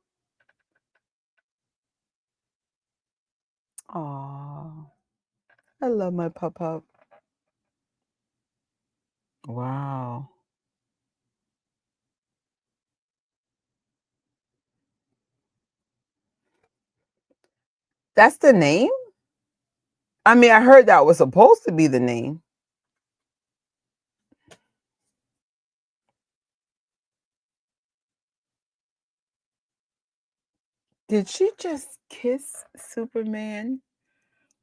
Oh, I love my pup. Wow. That's the name? I mean, I heard that was supposed to be the name. Did she just kiss Superman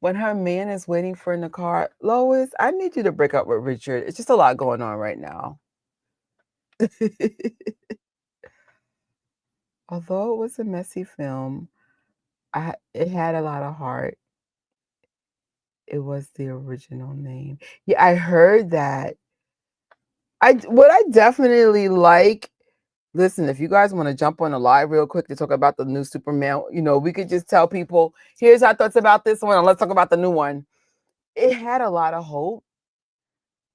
when her man is waiting for her in the car? Lois, I need you to break up with Richard. It's just a lot going on right now. Although it was a messy film, it had a lot of heart. It was the original name. Yeah, I heard that. What I definitely like. Listen, if you guys want to jump on the live real quick to talk about the new Superman, we could just tell people, here's our thoughts about this one, and let's talk about the new one. It had a lot of hope.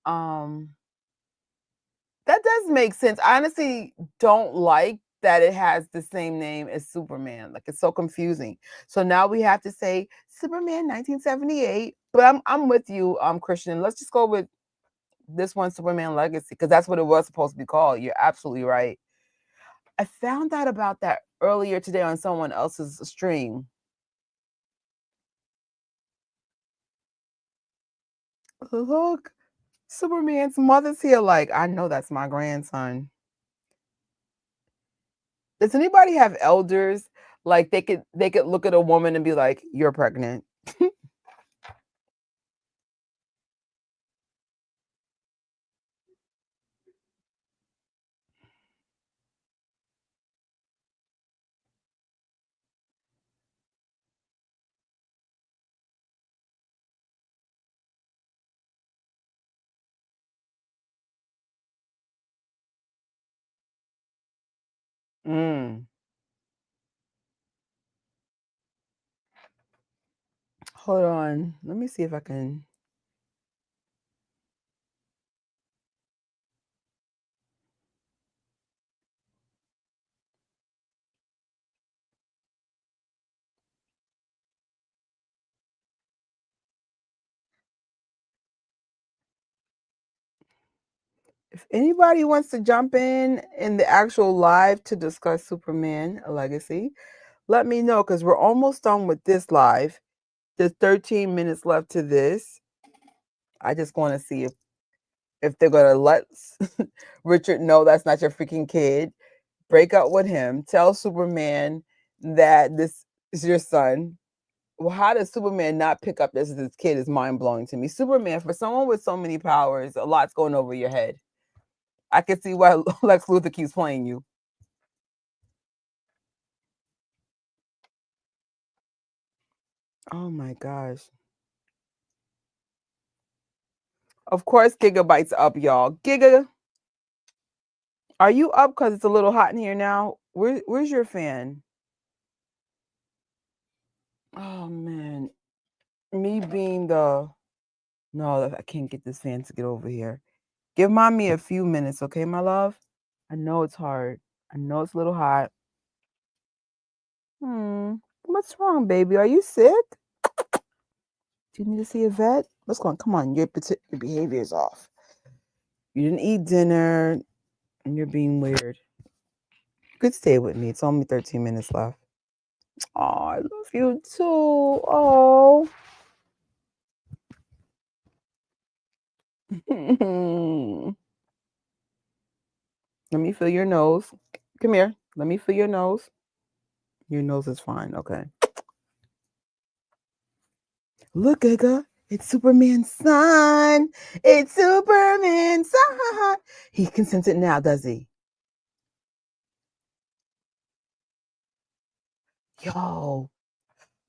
Um, that does make sense. I honestly don't like that it has the same name as Superman. Like it's so confusing. So now we have to say Superman 1978. But I'm with you, Christian. Let's just go with This one's Superman Legacy, because that's what it was supposed to be called. You're absolutely right. I found out about that earlier today on someone else's stream. Look, Superman's mother's here. Like, I know that's my grandson. Does anybody have elders? Like they could look at a woman and be like, "You're pregnant." Mm. Hold on. Let me see if I can. If anybody wants to jump in the actual live to discuss Superman a Legacy, let me know, because we're almost done with this live. There's 13 minutes left to this. I just want to see if they're gonna let Richard know that's not your freaking kid. Break up with him. Tell Superman that this is your son. Well, how does Superman not pick up this as his kid is mind blowing to me. Superman, for someone with so many powers, a lot's going over your head. I can see why Lex Luthor keeps playing you. Oh my gosh. Of course, Gigabyte's up, y'all. Giga, are you up? Because it's a little hot in here now. Where's your fan? Oh man. Me being the no, I can't get this fan to get over here. Give mommy a few minutes, okay, my love? I know it's hard. I know it's a little hot. What's wrong, baby? Are you sick? Do you need to see a vet? What's going on? Come on, your behavior is off. You didn't eat dinner, and you're being weird. You could stay with me. It's only 13 minutes left. Oh, I love you too. Oh. Let me feel your nose. Come here. Let me feel your nose. Your nose is fine. Okay. Look, Giga. It's Superman's son. It's Superman's son. He can sense it now, does he? Yo.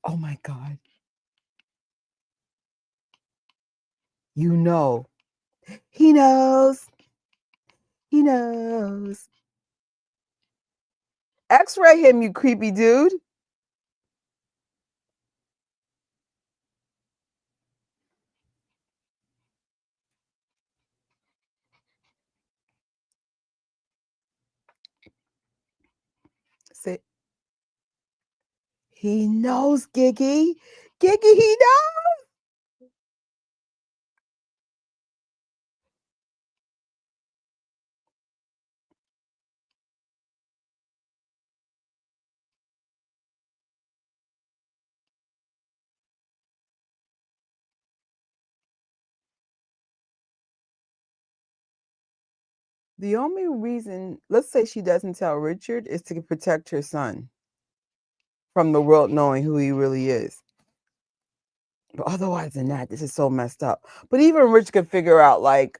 Oh my God. You know. He knows. He knows. X-ray him, you creepy dude. Say, he knows, Giggy. Giggy, he knows. The only reason, let's say she doesn't tell Richard, is to protect her son from the world knowing who he really is. But otherwise than that, this is so messed up. But even Rich could figure out, like,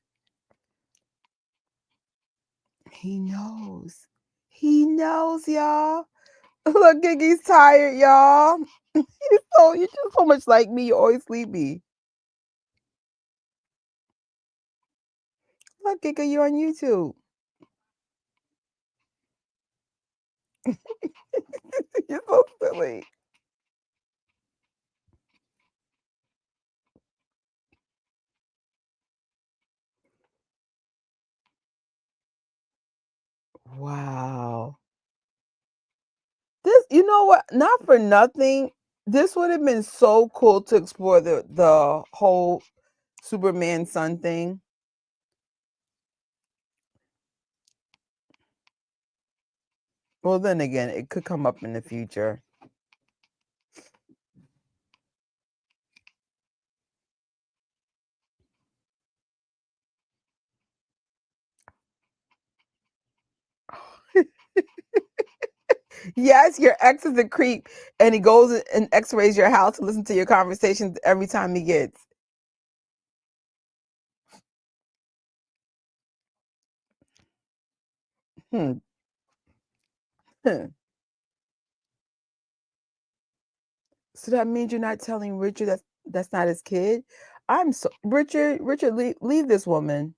he knows. He knows, y'all. Look, Giggy's tired, y'all. You're just so much like me. You're always sleepy. Look, Giga, you're on YouTube. You're so silly. Wow. This, you know what? Not for nothing. This would have been so cool to explore the whole Superman son thing. Well, then again, it could come up in the future. Yes, your ex is a creep, and he goes and X-rays your house to listen to your conversations every time he gets. Hmm. Hmm. So that means you're not telling Richard that's not his kid. I'm so Richard. Richard, leave this woman.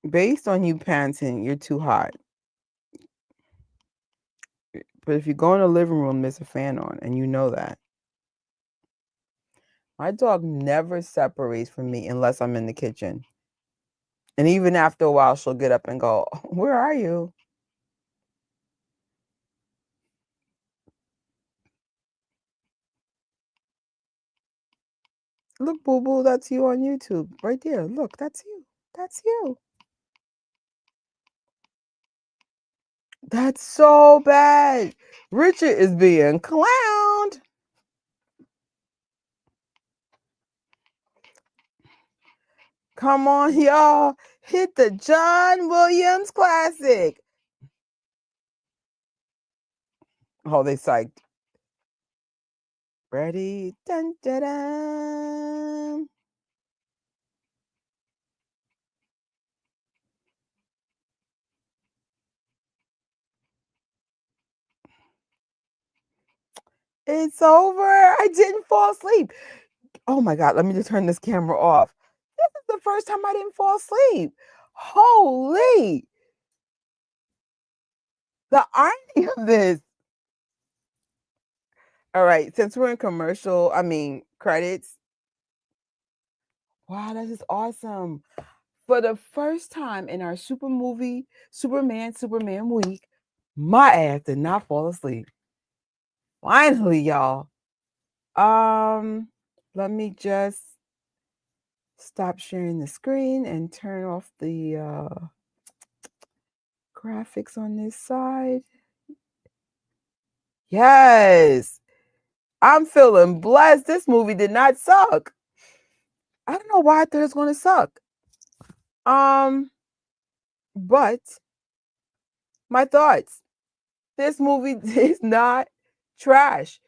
Based on you panting, you're too hot. But if you go in the living room, there's a fan on, and you know that. My dog never separates from me unless I'm in the kitchen. And even after a while, she'll get up and go, "Where are you?" Look, boo boo, that's you on YouTube. Right there. Look, that's you. That's you. That's so bad. Richard is being clowned. Come on, y'all. Hit the John Williams classic. Oh, they psyched. Ready? Dun, dun, dun. It's over. I didn't fall asleep. Oh my God. Let me just turn this camera off. This is the first time I didn't fall asleep. Holy. The irony of this. All right. Since we're in credits. Wow, that is awesome. For the first time in our Superman week, my ass did not fall asleep. Finally, y'all. Let me just stop sharing the screen and turn off the graphics on this side. Yes. I'm feeling blessed. This movie did not suck. I don't know why I thought it was going to suck. But my thoughts. This movie is not trash.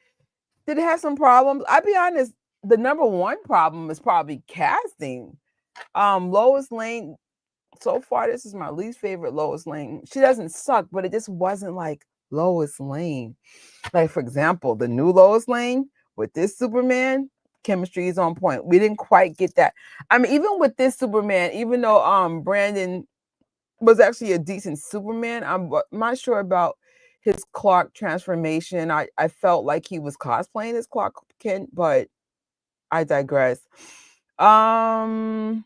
Did it have some problems? I'll be honest, the number one problem is probably casting. Lois Lane, so far, this is my least favorite Lois Lane. She doesn't suck, but it just wasn't like Lois Lane. Like, for example, the new Lois Lane with this Superman, chemistry is on point. We didn't quite get that. I mean, even with this Superman, even though Brandon was actually a decent Superman, I'm not sure about his Clark transformation. I felt like he was cosplaying as Clark Kent, but I digress. I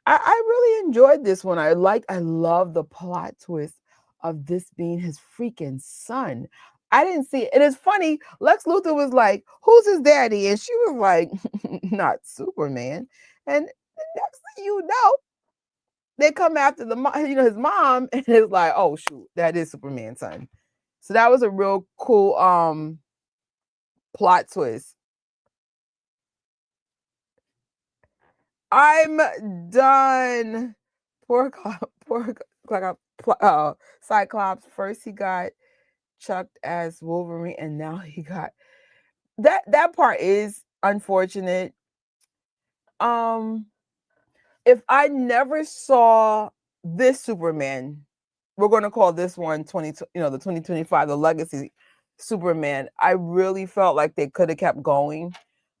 really enjoyed this one. I love the plot twist of this being his freaking son. I didn't see it. And it's funny, Lex Luthor was like, "Who's his daddy?" And she was like, "Not Superman." And the next thing you know, they come after his mom, and it's like, "Oh shoot, that is Superman's son." So that was a real cool plot twist. I'm done. Poor, poor, Cyclops. First, he got chucked as Wolverine, and now he got that. That part is unfortunate. Um, if I never saw this Superman, we're going to call this one the 2025, the Legacy Superman. I really felt like they could have kept going.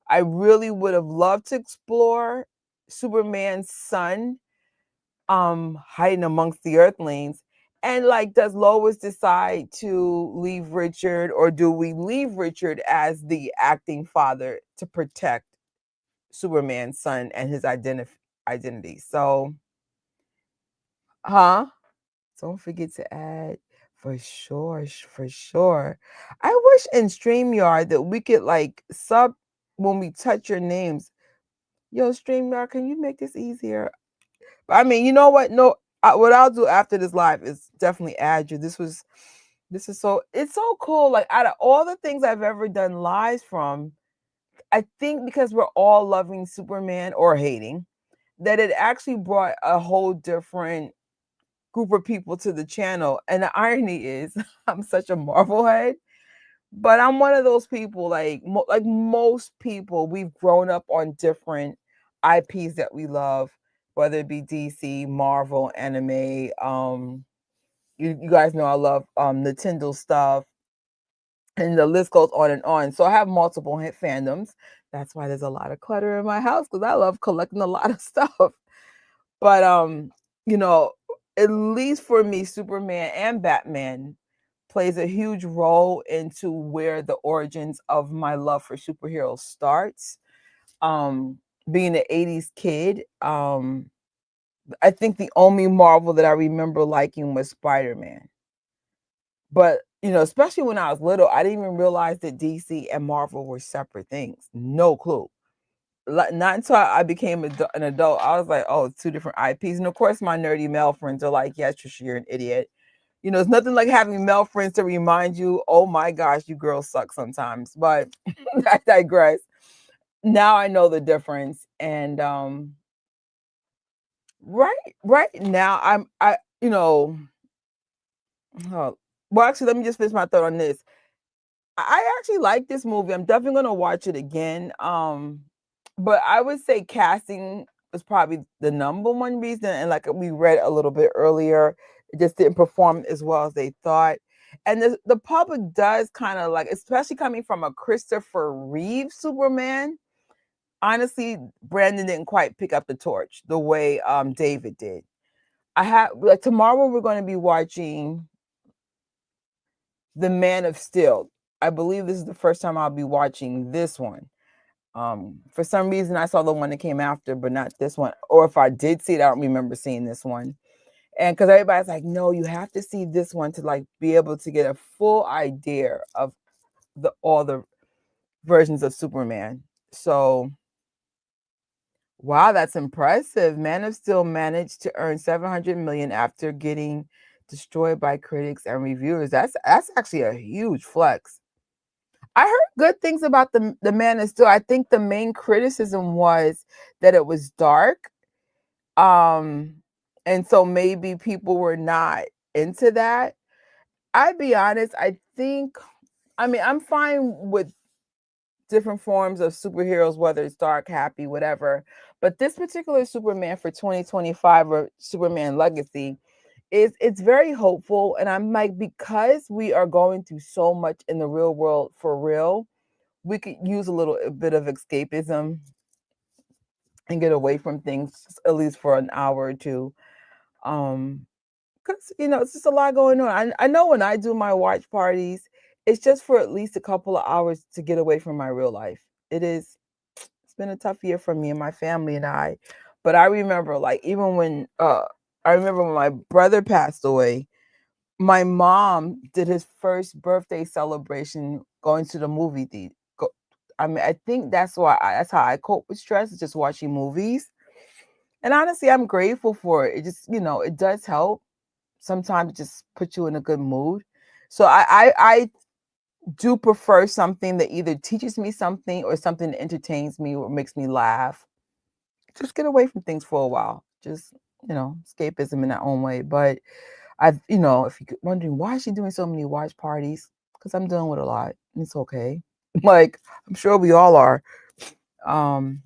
I really would have loved to explore Superman's son hiding amongst the earthlings. And like, does Lois decide to leave Richard, or do we leave Richard as the acting father to protect Superman's son and his identity. So, huh? Don't forget to add for sure, for sure. I wish in StreamYard that we could like sub when we touch your names. Yo, StreamYard, can you make this easier? I mean, you know what? No, what I'll do after this live is definitely add you. This is so it's so cool. Like out of all the things I've ever done lives from, I think because we're all loving Superman or hating, that it actually brought a whole different group of people to the channel. And the irony is, I'm such a Marvel head, but I'm one of those people like most people. We've grown up on different IPs that we love, whether it be DC, Marvel, anime. You guys know I love Nintendo stuff, and the list goes on and on. So I have multiple fandoms. That's why there's a lot of clutter in my house because I love collecting a lot of stuff. But you know, at least for me, Superman and Batman plays a huge role into where the origins of my love for superheroes starts. Being an 80s kid, I think the only Marvel that I remember liking was Spider-Man. But you know, especially when I was little, I didn't even realize that DC and Marvel were separate things. No clue. Not until I became an adult, I was like, oh, two different IPs. And of course, my nerdy male friends are like, yes, Trisha, you're an idiot. You know, it's nothing like having male friends to remind you, oh my gosh, you girls suck sometimes. But I digress. Now I know the difference. And right now you know, well, actually, let me just finish my thought on this. I actually like this movie. I'm definitely gonna watch it again. But I would say casting was probably the number one reason. And like we read a little bit earlier, it just didn't perform as well as they thought. And the public does kind of like, especially coming from a Christopher Reeve Superman. Honestly, Brandon didn't quite pick up the torch the way David did. I have like tomorrow we're going to be watching The Man of Steel. I believe this is the first time I'll be watching this one. For some reason, I saw the one that came after, but not this one. Or if I did see it, I don't remember seeing this one. And because everybody's like, no, you have to see this one to like be able to get a full idea of all the versions of Superman. So, wow, that's impressive. Man of Steel managed to earn 700 million after getting destroyed by critics and reviewers. That's actually a huge flex. I heard good things about the Man of Steel. I think the main criticism was that it was dark. And so maybe people were not into that. I'd be honest, I mean, I'm fine with different forms of superheroes, whether it's dark, happy, whatever. But this particular Superman for 2025 or Superman Legacy it's very hopeful. And I'm like, because we are going through so much in the real world for real, we could use a little bit of escapism and get away from things at least for an hour or two. Because you know, it's just a lot going on. I know when I do my watch parties, it's just for at least a couple of hours to get away from my real life. It's been a tough year for me and my family and I. But I remember like even when I remember when my brother passed away, my mom did his first birthday celebration going to the movie theater. I mean, I think that's that's how I cope with stress, is just watching movies. And honestly, I'm grateful for it. It just, you know, it does help. Sometimes it just puts you in a good mood. So I do prefer something that either teaches me something or something that entertains me or makes me laugh. Just get away from things for a while. Just, you know, escapism in that own way. But you know, if you're wondering why is she doing so many watch parties, because I'm dealing with a lot. And it's okay. Like, I'm sure we all are,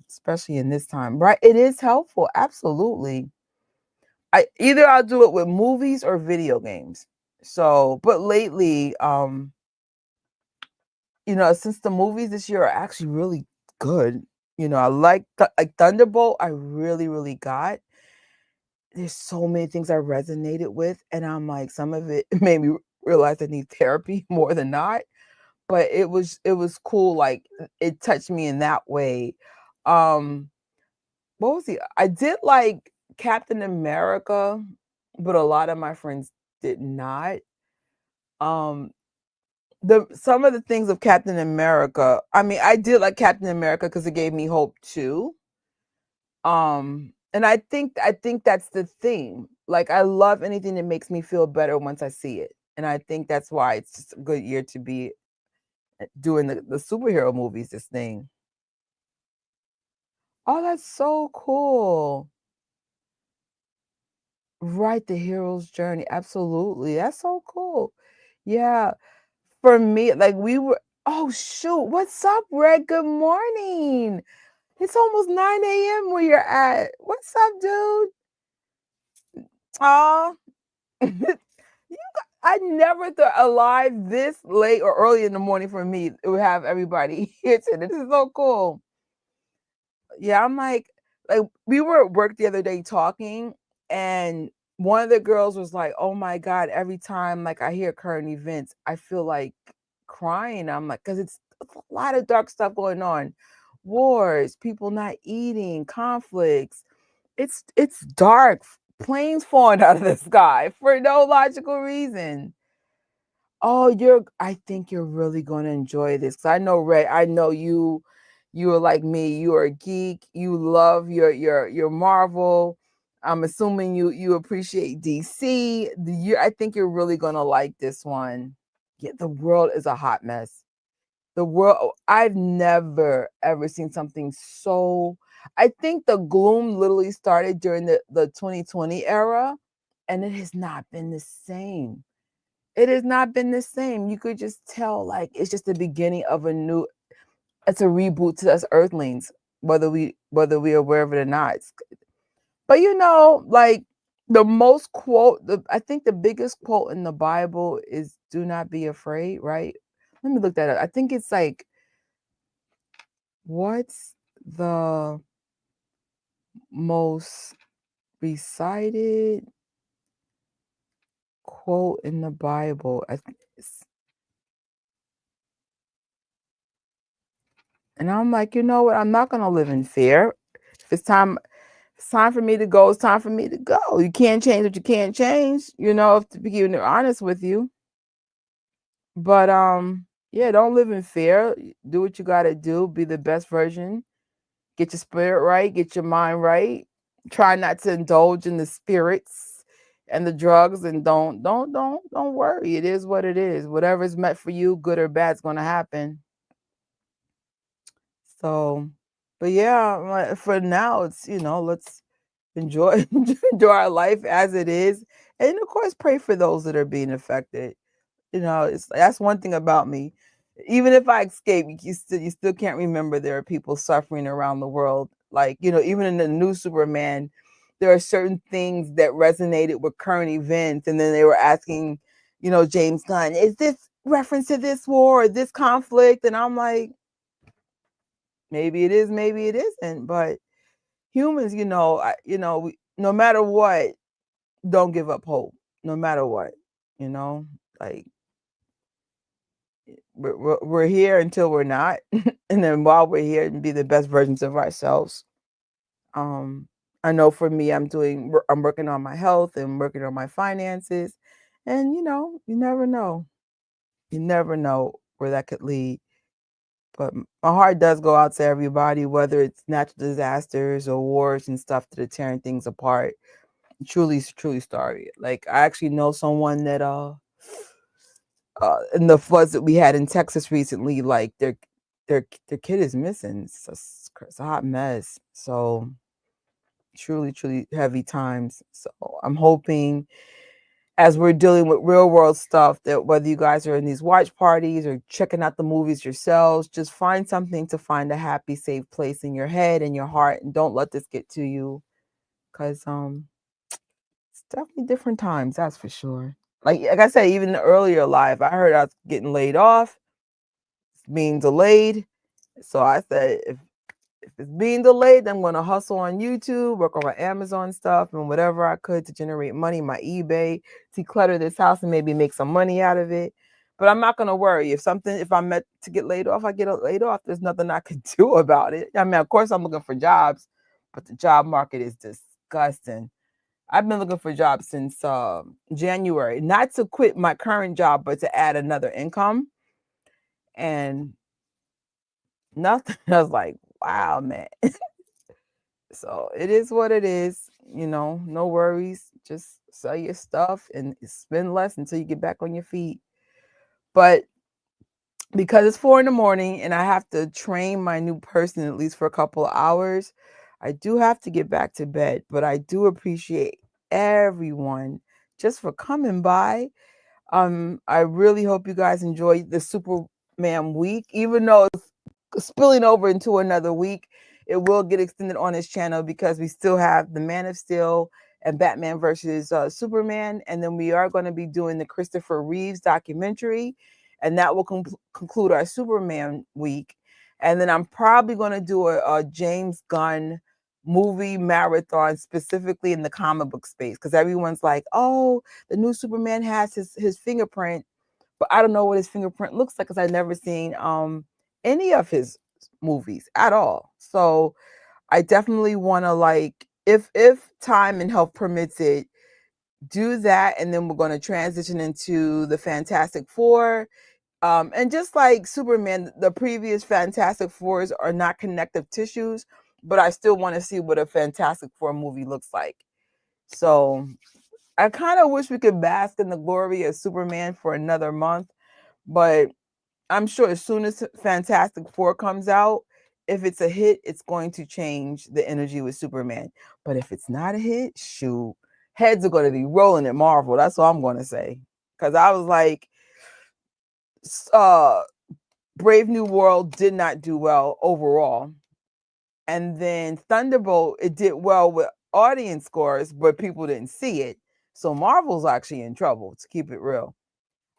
especially in this time, right? It is helpful. Absolutely. I'll do it with movies or video games. So, but lately, you know, since the movies this year are actually really good, you know, I like Thunderbolt. I really, really got. There's so many things I resonated with, and I'm like, some of it made me realize I need therapy more than not. But it was cool. Like it touched me in that way. What was he? I did like Captain America, but a lot of my friends did not. Um, some of the things of Captain America. I mean, I did like Captain America because it gave me hope too. And I think that's the theme. Like I love anything that makes me feel better once I see it. And I think that's why it's just a good year to be doing the superhero movies, this thing. Oh, that's so cool. Right, the hero's journey. Absolutely. That's so cool. Yeah. For me, like we were oh shoot. What's up, Red? Good morning. It's almost 9 a.m. where you're at. What's up, dude? Aw. I never thought alive this late or early in the morning for me. It would have everybody here today. This is so cool. Yeah, I'm like we were at work the other day talking, and one of the girls was like, "Oh my god, every time like I hear current events, I feel like crying." I'm like, "Cause it's a lot of dark stuff going on, wars, people not eating, conflicts. It's dark, planes falling out of the sky for no logical reason." Oh, I think you're really gonna enjoy this. 'Cause I know, Ray, I know you are like me. You are a geek. You love your Marvel. I'm assuming you appreciate DC. I think you're really gonna like this one. Yeah, the world is a hot mess. I've never ever seen something so. I think the gloom literally started during the 2020 era, and it has not been the same. It has not been the same. You could just tell, like, it's just the beginning of a new it's a reboot to us Earthlings, whether we are aware of it or not. But like I think the biggest quote in the Bible is "Do not be afraid," right? Let me look that up. I think it's like what's the most recited quote in the Bible. And I'm like, you know what? I'm not gonna live in fear. If it's time for me to go, it's time for me to go. You can't change what you can't change, to be honest with you. But yeah, don't live in fear. Do what you gotta do, be the best version, get your spirit right, get your mind right. Try not to indulge in the spirits and the drugs, and don't worry. It is what it is. Whatever is meant for you, good or bad, is gonna happen. So, but yeah, for now, it's let's enjoy enjoy our life as it is, and of course, pray for those that are being affected. That's one thing about me. Even if I escape, you still can't remember there are people suffering around the world. Like even in the new Superman, there are certain things that resonated with current events, and then they were asking, James Gunn, is this reference to this war or this conflict? And I'm like, maybe it is, maybe it isn't. But humans, no matter what, don't give up hope. No matter what, you know, like we're here until we're not, and then while we're here, and be the best versions of ourselves. Um, I know for me, I'm working on my health and working on my finances, and you never know. You never know where that could lead. But my heart does go out to everybody, whether it's natural disasters or wars and stuff that are tearing things apart. Truly, truly sorry. Like I actually know someone that in the floods that we had in Texas recently, like their kid is missing. It's a hot mess. So truly, truly heavy times. So I'm hoping as we're dealing with real world stuff, that whether you guys are in these watch parties or checking out the movies yourselves, just find something to find a happy, safe place in your head and your heart, and don't let this get to you, because it's definitely different times, that's for sure. Like I said, even earlier live, I heard I was getting laid off, it's being delayed. So I said, if it's being delayed, I'm going to hustle on YouTube, work on my Amazon stuff, and whatever I could to generate money, my eBay, declutter this house and maybe make some money out of it. But I'm not gonna worry. If I'm meant to get laid off, I get laid off. There's nothing I can do about it. I mean, of course, I'm looking for jobs, but the job market is disgusting. I've been looking for jobs since January, not to quit my current job, but to add another income. And nothing. I was like, wow, man. So it is what it is. No worries. Just sell your stuff and spend less until you get back on your feet. But because it's 4 a.m. and I have to train my new person at least for a couple of hours, I do have to get back to bed. But I do appreciate everyone just for coming by. I really hope you guys enjoyed the Superman week, even though it's spilling over into another week. It will get extended on his channel because we still have the Man of Steel and Batman versus Superman, and then we are going to be doing the Christopher Reeves documentary, and that will conclude our Superman week. And then I'm probably going to do a James Gunn movie marathon, specifically in the comic book space, because everyone's like, oh, the new Superman has his fingerprint, but I don't know what his fingerprint looks like because I've never seen any of his movies at all. So I definitely want to, like, if time and health permits it, do that, and then we're going to transition into the Fantastic Four. And just like Superman, the previous Fantastic Fours are not connective tissues, but I still want to see what a Fantastic Four movie looks like. So I kind of wish we could bask in the glory of Superman for another month, but I'm sure as soon as Fantastic Four comes out, if it's a hit, it's going to change the energy with Superman. But if it's not a hit, shoot, heads are going to be rolling at Marvel. That's all I'm going to say. Because I was like, Brave New World did not do well overall. And then Thunderbolt, it did well with audience scores, but people didn't see it. So Marvel's actually in trouble, to keep it real.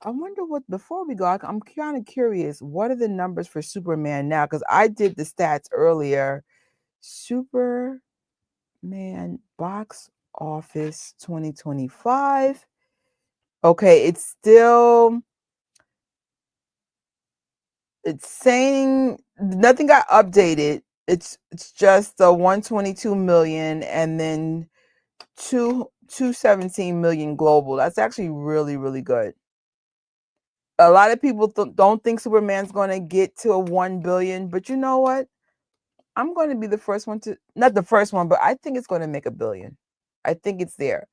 I wonder what, before we go, I'm kind of curious, what are the numbers for Superman now? Because I did the stats earlier. Superman box office 2025. Okay, it's saying nothing got updated. It's just the 122 million and then 217 million global. That's actually really, really good. A lot of people don't think Superman's going to get to a 1 billion, but you know what? I'm going to be the first one to, not the first one, but I think it's going to make 1 billion. I think it's there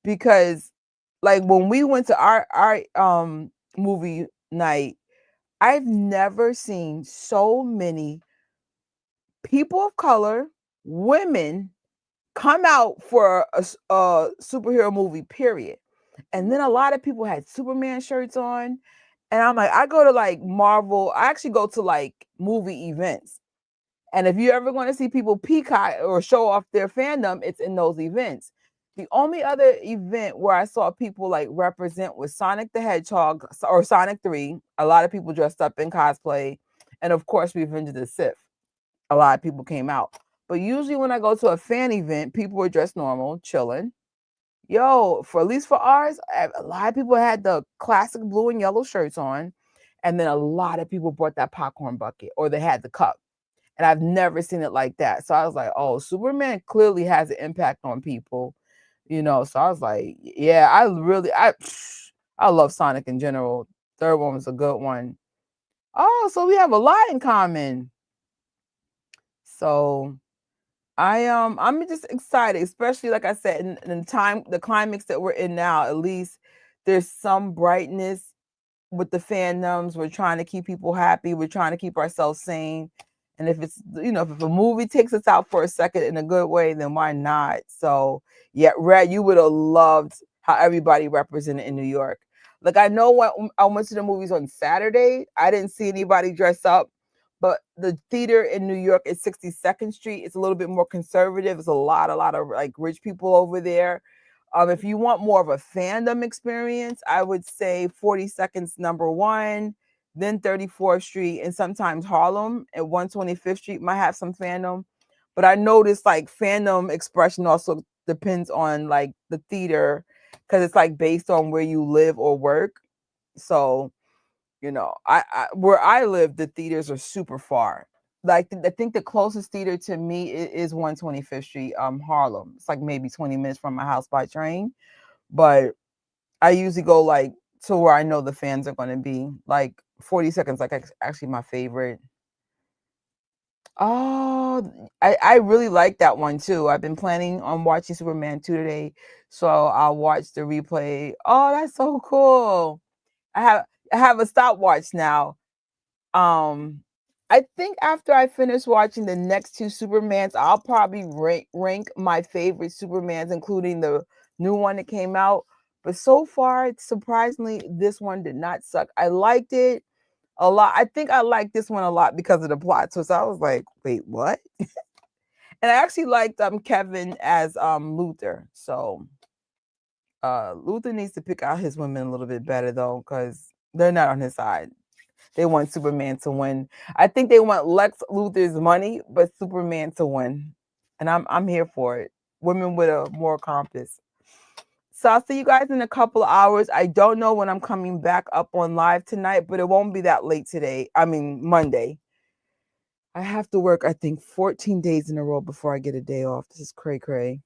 because, like, when we went to our movie night, I've never seen so many people of color, women, come out for a superhero movie, period. And then a lot of people had Superman shirts on. And I'm like, I go to like Marvel, I actually go to like movie events. And if you ever want to see people peacock or show off their fandom, it's in those events. The only other event where I saw people like represent was Sonic the Hedgehog or Sonic 3. A lot of people dressed up in cosplay. And of course, Revenge of the Sith. A lot of people came out. But usually when I go to a fan event, people were dressed normal, chilling. Yo, for at least for ours, a lot of people had the classic blue and yellow shirts on. And then a lot of people brought that popcorn bucket or they had the cup. And I've never seen it like that. So I was like, oh, Superman clearly has an impact on people, So I was like, yeah, I love Sonic in general. Third one was a good one. Oh, so we have a lot in common. So I'm just excited, especially like I said, in the climax that we're in now, at least there's some brightness with the fandoms. We're trying to keep people happy. We're trying to keep ourselves sane. And if it's, if a movie takes us out for a second in a good way, then why not? So yeah, Red, you would have loved how everybody represented in New York. Like, I know when I went to the movies on Saturday, I didn't see anybody dress up, but the theater in New York is 62nd Street. It's a little bit more conservative. It's a lot of like rich people over there. If you want more of a fandom experience, I would say 42nd's number one, then 34th Street, and sometimes Harlem at 125th Street might have some fandom. But I noticed like fandom expression also depends on like the theater because it's like based on where you live or work. So You know, I where I live, the theaters are super far. Like I think the closest theater to me is 125th Street, Harlem. It's like maybe 20 minutes from my house by train. But I usually go like to where I know the fans are going to be. Like 40 seconds, like actually my favorite. Oh, I really like that one too. I've been planning on watching Superman 2 today, so I'll watch the replay. Oh, that's so cool. I have I have a stopwatch now. Um, I think after I finish watching the next two Supermans, I'll probably rank my favorite Supermans, including the new one that came out. But so far, surprisingly, this one did not suck. I liked it a lot. I think I liked this one a lot because of the plot twist. I was like, wait, what? And I actually liked Kevin as Luther. So Luther needs to pick out his women a little bit better though, because they're not on his side. They want Superman to win. I think they want Lex Luthor's money, but Superman to win. And I'm here for it. Women with a moral compass. So I'll see you guys in a couple of hours. I don't know when I'm coming back up on live tonight, but it won't be that late today. I mean, Monday. I have to work, I think, 14 days in a row before I get a day off. This is cray cray.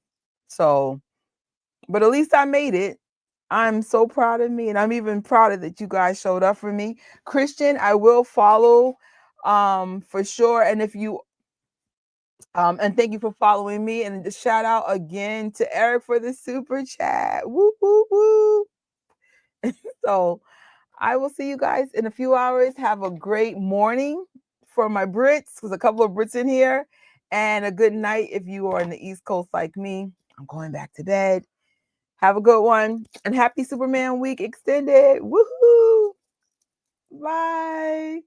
So, but at least I made it. I'm so proud of me, and I'm even prouder that you guys showed up for me. Christian, I will follow for sure. And if you and thank you for following me. And just shout out again to Eric for the super chat. Woo woo woo. So I will see you guys in a few hours. Have a great morning for my Brits. There's a couple of Brits in here. And a good night if you are on the East Coast like me. I'm going back to bed. Have a good one. And happy Superman Week extended. Woohoo! Bye.